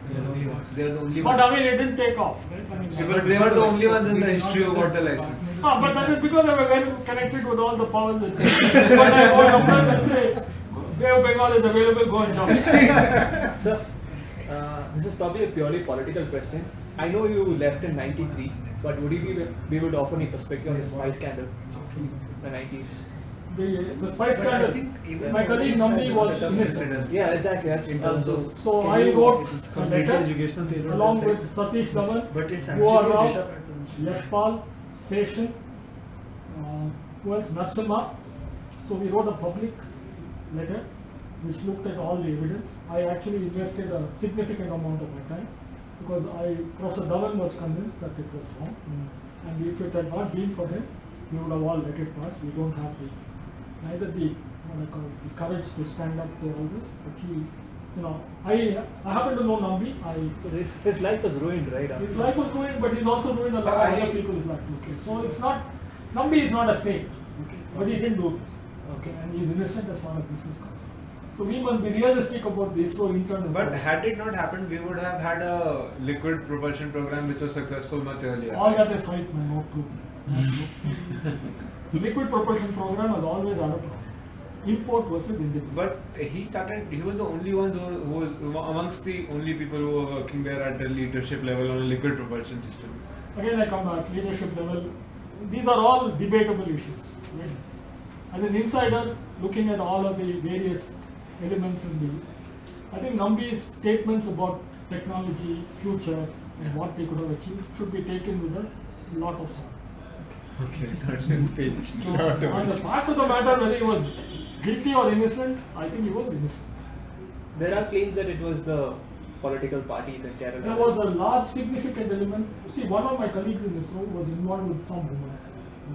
They are the only But ones. I mean, it didn't take off, right? I mean, But they were the only ones in the history who got the license. But that is because they were well connected with all the powers that but I go sometimes and say, Bay of Bengal is available, go and join. Sir, this is probably a purely political question. I know you left in '93, but would you be able to offer any perspective on the spy scandal in the '90s? The spy scandal, my colleague Nambi was innocent. Yeah, exactly. That's in terms of. So I wrote a letter along with Satish Dhawan, Guar Rao, Yashpal, Seshan, who else? Narasimha. So we wrote a public letter which looked at all the evidence. I actually invested a significant amount of my time because Professor Dhawan was convinced that it was wrong. And if it had not been for him, we would have all let it pass. We don't have neither the courage to stand up to all this. But I happen to know Nambi. His life was ruined, right? His life was ruined, but he's also ruined a lot of other people's life. Okay, so it's not, Nambi is not a saint, okay, but he didn't do this. Okay, and he's innocent as far as this is concerned. So we must be realistic about the ISRO internal. But had it not happened, we would have had a liquid propulsion program which was successful much earlier. All that is hype, man, not true. The liquid propulsion program has always had a problem. Import versus indigenous. But he was the only one who was amongst the only people who were working there at the leadership level on a liquid propulsion system. Again, I come back, leadership level. These are all debatable issues. Right? As an insider, looking at all of the various elements in I think Nambi's statements about technology, future, and what they could have achieved should be taken with a lot of salt. Okay, not in pitch. So, on the fact of the matter, whether he was guilty or innocent, I think he was innocent. There are claims that it was the political parties in Kerala. There was a large significant element. See, one of my colleagues in ISRO was involved with some woman.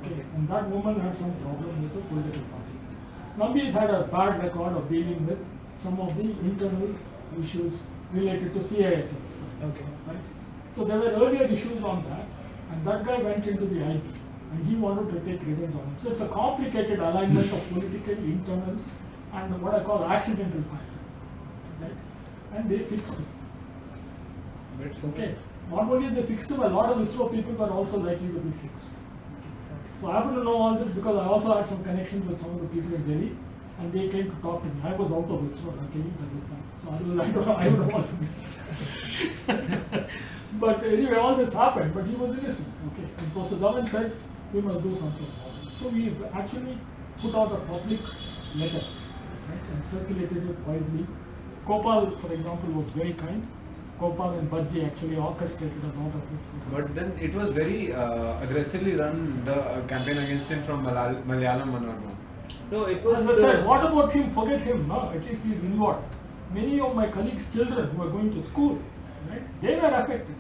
Okay, and that woman had some problem with the political parties. Nambi has had a bad record of dealing with some of the internal issues related to CISF. Okay, right? So there were earlier issues on that, and that guy went into the IT, and he wanted to take revenge on him. So it's a complicated alignment of political, internal, and what I call accidental factors. Right? And they fixed it. Okay. Not only they fixed him, a lot of ISRO people were also likely to be fixed. So I happen to know all this because I also had some connections with some of the people in Delhi, and they came to talk to me. I was out of ISRO, luckily, at the time. So I don't know what's But anyway, all this happened, but he was innocent. Okay. And so the government said, we must do something about it. So we actually put out a public letter, right, and circulated it widely. Gopal, for example, was very kind. Gopal and Bajji actually orchestrated a lot of it. But then it was very aggressively run, the campaign against him from Malayalam Manorama. No, it was. As I said, what about him? Forget him. No, at least he's involved. Many of my colleagues' children who are going to school, right, they were affected.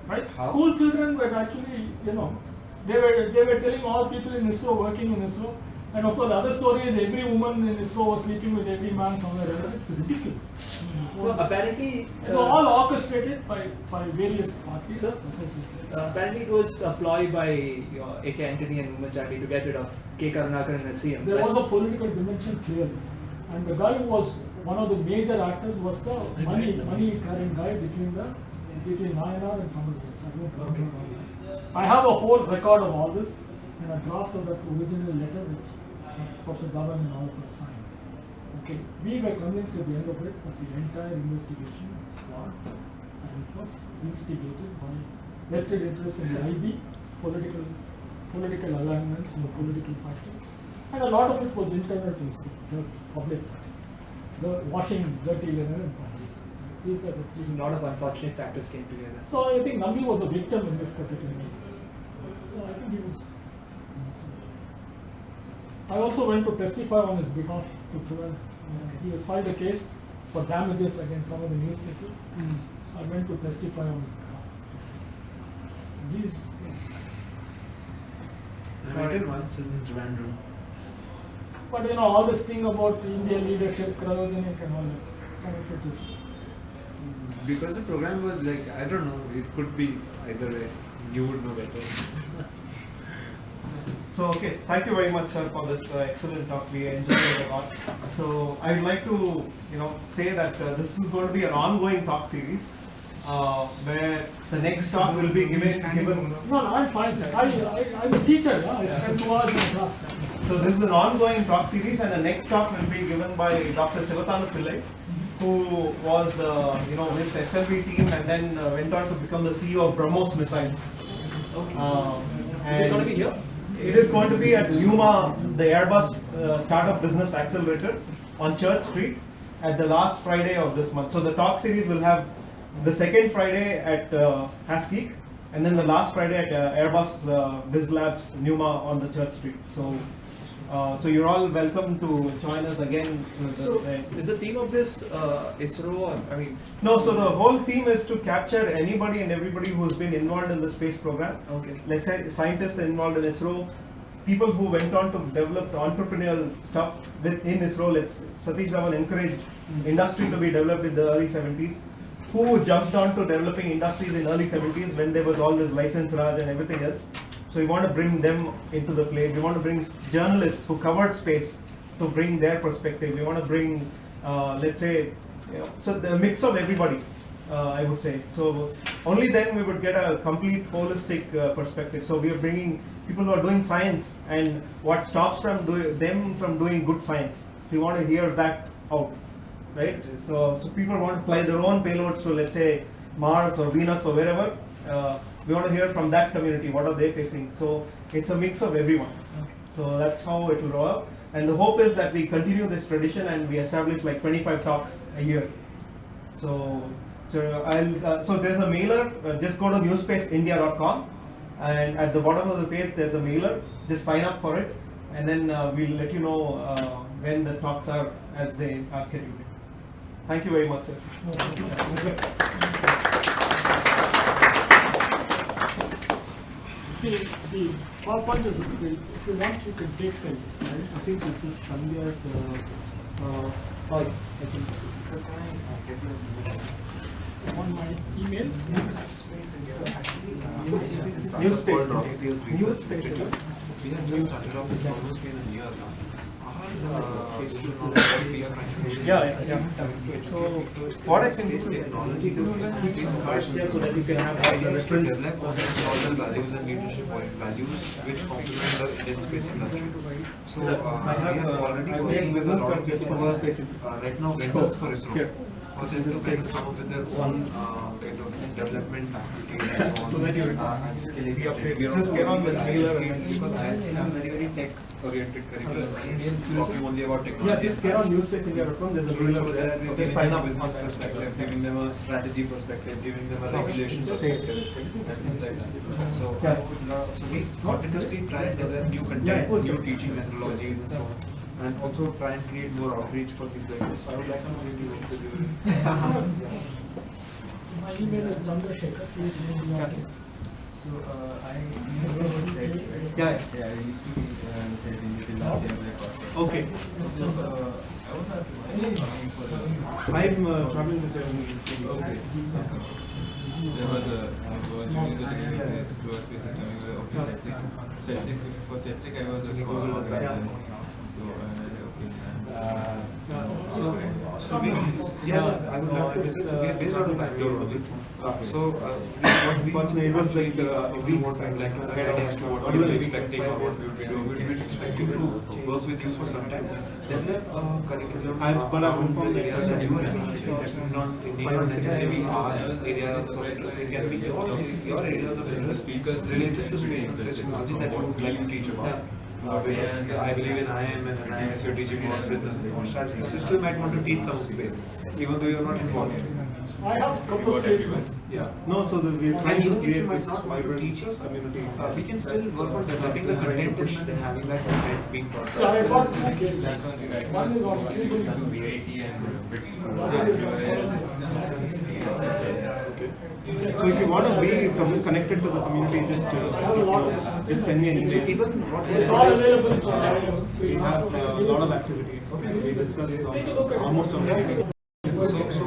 Right? How? School children were actually, they were telling all people in ISRO, working in ISRO, and of course the other story is every woman in ISRO was sleeping with every man somewhere else. It's ridiculous. No, apparently, it was all orchestrated by various parties. Sir, apparently it was a ploy by A.K. Antony and Umachandi to get rid of K. Karunakaran as CM. There was a political dimension clearly. And the guy who was one of the major actors was the money carrying guy between INR and somebody else. I don't remember all that. I have a whole record of all this and a draft of that original letter which Professor Dhawan and all of us signed. Okay, we were convinced at the end of it that the entire investigation was flawed and it was instigated by vested interests in the IB, political alignments and the political factors. And a lot of it was internal to the public, the washing dirty linen and public. Just a lot of unfortunate factors came together. So I think Nambi was a victim in this particular case. So I think he was. I also went to testify on his behalf to prevent. He has filed a case for damages against some of the newspapers. So I went to testify on his behalf. I met him once in Trivandrum. But all this thing about Indian leadership, cryogenic and all that, some of it is. Because the program was like, I don't know, it could be either way. You would know better. So, okay, thank you very much, sir, for this excellent talk. We enjoyed it a lot. So, I would like to, say that this is going to be an ongoing talk series, where the next talk will be given. No, I'm fine. I'm a teacher. Yeah? I spend 2 hours in class. So, this is an ongoing talk series, and the next talk will be given by Dr. Sivathanu Pillai, who was, with the SLV team and then went on to become the CEO of BrahMos Missiles. Is it going to be here? It is going to be at NUMA, the Airbus Startup Business Accelerator on Church Street at the last Friday of this month. So the talk series will have the second Friday at Hasgeek and then the last Friday at Airbus Biz Labs NUMA on the Church Street. So you're all welcome to join us again. So is the theme of this ISRO or, No, so the whole theme is to capture anybody and everybody who's been involved in the space program. Okay. Let's say scientists involved in ISRO, people who went on to develop entrepreneurial stuff within ISRO. Satish Dhawan encouraged industry to be developed in the early 70s. Who jumped on to developing industries in early 70s when there was all this license Raj and everything else. So we want to bring them into the play. We want to bring journalists who covered space to bring their perspective. We want to bring, so the mix of everybody, I would say. So only then we would get a complete holistic perspective. So we are bringing people who are doing science and what stops them from doing good science. We want to hear that out, right? So people want to fly their own payloads to, let's say, Mars or Venus or wherever. We want to hear from that community, what are they facing. So it's a mix of everyone. Okay. So that's how it will roll up. And the hope is that we continue this tradition and we establish like 25 talks a year. So there's a mailer, just go to newspaceindia.com and at the bottom of the page there's a mailer, just sign up for it and then we'll let you know when the talks are as they are scheduled. Thank you very much, sir. See, the PowerPoint is, if you want, you can take the slides. I think this is Sandhya's, I think, on my email. Newspace. We have just started off, it's almost been a year now. So what I can do is technology cards here so that you can have the reference. Develop all the values and leadership values which complement the Indian space industry. So I have already business cards just for space. Right now vendors for ISRO. For them to kind of come up with their own kind of development activities and so on. So that you and scaling just get on with mailer because ISRO have very tech oriented curriculum. It's talking only about technology. Yeah, just get on newspaceindia.com. There's a mailer there. Just sign up. Business perspective, giving them a strategy perspective, giving them a regulation perspective, and things like that. So we continuously try and develop new content, new teaching methodologies and so on. And also try and create more outreach for things like this. I would like some of you to work with you. My email is Chandrashekar. So I used to be said, right? Yeah, I used to be said in the last year of my course. Okay. So I want to ask you, why are you coming for I'm traveling with them. Okay. There was a space coming for Setzik I was looking for. So So we, yeah, I would love to visit. So we are based out of Bangalore only. What we Fortunately, it was like if you want like to add ideas to what we were expecting or what we would be doing, we were expecting to work with you for some time. Develop a curriculum around the areas that you are interested in, not necessarily our areas of interest. It can be your areas of interest related to space and space technology that you would like to teach about. Because I believe in IIM and in IIS you're teaching about business and about strategy. So you still might want to teach some space, even though you're not involved. I have a couple of cases. Yeah. No, so we're trying to Even if you create might this not want to vibrant teach us, community. we can still work on developing the content and having that content being taught. So I got two cases. One is on Cuban So if you want to be connected to the community, just send me an email. So even what It's all available for we have a lot of activities. We discuss almost on everything. So